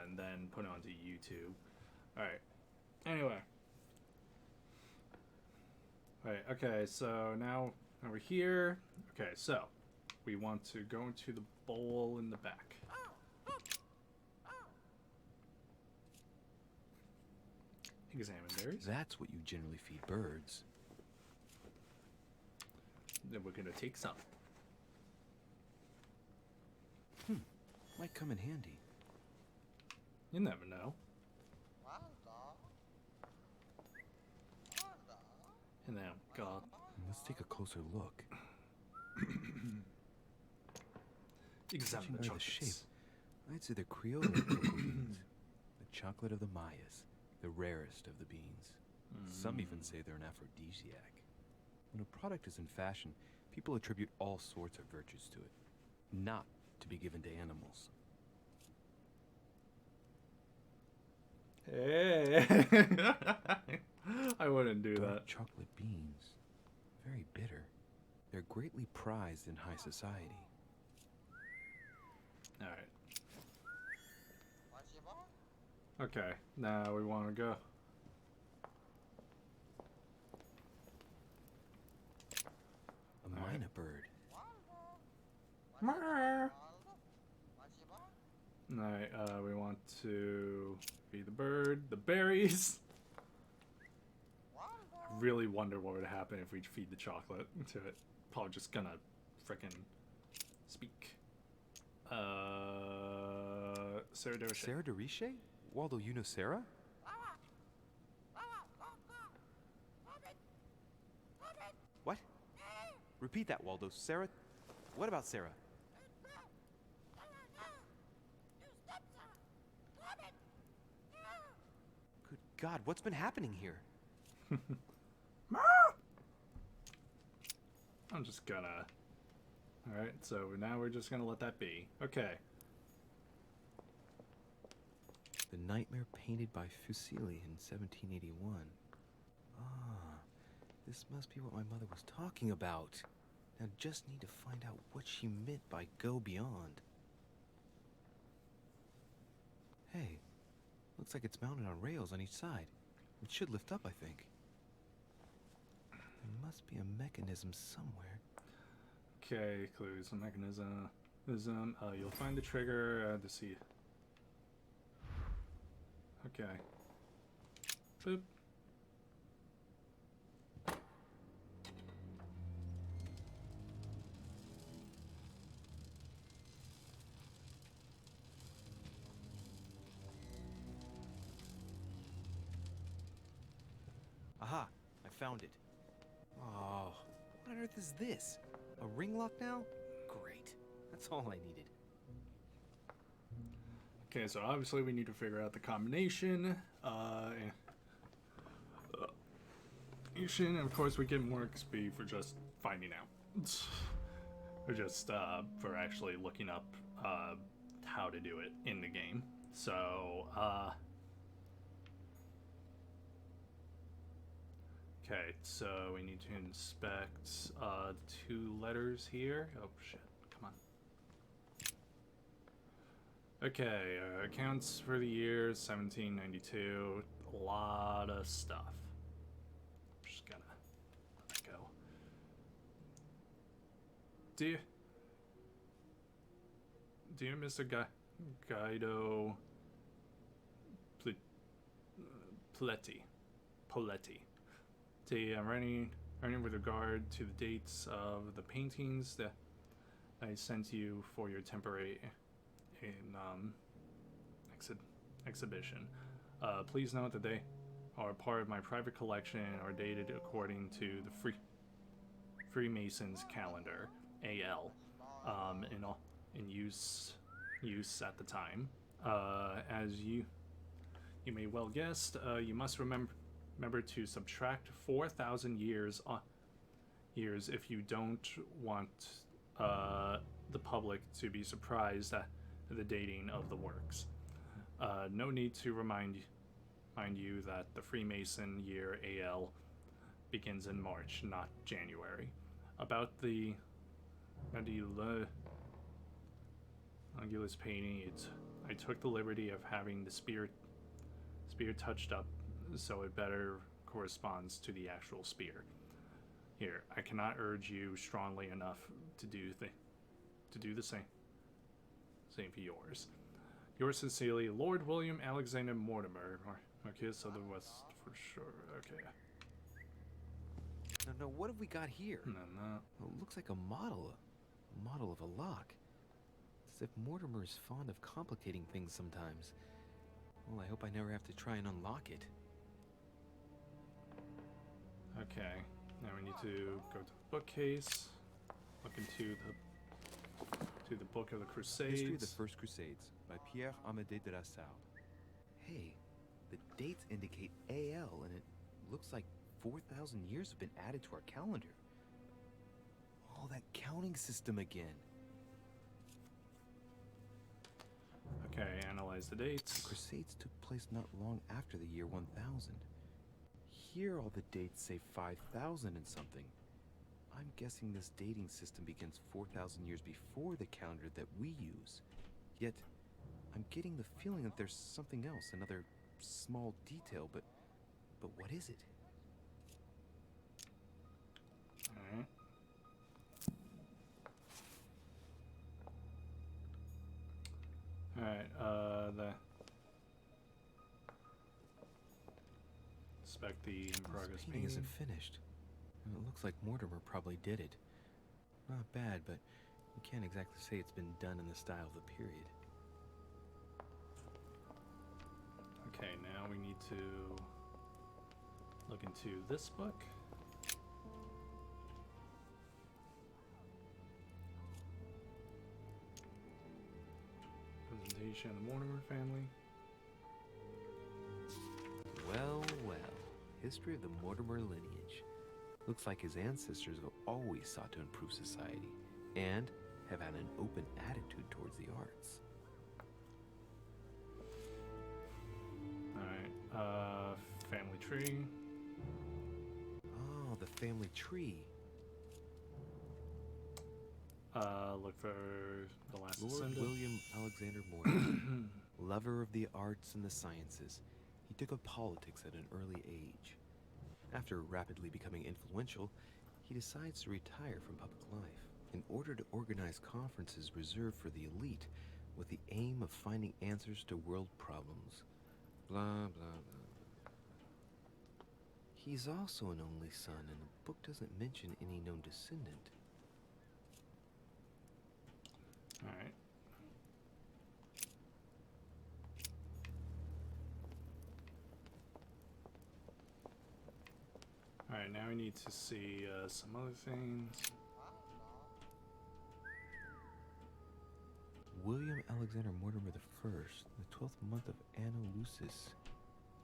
Speaker 1: and then put it onto YouTube. All right. Anyway. Alright, okay, so now we're here. Okay, so we want to go into the bowl in the back. Examine berries.
Speaker 11: That's what you generally feed birds.
Speaker 1: Then we're gonna take some.
Speaker 11: Might come in handy.
Speaker 1: You never know. And then, God.
Speaker 11: Let's take a closer look.
Speaker 1: Examine
Speaker 11: Judging
Speaker 1: the
Speaker 11: by the shape,
Speaker 1: chocolates.
Speaker 11: I'd say they're Creole cocoa beans. The chocolate of the Mayas, the rarest of the beans. Some even say they're an aphrodisiac. When a product is in fashion, people attribute all sorts of virtues to it, not to be given to animals.
Speaker 1: Hey. I wouldn't do
Speaker 3: Dark
Speaker 1: that.
Speaker 3: chocolate beans. Very bitter. They're greatly prized in high society.
Speaker 1: Alright. Okay, now we want to go.
Speaker 3: A minor bird.
Speaker 1: Alright, we want to feed the bird the berries. I really wonder what would happen if we feed the chocolate to it. Probably just gonna frickin' speak. Sarah de Richet.
Speaker 3: Sarah de Richet? Waldo, you know Sarah? What? Repeat that, Waldo. Sarah? What about Sarah? Good God, what's been happening here?
Speaker 1: I'm just gonna... Alright, so now we're just gonna let that be. Okay.
Speaker 3: The Nightmare painted by Fuseli in 1781. Ah, this must be what my mother was talking about. Now just need to find out what she meant by go beyond. Hey, looks like it's mounted on rails on each side. It should lift up, I think. There must be a mechanism somewhere.
Speaker 1: Okay, clues, a mechanism. You'll find the trigger to see. Okay. Boop.
Speaker 3: Aha, I found it. Oh, what on earth is this? A ring lock now? Great. That's all I needed.
Speaker 1: Okay, so obviously we need to figure out the combination. And of course we get more XP for just finding out. Or just for actually looking up how to do it in the game. So, okay, so we need to inspect the two letters here. Oh shit, come on. Okay, accounts for the year 1792. A lot of stuff. I'm just gonna let that go. Dear Mr. Guido Poletti. I'm writing with regard to the dates of the paintings that I sent you for your temporary exhibition. Please note that they are part of my private collection and are dated according to the Freemasons calendar, AL, in use at the time. As you may well guess, you must remember to subtract 4,000 years if you don't want the public to be surprised at the dating of the works. No need to remind you that the Freemason year AL begins in March, not January. About the Angulus painting, I took the liberty of having the spear touched up so it better corresponds to the actual spear. Here, I cannot urge you strongly enough to do the same for yours. Yours sincerely, Lord William Alexander Mortimer, Marquess of the West for sure. Okay.
Speaker 3: No, what have we got here?
Speaker 1: No.
Speaker 3: Well, it looks like a model of a lock. It's as if Mortimer is fond of complicating things sometimes. Well, I hope I never have to try and unlock it.
Speaker 1: Okay, now we need to go to the bookcase, look into the Book of the Crusades.
Speaker 3: History of the First Crusades by Pierre Amédée de la Salle. Hey, the dates indicate AL, and it looks like 4,000 years have been added to our calendar. Oh, that counting system again.
Speaker 1: Okay, analyze the dates.
Speaker 11: The Crusades took place not long after the year 1000. Here all the dates say 5000 and something. I'm guessing this dating system begins 4000 years before the calendar that we use. Yet, I'm getting the feeling that there's something else, another small detail, but what is it?
Speaker 1: Alright. Alright, the inspect the in progress
Speaker 11: This painting
Speaker 1: painting.
Speaker 11: isn't finished. And it looks like Mortimer probably did it. Not bad, but you can't exactly say it's been done in the style of the period.
Speaker 1: Okay, now we need to look into this book. Presentation of the Mortimer family.
Speaker 11: Well, well. History of the Mortimer lineage. Looks like his ancestors have always sought to improve society and have had an open attitude towards the arts.
Speaker 1: Alright, family tree.
Speaker 11: Oh, the family tree.
Speaker 1: Look for the last
Speaker 11: Lord
Speaker 1: descendant.
Speaker 11: William Alexander Mortimer, lover of the arts and the sciences, he took up politics at an early age. After rapidly becoming influential, he decides to retire from public life in order to organize conferences reserved for the elite with the aim of finding answers to world problems. Blah, blah, blah. He's also an only son, and the book doesn't mention any known descendant.
Speaker 1: Alright. Alright, now we need to see some other things.
Speaker 11: William Alexander Mortimer I, the 12th month of Anno Lucis,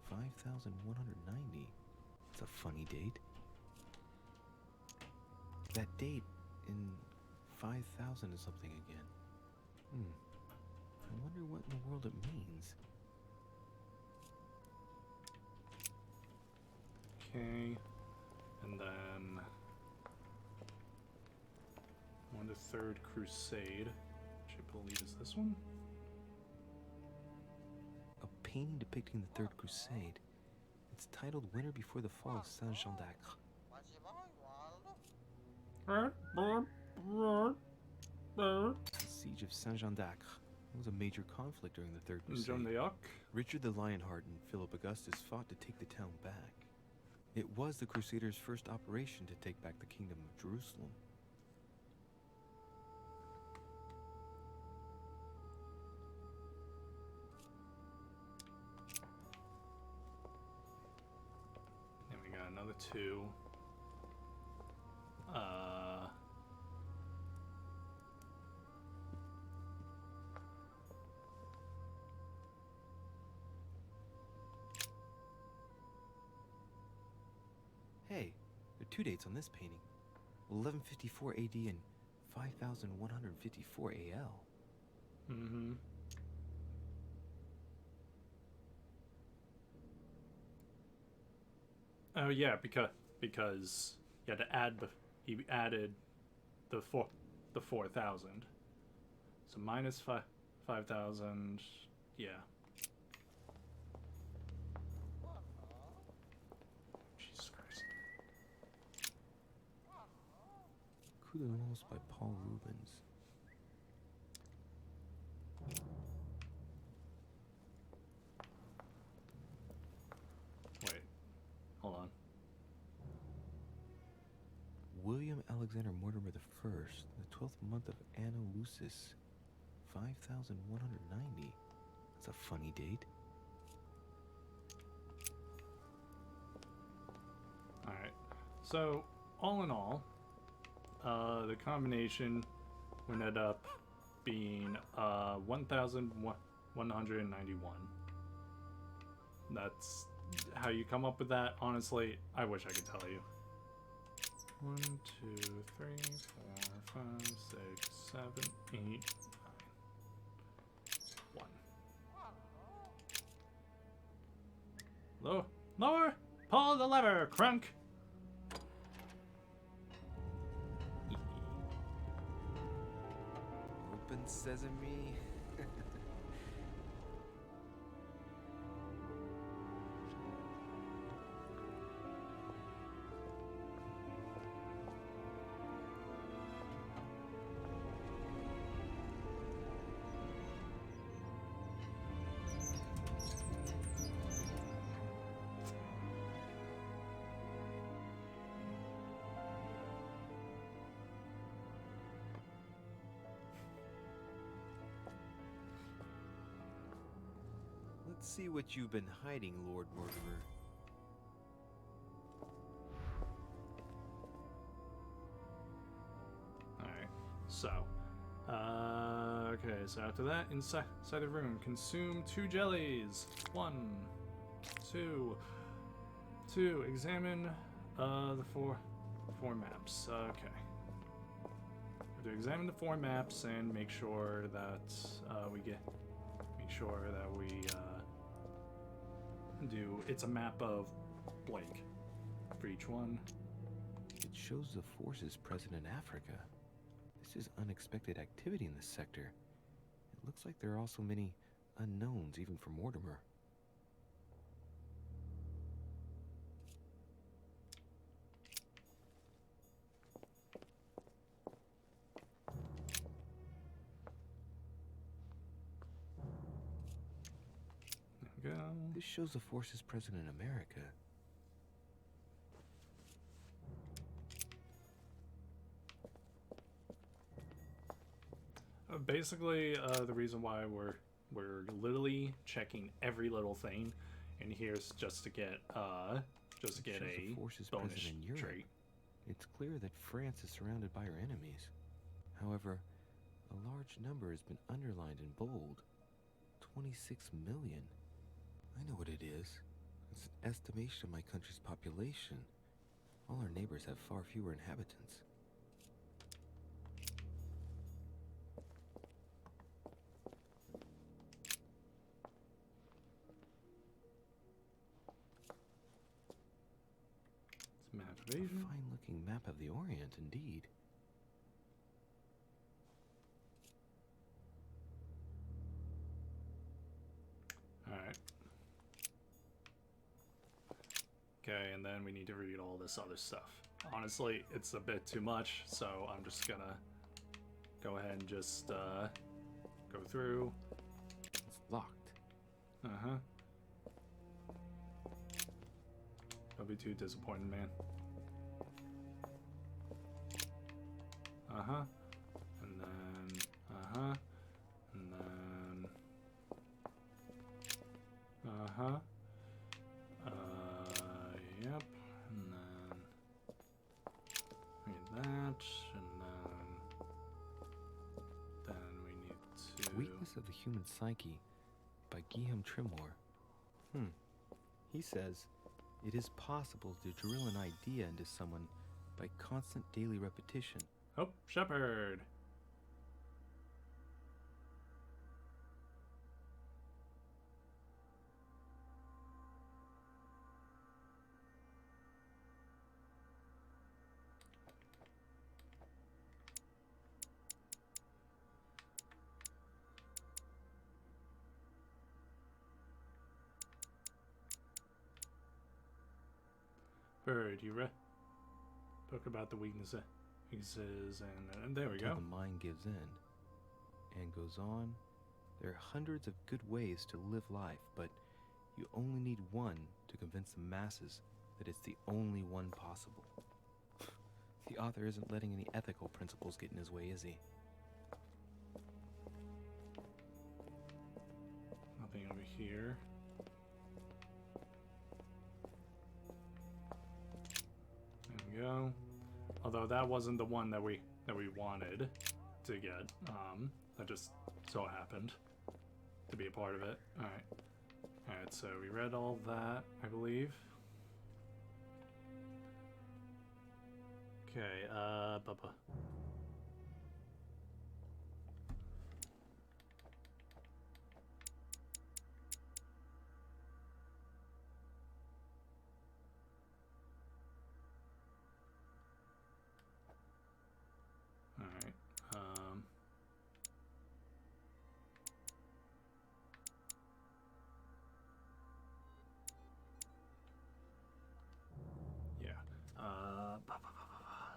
Speaker 11: 5190. It's a funny date. That date in 5000 is something again. I wonder what in the world it means.
Speaker 1: Okay. And then on the Third Crusade, which I believe is this one.
Speaker 11: A painting depicting the Third Crusade. It's titled Winter Before the Fall of Saint-Jean d'Acre. The Siege of Saint-Jean d'Acre was a major conflict during the Third Crusade.
Speaker 1: Jean d'Arc.
Speaker 11: Richard the Lionheart and Philip Augustus fought to take the town back. It was the Crusaders' first operation to take back the Kingdom of Jerusalem.
Speaker 1: Then we got another two.
Speaker 11: Hey, there are two dates on this painting. 1154 AD and 5154 AL.
Speaker 1: Mm-hmm. Oh yeah, because you had to add he added the 4,000. So minus 5,000. Yeah. Jesus Christ.
Speaker 11: Coup de Lance by Paul Rubens.
Speaker 1: Wait. Hold on.
Speaker 11: William Alexander Mortimer I, the 12th month of Anno Lucis, 5190. That's a funny date.
Speaker 1: Alright. So, all in all, the combination would end up being 1,191. That's how you come up with that. Honestly, I wish I could tell you. 1, 2, 3, 4, 5, 6, 7, 8, 9. 1. Lower! Pull the lever, Crunk!
Speaker 11: Open sesame. Let's see what you've been hiding, Lord Mortimer.
Speaker 1: Alright, so. Okay, so after that, inside the room, consume 2 jellies. 1, 2. Examine the four maps. Okay. We have to examine the 4 maps and make sure that we do. It's a map of blank for each one.
Speaker 11: It shows the forces present in Africa. This is unexpected activity in this sector. It looks like there are also many unknowns, even for Mortimer.
Speaker 1: There we go.
Speaker 11: This shows the forces present in America.
Speaker 1: Basically, the reason why we're literally checking every little thing in here is just to get a bonus trait.
Speaker 11: It's clear that France is surrounded by her enemies. However, a large number has been underlined in bold. 26 million. I know what it is. It's an estimation of my country's population. All our neighbors have far fewer inhabitants.
Speaker 1: It's map evasion.
Speaker 11: A fine-looking map of the Orient, indeed.
Speaker 1: Alright. Okay, and then we need to read all this other stuff. Honestly, it's a bit too much, so I'm just gonna go ahead and just go through.
Speaker 11: It's locked.
Speaker 1: Uh-huh. Don't be too disappointed, man. Uh-huh. And then, uh-huh. And then, uh-huh. Yep. And then, read that. And then we need to...
Speaker 11: Weakness of the Human Psyche by Guillaume Trimore. He says, it is possible to drill an idea into someone by constant daily repetition.
Speaker 1: Oh, Shepherd. Bird, you read book about the weaknesses and there we go.
Speaker 11: Until the mind gives in and goes on. There are hundreds of good ways to live life, but you only need one to convince the masses that it's the only one possible. The author isn't letting any ethical principles get in his way, is he?
Speaker 1: Nothing over here. There we go. Although that wasn't the one that we wanted to get. That just so happened to be a part of it. Alright, so we read all that, I believe. Okay, Bubba.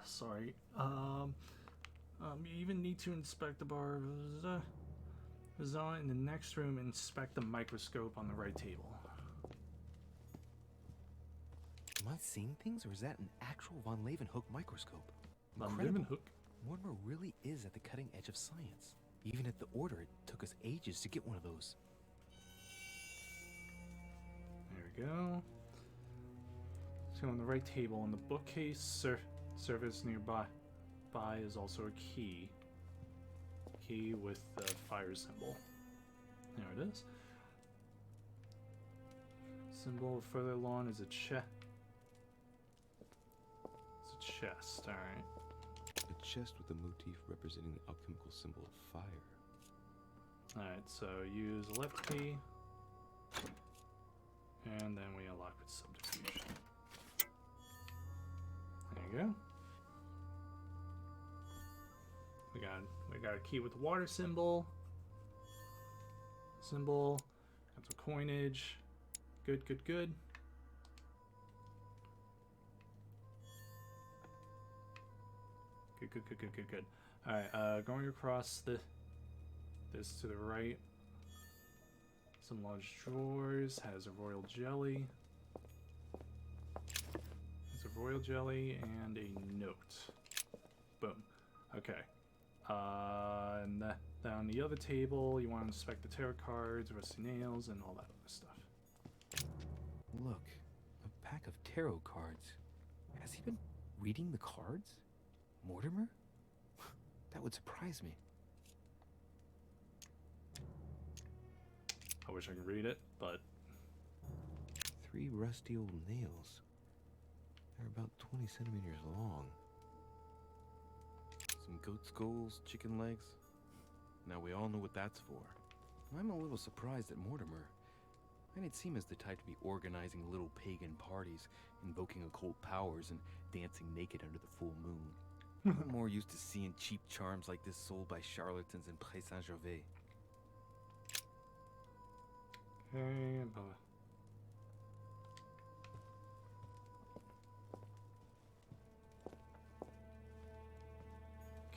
Speaker 1: Sorry. You even need to inspect the bar. In the next room, inspect the microscope on the right table.
Speaker 11: Am I seeing things, or is that an actual von Leeuwenhoek microscope?
Speaker 1: Von
Speaker 11: Incredible.
Speaker 1: Leeuwenhoek?
Speaker 11: Mortimer really is at the cutting edge of science. Even at the Order, it took us ages to get one of those.
Speaker 1: There we go. So on the right table, on the bookcase surface nearby is also a key. Key with the fire symbol. There it is. Symbol further along is a chest. It's a chest, alright.
Speaker 3: A chest with a motif representing the alchemical symbol of fire.
Speaker 1: Alright, so use a left key. And then we unlock with subterfuge. There you go. We got a key with the water symbol. Got some coinage. Good. Good. Alright, going across this to the right. Some large drawers. Has a royal jelly. And a note. Boom. Okay. And down the other table, you want to inspect the tarot cards, rusty nails, and all that other stuff.
Speaker 11: Look, a pack of tarot cards. Has he been reading the cards? Mortimer? That would surprise me.
Speaker 1: I wish I could read it, but
Speaker 11: 3 rusty old nails. They're about 20 centimeters long.
Speaker 3: Some goat skulls, chicken legs. Now we all know what that's for.
Speaker 11: I'm a little surprised at Mortimer. I'd seem as the type to be organizing little pagan parties, invoking occult powers, and dancing naked under the full moon. I'm more used to seeing cheap charms like this sold by charlatans in Pré Saint-Gervais.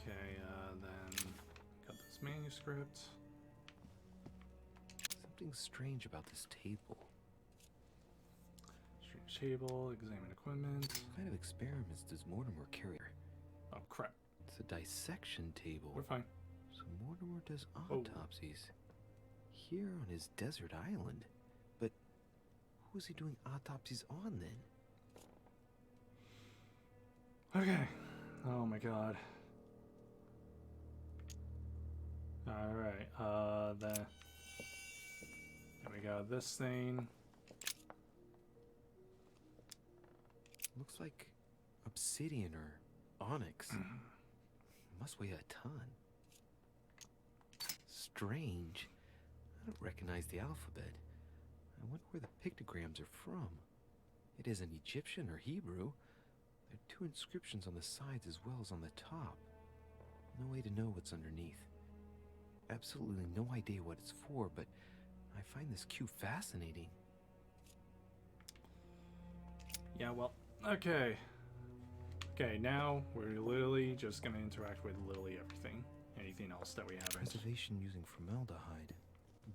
Speaker 1: okay, then got this manuscript.
Speaker 11: Something strange about this table.
Speaker 1: Strange table, examine equipment.
Speaker 11: What kind of experiments does Mortimer carry?
Speaker 1: Oh crap.
Speaker 11: It's a dissection table.
Speaker 1: We're fine.
Speaker 11: So Mortimer does autopsies. Here on his desert island. But who is he doing autopsies on then?
Speaker 1: Okay. Oh my god. Alright, then we got this thing.
Speaker 11: Looks like obsidian or onyx. Must weigh a ton. Strange. I don't recognize the alphabet. I wonder where the pictograms are from. It isn't Egyptian or Hebrew. There are 2 inscriptions on the sides as well as on the top. No way to know what's underneath. Absolutely no idea what it's for, but I find this cue fascinating.
Speaker 1: Yeah, well, okay. Okay, now we're literally just gonna interact with literally everything. Anything else that we haven't.
Speaker 11: Preservation using formaldehyde.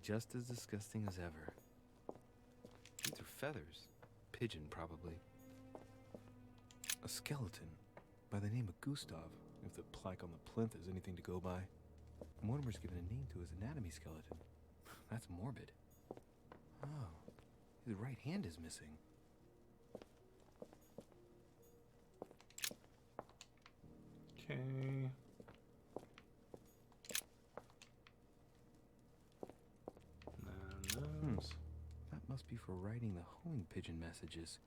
Speaker 11: Just as disgusting as ever. These are feathers. Pigeon, probably. A skeleton by the name of Gustav, if the plaque on the plinth is anything to go by. Mortimer's given a name to his anatomy skeleton. That's morbid. Oh, his right hand is missing.
Speaker 1: Okay.
Speaker 11: That must be for writing the homing pigeon messages.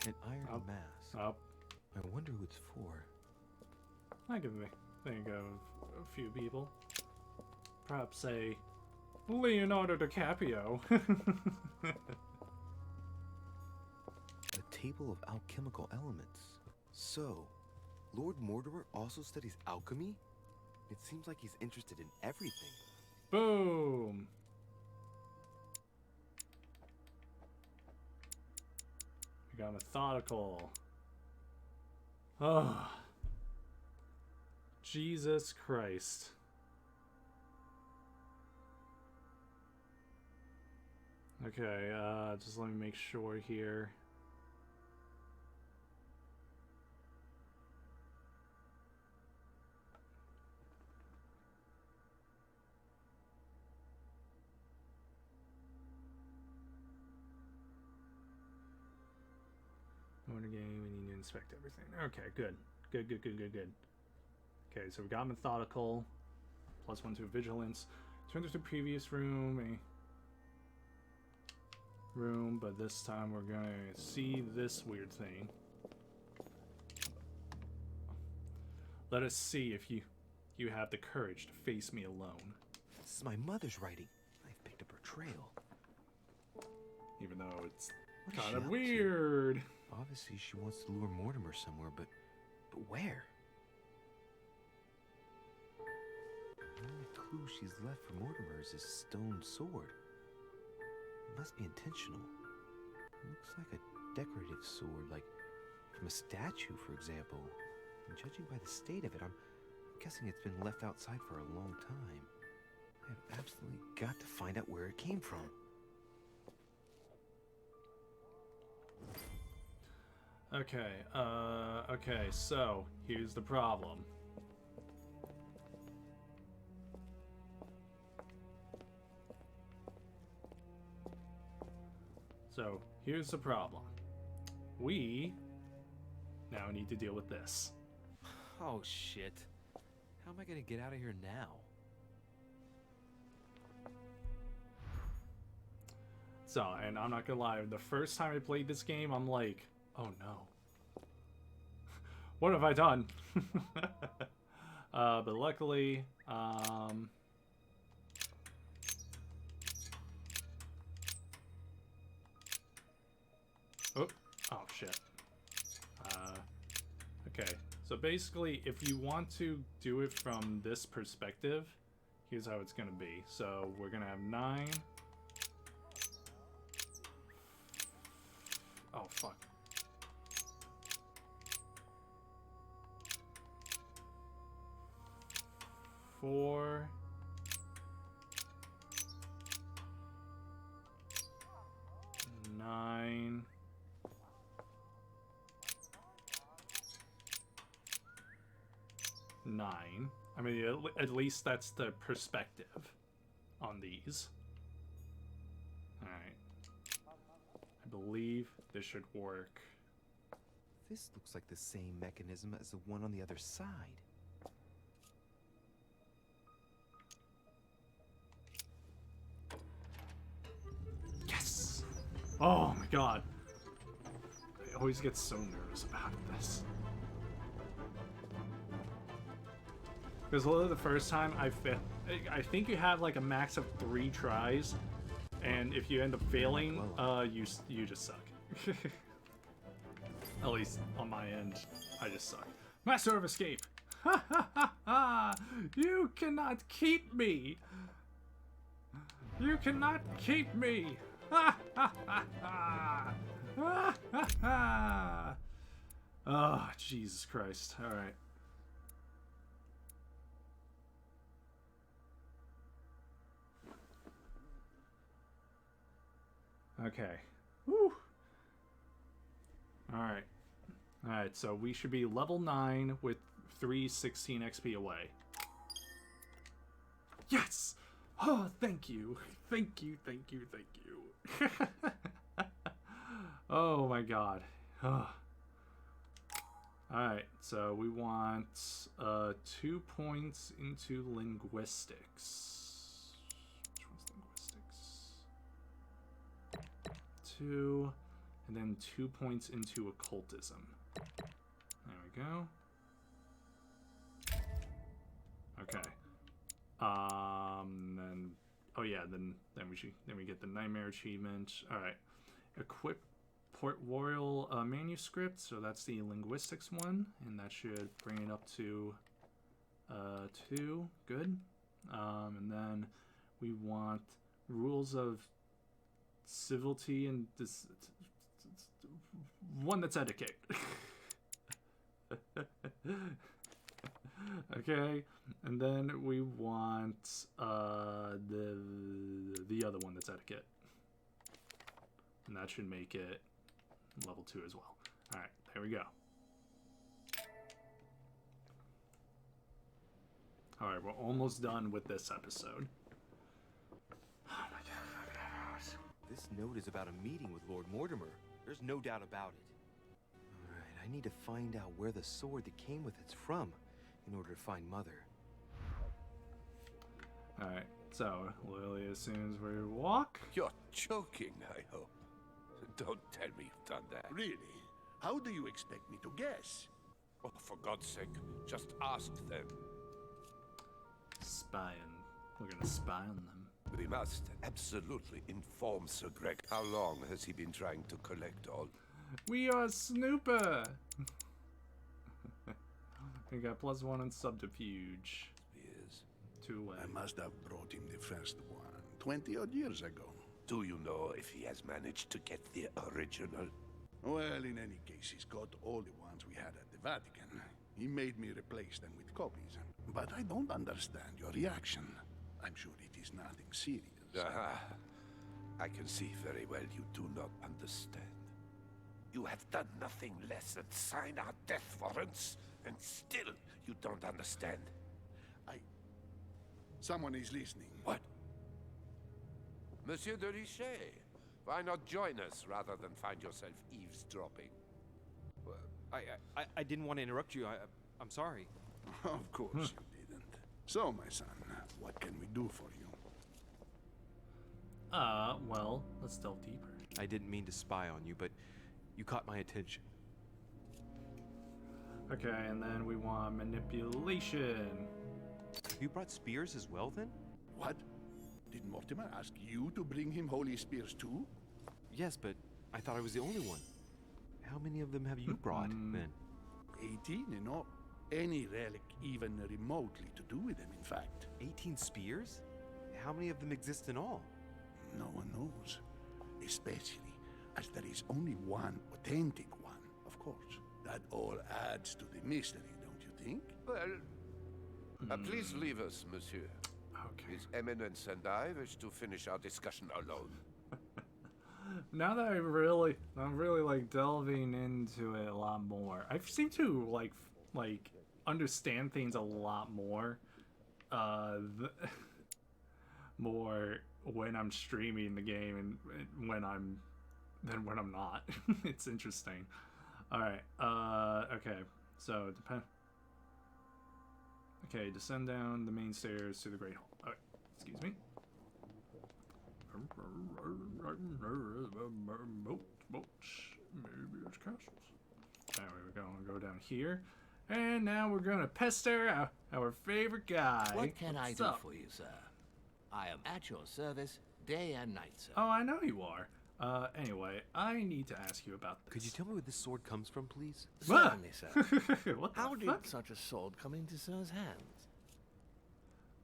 Speaker 11: An iron mask.
Speaker 1: Up.
Speaker 11: I wonder who it's for.
Speaker 1: I can think of a few people. Perhaps a Leonardo DiCaprio.
Speaker 11: A table of alchemical elements.
Speaker 13: So, Lord Mortimer also studies alchemy? It seems like he's interested in everything.
Speaker 1: Boom! We got methodical. Oh. Jesus Christ. Okay, just let me make sure here. Motor game, we need to inspect everything. Okay, good. Good. Okay, so we got methodical. +1 to vigilance. Turn to the previous room. But this time we're gonna see this weird thing. Let us see if you have the courage to face me alone.
Speaker 11: This is my mother's writing. I've picked up her trail.
Speaker 1: Even though it's
Speaker 11: What is
Speaker 1: kind
Speaker 11: she
Speaker 1: of
Speaker 11: up
Speaker 1: weird.
Speaker 11: to? Obviously, she wants to lure Mortimer somewhere, but where? The only clue she's left for Mortimer is his stone sword. It must be intentional. It looks like a decorative sword, like from a statue, for example. And judging by the state of it, I'm guessing it's been left outside for a long time. I have absolutely got to find out where it came from.
Speaker 1: Okay, so here's the problem. We now need to deal with this.
Speaker 3: Oh, shit. How am I gonna get out of here now?
Speaker 1: So, and I'm not gonna lie, the first time I played this game, I'm like, oh no. What have I done? But luckily, oh shit. Okay, so basically, if you want to do it from this perspective, here's how it's gonna be. So we're gonna have 9. Oh, fuck. Four. 9. 9. I mean, at least that's the perspective on these. Alright. I believe this should work.
Speaker 11: This looks like the same mechanism as the one on the other side.
Speaker 1: Yes! Oh my god. I always get so nervous about this. Because literally the first time I think you have like a max of 3 tries, and if you end up failing, you just suck. At least on my end, I just suck. Master of Escape! Ha ha ha ha! You cannot keep me! You cannot keep me! Ha ha ha ha! Ha ha ha! Oh, Jesus Christ. Alright. Okay. Woo! Alright. Alright, so we should be level 9 with 316 XP away. Yes! Oh, thank you. Thank you. Oh my god. Alright, so we want 2 points into linguistics. Which one's linguistics? 2, and then 2 points into occultism. There we go. Okay. Then oh yeah, then we get the nightmare achievement. All right. Equip Port Royal manuscript, so that's the linguistics one, and that should bring it up to 2. Good. And then we want rules of civility and one that's etiquette. Okay, and then we want the other one that's etiquette, and that should make it level 2 as well. All right, there we go. All right, we're almost done with this episode. Oh my god.
Speaker 11: This note is about a meeting with Lord Mortimer. There's no doubt about it. Alright, I need to find out where the sword that came with it's from in order to find Mother.
Speaker 1: Alright, so literally as soon as we walk.
Speaker 12: You're joking, I hope. Don't tell me you've done that.
Speaker 6: Really? How do you expect me to guess?
Speaker 12: Oh, for God's sake, just ask them.
Speaker 1: Spying. We're gonna spy on them.
Speaker 12: We must absolutely inform Sir Greg. How long has he been trying to collect all?
Speaker 1: We are Snooper! We got +1 on subterfuge.
Speaker 12: Yes.
Speaker 1: 2 away.
Speaker 6: I must have brought him the first one 20-odd years ago.
Speaker 12: Do you know if he has managed to get the original?
Speaker 6: Well, in any case, he's got all the ones we had at the Vatican. He made me replace them with copies. But I don't understand your reaction. I'm sure it is nothing serious.
Speaker 12: Aha. I can see very well you do not understand. You have done nothing less than sign our death warrants, and still you don't understand.
Speaker 6: Someone is listening.
Speaker 12: What? Monsieur de Richet, why not join us rather than find yourself eavesdropping?
Speaker 3: I didn't want to interrupt you. I'm sorry.
Speaker 6: Of course you didn't. So, my son, what can we do for you?
Speaker 1: Well, let's delve deeper.
Speaker 3: I didn't mean to spy on you, but you caught my attention.
Speaker 1: Okay, and then we want manipulation.
Speaker 3: Have you brought spears as well, then?
Speaker 6: What? Did Mortimer ask you to bring him holy spears too?
Speaker 3: Yes, but I thought I was the only one. How many of them have you brought, then?
Speaker 6: 18 in all. Any relic even remotely to do with them, in fact.
Speaker 3: 18 spears? How many of them exist in all?
Speaker 6: No one knows. Especially as there is only one authentic one, of course. That all adds to the mystery, don't you think?
Speaker 12: Well, please leave us, monsieur.
Speaker 1: Okay.
Speaker 12: His Eminence and I wish to finish our discussion alone.
Speaker 1: Now that I'm really like delving into it a lot more, I seem to like understand things a lot more, more when I'm streaming the game and when I'm not. It's interesting. All right. Okay. So Okay, descend down the main stairs to the Great Hall. Okay, excuse me. Maybe it's castles. There we go. We'll go down here. And now we're going to pester our favorite guy.
Speaker 14: What can I
Speaker 1: What's
Speaker 14: do
Speaker 1: up?
Speaker 14: for you, sir? I am at your service day and night, sir.
Speaker 1: Oh, I know you are. Anyway, I need to ask you about this.
Speaker 3: Could you tell me where this sword comes from, please?
Speaker 14: Certainly, sir.
Speaker 1: What the
Speaker 14: How did
Speaker 1: fuck?
Speaker 14: such a sword come into sir's hands?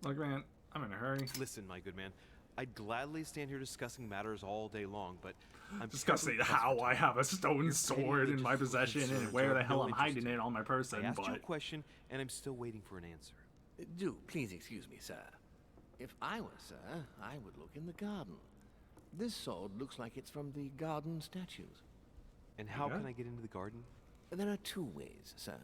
Speaker 1: Look, man, I'm in a hurry.
Speaker 3: Listen, my good man, I'd gladly stand here discussing matters all day long, but I'm
Speaker 1: discussing
Speaker 3: terribly
Speaker 1: how
Speaker 3: pressed
Speaker 1: I have a stone
Speaker 3: You're
Speaker 1: sword in my
Speaker 3: religious
Speaker 1: possession and
Speaker 3: concerns
Speaker 1: where
Speaker 3: are
Speaker 1: the
Speaker 3: of
Speaker 1: hell
Speaker 3: no
Speaker 1: I'm
Speaker 3: interest
Speaker 1: hiding
Speaker 3: to
Speaker 1: it
Speaker 3: me.
Speaker 1: on my person,
Speaker 3: I asked you a
Speaker 1: but
Speaker 3: question, and I'm still waiting for an answer.
Speaker 14: Do please excuse me, sir. If I were sir, I would look in the garden. This sword looks like it's from the garden statues.
Speaker 3: And how can I get into the garden?
Speaker 14: There are two ways, sir.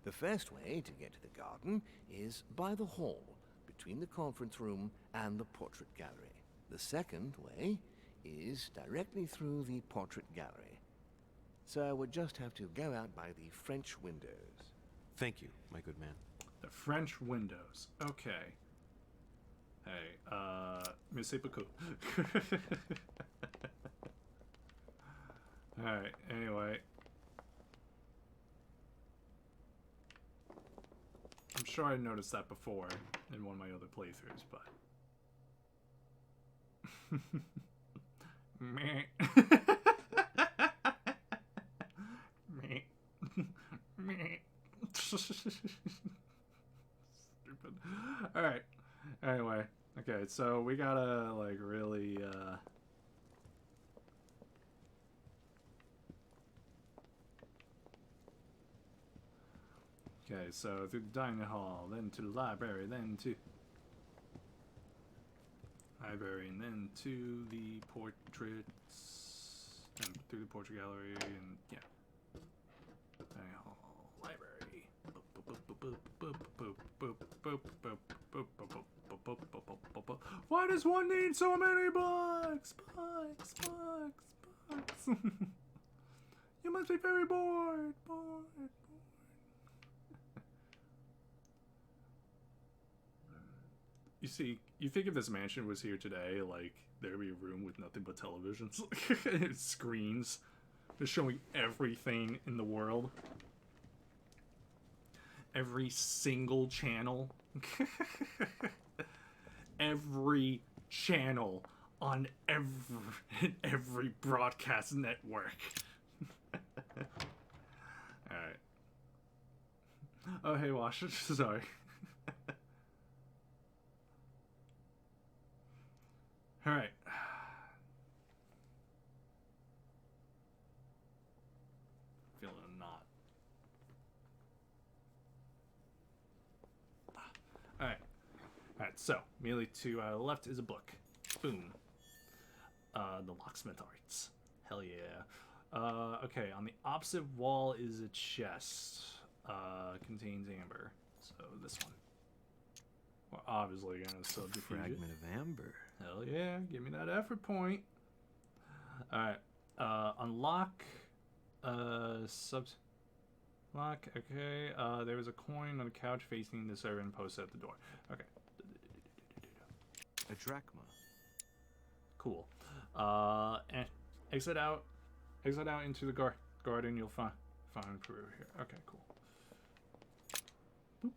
Speaker 14: The first way to get to the garden is by the hall, between the conference room and the portrait gallery. The second way is directly through the portrait gallery. Sir would just have to go out by the French windows.
Speaker 3: Thank you, my good man.
Speaker 1: the French windows. Okay. Hey, merci beaucoup. Alright, anyway. I'm sure I noticed that before in one of my other playthroughs, but... Meh. Meh. Meh. Stupid. Alright. Anyway. Okay, so we gotta, like, really, Okay, so through the dining hall, then to the library, then to library, and then to the portraits, and through the portrait gallery, and yeah. Dining hall, library. Why does one need so many books? Books, books, books. You must be very bored, bored. You see, you think if this mansion was here today, like, there'd be a room with nothing but televisions, screens, just showing everything in the world. Every single channel. Every channel on every broadcast network. Alright. Oh, hey, Wash. Sorry. Alright. Feeling a knot. Alright. Alright, so, immediately to left is a book. Boom. The Locksmith Arts. Hell yeah. Okay, on the opposite wall is a chest. Contains amber. So, this one. We're obviously gonna subterfuge it.
Speaker 11: Fragment of amber.
Speaker 1: Hell yeah, give me that effort point. Alright. Unlock. Lock, okay. There was a coin on the couch facing the servant posted at the door. Okay.
Speaker 11: A drachma.
Speaker 1: Cool. And exit out into the garden. You'll find Peru here. Okay, cool. Boop.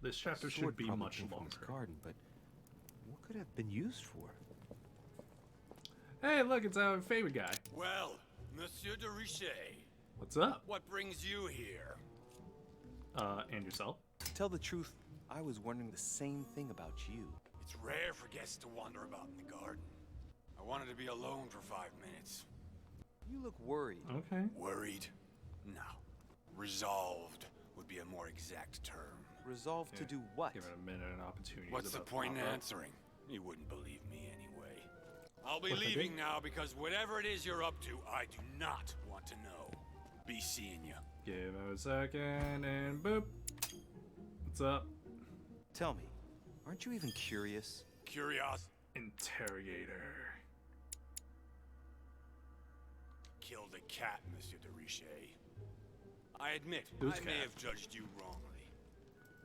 Speaker 1: This chapter should be much longer.
Speaker 11: Garden, but what could have been used for?
Speaker 1: Hey, look, it's our favorite guy.
Speaker 9: Well, Monsieur de Richet.
Speaker 1: What's up?
Speaker 9: What brings you here?
Speaker 1: And yourself?
Speaker 11: To tell the truth, I was wondering the same thing about you.
Speaker 9: It's rare for guests to wander about in the garden. I wanted to be alone for 5 minutes.
Speaker 11: You look worried.
Speaker 1: Okay.
Speaker 9: Worried? No. Resolved would be a more exact term.
Speaker 11: Resolved to do what?
Speaker 1: Give it a minute, an opportunity.
Speaker 9: What's the point in answering? You wouldn't believe me anyway. I'll be leaving now because whatever it is you're up to, I do not want to know. Be seeing you.
Speaker 1: Give it a second and boop. What's up?
Speaker 11: Tell me, aren't you even curious?
Speaker 9: Curious?
Speaker 1: Interrogator.
Speaker 9: Killed a cat, Monsieur de Richet. I admit,
Speaker 1: Who's
Speaker 9: I may have judged you wrongly.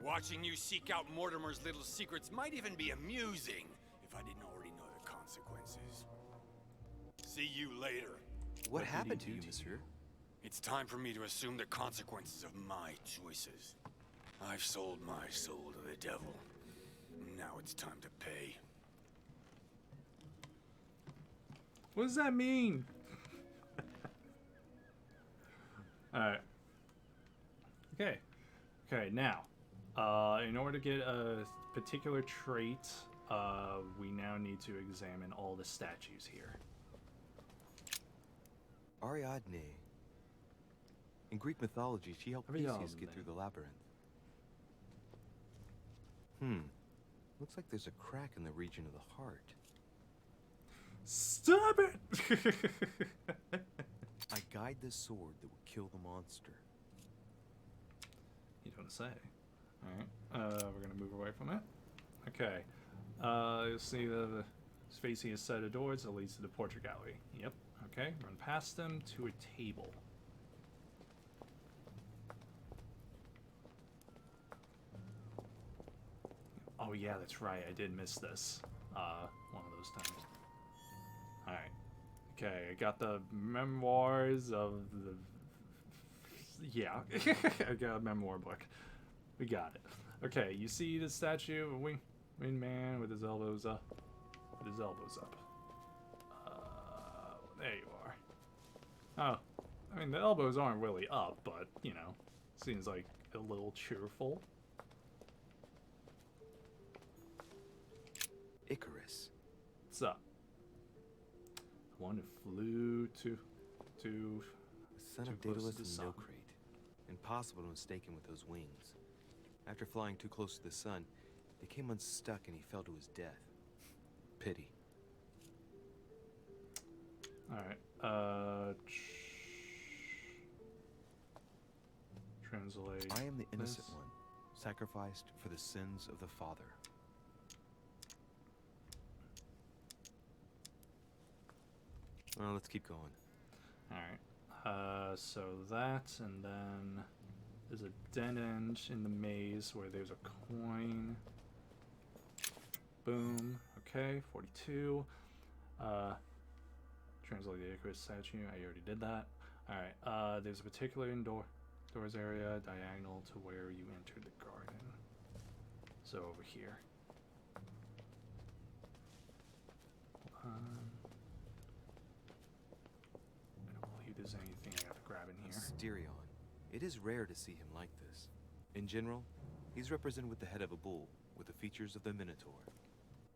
Speaker 9: Watching you seek out Mortimer's little secrets might even be amusing if I didn't already know the consequences. See you later.
Speaker 11: What happened to you, monsieur?
Speaker 9: It's time for me to assume the consequences of my choices. I've sold my soul to the devil. Now it's time to pay.
Speaker 1: What does that mean? Alright. Okay. Okay, now. In order to get a particular trait, we now need to examine all the statues here.
Speaker 11: Ariadne. In Greek mythology, she helped Theseus get through the labyrinth. Looks like there's a crack in the region of the heart.
Speaker 1: Stop it!
Speaker 11: I guide the sword that will kill the monster.
Speaker 1: You don't say. Alright, we're gonna move away from it. Okay. You'll see the facing a set of doors that leads to the portrait gallery. Yep. Okay, run past them to a table. Oh yeah, that's right, I did miss this. One of those times. Alright. Okay, I got the memoirs of the... Yeah, I got a memoir book. We got it. Okay, you see the statue of a winged man with his elbows up. With his elbows up. There you are. Oh, I mean, the elbows aren't really up, but, you know, seems like a little cheerful.
Speaker 11: Icarus.
Speaker 1: What's up? The one who flew to
Speaker 11: The son of
Speaker 1: too close to
Speaker 11: Daedalus
Speaker 1: the
Speaker 11: and
Speaker 1: sun.
Speaker 11: Nocrate. Impossible to mistake him with those wings. After flying too close to the sun, they came unstuck and he fell to his death. Pity.
Speaker 1: Alright, translate.
Speaker 11: I am the innocent
Speaker 1: this.
Speaker 11: one, sacrificed for the sins of the father. Well, let's keep going.
Speaker 1: Alright, so that, and then there's a dead end in the maze where there's a coin. Boom. Okay, 42. Translate the Aqueous statue. I already did that. Alright, there's a particular doors area diagonal to where you entered the garden. So over here. I don't believe there's anything I have to grab in here.
Speaker 11: Mysterion. It is rare to see him like this. In general, he's represented with the head of a bull, with the features of the Minotaur.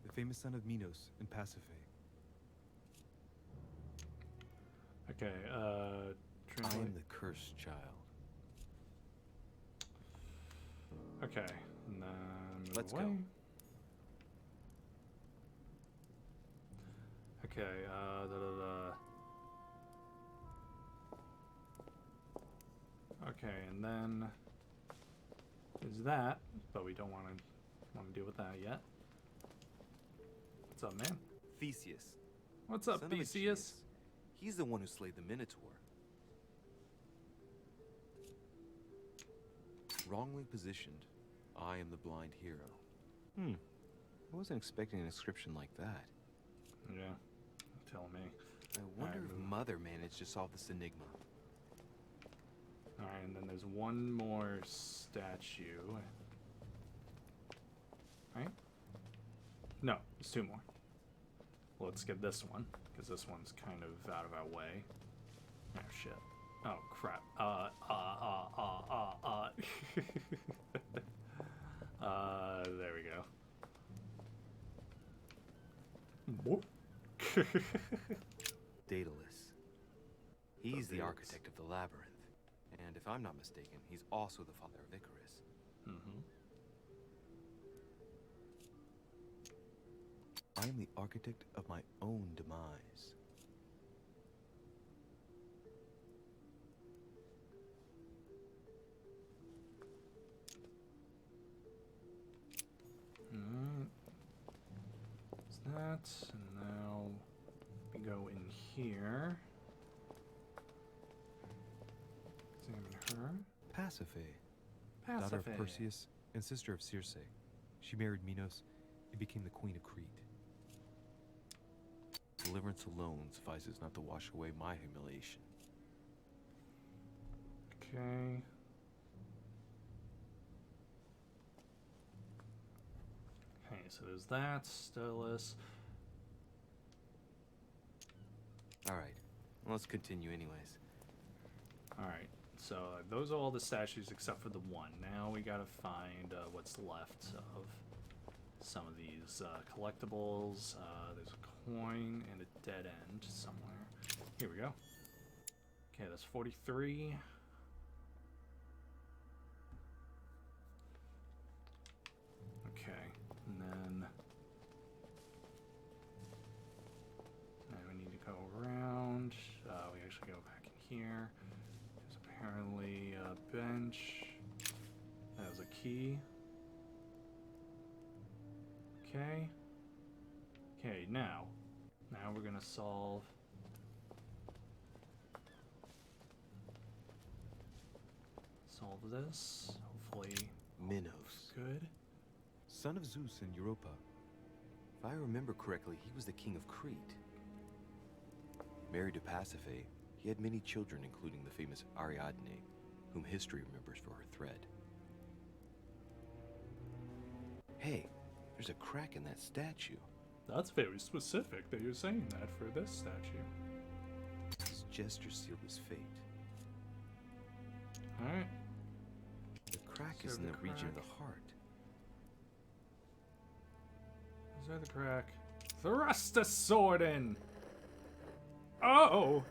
Speaker 11: The famous son of Minos in Pasiphae.
Speaker 1: Okay,
Speaker 11: I
Speaker 1: translate.
Speaker 11: am the cursed child.
Speaker 1: Okay, and then move
Speaker 11: Let's
Speaker 1: away.
Speaker 11: go.
Speaker 1: Okay, Okay, and then there's that, but we don't want to deal with that yet. What's up, man?
Speaker 11: Theseus.
Speaker 1: What's up,
Speaker 11: son of
Speaker 1: Theseus?
Speaker 11: Aegeus. He's the one who slayed the Minotaur. Wrongly positioned, I am the blind hero. I wasn't expecting an inscription like that.
Speaker 1: Yeah, tell me.
Speaker 11: I wonder
Speaker 1: Alright,
Speaker 11: if
Speaker 1: move.
Speaker 11: Mother managed to solve this enigma.
Speaker 1: Alright, and then there's one more statue. Right? No, there's two more. Let's get this one, because this one's kind of out of our way. Oh, shit. Oh, crap. There we go. Whoop.
Speaker 11: Daedalus. He's the
Speaker 1: Daedalus.
Speaker 11: architect of the labyrinth. And if I'm not mistaken, he's also the father of Icarus.
Speaker 1: Mm-hmm.
Speaker 11: I am the architect of my own demise.
Speaker 1: There's that, and now we go in here. Examine her.
Speaker 11: Pasiphae, daughter of
Speaker 1: Pasiphae.
Speaker 11: Perseus and sister of Circe. She married Minos and became the queen of Crete. Deliverance alone suffices not to wash away my humiliation.
Speaker 1: Okay. Okay, so there's that. Stelis.
Speaker 11: Alright, let's continue anyways.
Speaker 1: Alright, so those are all the statues except for the one. Now we gotta find what's left of some of these collectibles. There's a coin and a dead end somewhere. Here we go. Okay, that's 43. Okay, and then now we need to go around. We actually go back in here. There's apparently a bench. That was a key. Okay. Okay, now we're gonna solve this. Hopefully,
Speaker 11: Minos.
Speaker 1: good.
Speaker 11: Son of Zeus and Europa. If I remember correctly, he was the king of Crete. Married to Pasiphae, he had many children, including the famous Ariadne, whom history remembers for her thread. Hey, there's a crack in that statue.
Speaker 1: That's very specific that you're saying that for this statue.
Speaker 11: His gesture sealed his fate.
Speaker 1: Alright.
Speaker 11: The crack is in the region of the heart.
Speaker 1: Is that the crack? Thrust a sword in! Oh!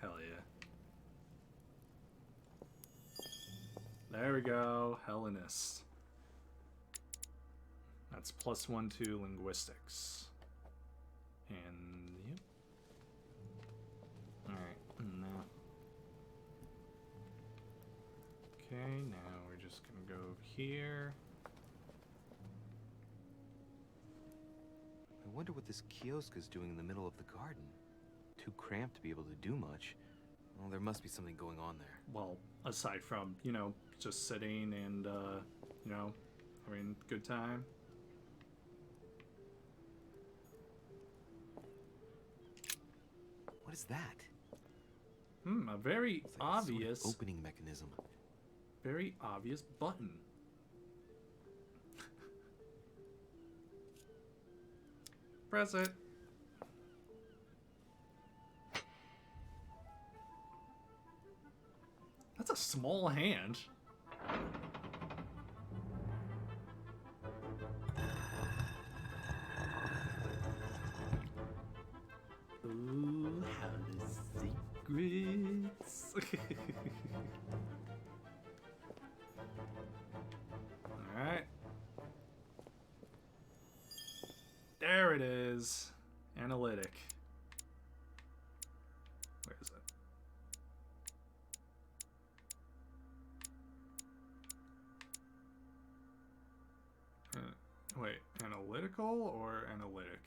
Speaker 1: Hell yeah. There we go. Hellenist. That's +1 to linguistics. And yep. Alright, now. Okay, now we're just gonna go over here.
Speaker 11: I wonder what this kiosk is doing in the middle of the garden. Too cramped to be able to do much. Well, there must be something going on there.
Speaker 1: Well, aside from, you know, just sitting and, you know, having a good time.
Speaker 11: What is that?
Speaker 1: A very
Speaker 11: It's like
Speaker 1: obvious
Speaker 11: sort of opening mechanism.
Speaker 1: Very obvious button. Press it. That's a small hand. Ooh, how the secrets. Alright. There it is. Analytic. Where is it? Wait, analytical or analytic?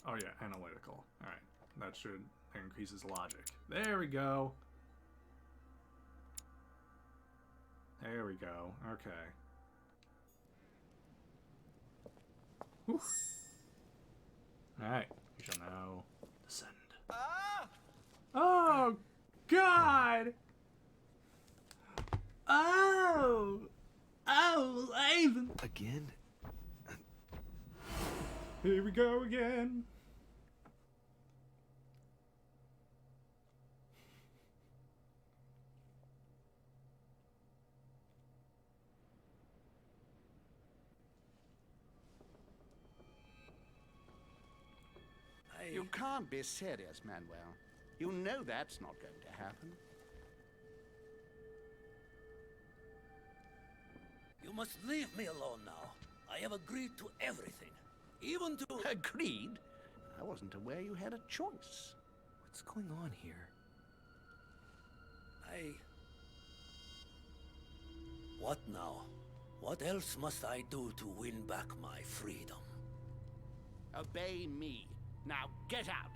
Speaker 1: Oh yeah, analytical. Alright. That increases logic. There we go. There we go. Okay. Whew. Alright, we shall now descend.
Speaker 4: Ah!
Speaker 1: Oh, God! Oh! Oh, Laven!
Speaker 11: Again?
Speaker 1: Here we go again.
Speaker 4: You can't be serious, Manuel. You know that's not going to happen.
Speaker 15: You must leave me alone now. I have agreed to everything. Even to...
Speaker 4: Agreed? I wasn't aware you had a choice.
Speaker 11: What's going on here?
Speaker 15: What now? What else must I do to win back my freedom?
Speaker 4: Obey me. Now get out!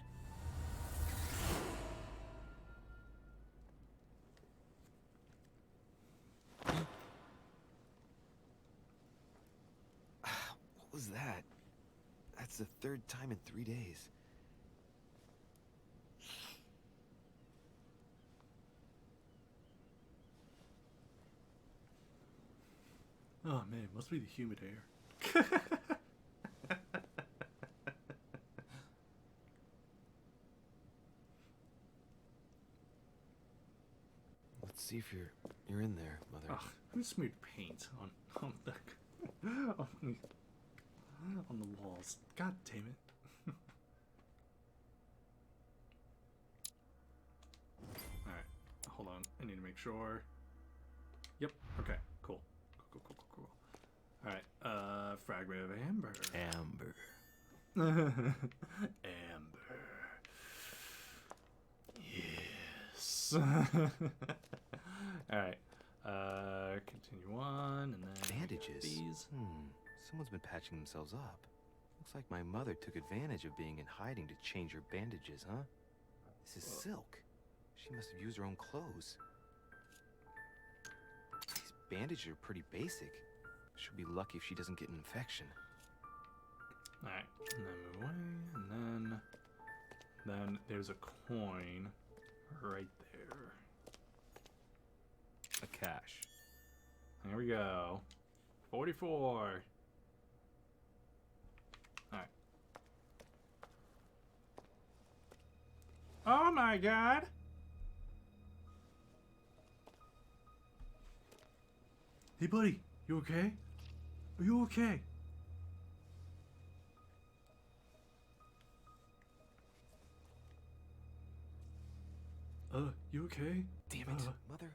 Speaker 11: What was that? That's the third time in 3 days.
Speaker 1: Oh man, must be the humid air.
Speaker 11: Let's see if you're in there, Mother.
Speaker 1: Ugh, who smeared paint on the on the walls? God damn it! All right, hold on. I need to make sure. Yep. Okay. Cool. Cool. All right. Fragment of amber.
Speaker 11: Amber.
Speaker 1: Amber. Yes. Alright. Continue on, and then
Speaker 11: bandages.
Speaker 1: These.
Speaker 11: Someone's been patching themselves up. Looks like my mother took advantage of being in hiding to change her bandages, huh? This is silk. She must have used her own clothes. These bandages are pretty basic. She'll be lucky if she doesn't get an infection.
Speaker 1: Alright, and then move away, and then there's a coin right there. A cash. There we go. 44. Alright. Oh my god! Hey, buddy, you okay? Are you okay? You okay?
Speaker 11: Damn it, Mother.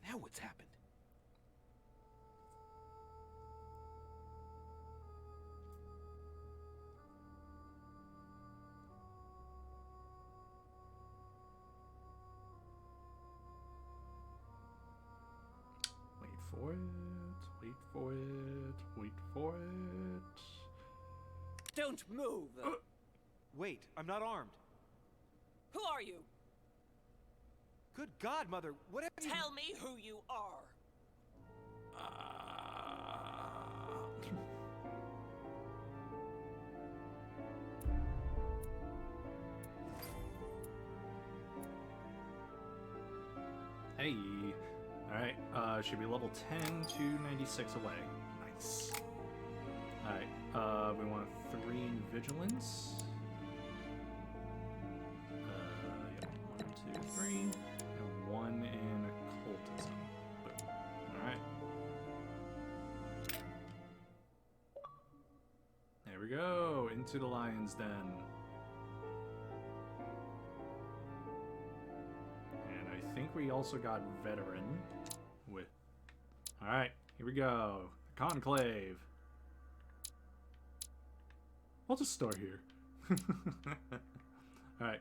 Speaker 11: Now what's happened?
Speaker 1: Wait for it. Wait for it. Wait for it.
Speaker 7: Don't move!
Speaker 11: Wait, I'm not armed.
Speaker 2: Who are you?
Speaker 11: Good God, Mother, what have you...
Speaker 2: Tell me who you are!
Speaker 1: Hey. Alright, should be level 10 to 96 away. Nice. Alright, we want 3 in vigilance. Yep, 1, 2, 3. And 1 in occultism. Boom. Alright. There we go. Into the lion's den. And I think we also got veteran with... Alright, here we go. Conclave. I'll just start here. Alright.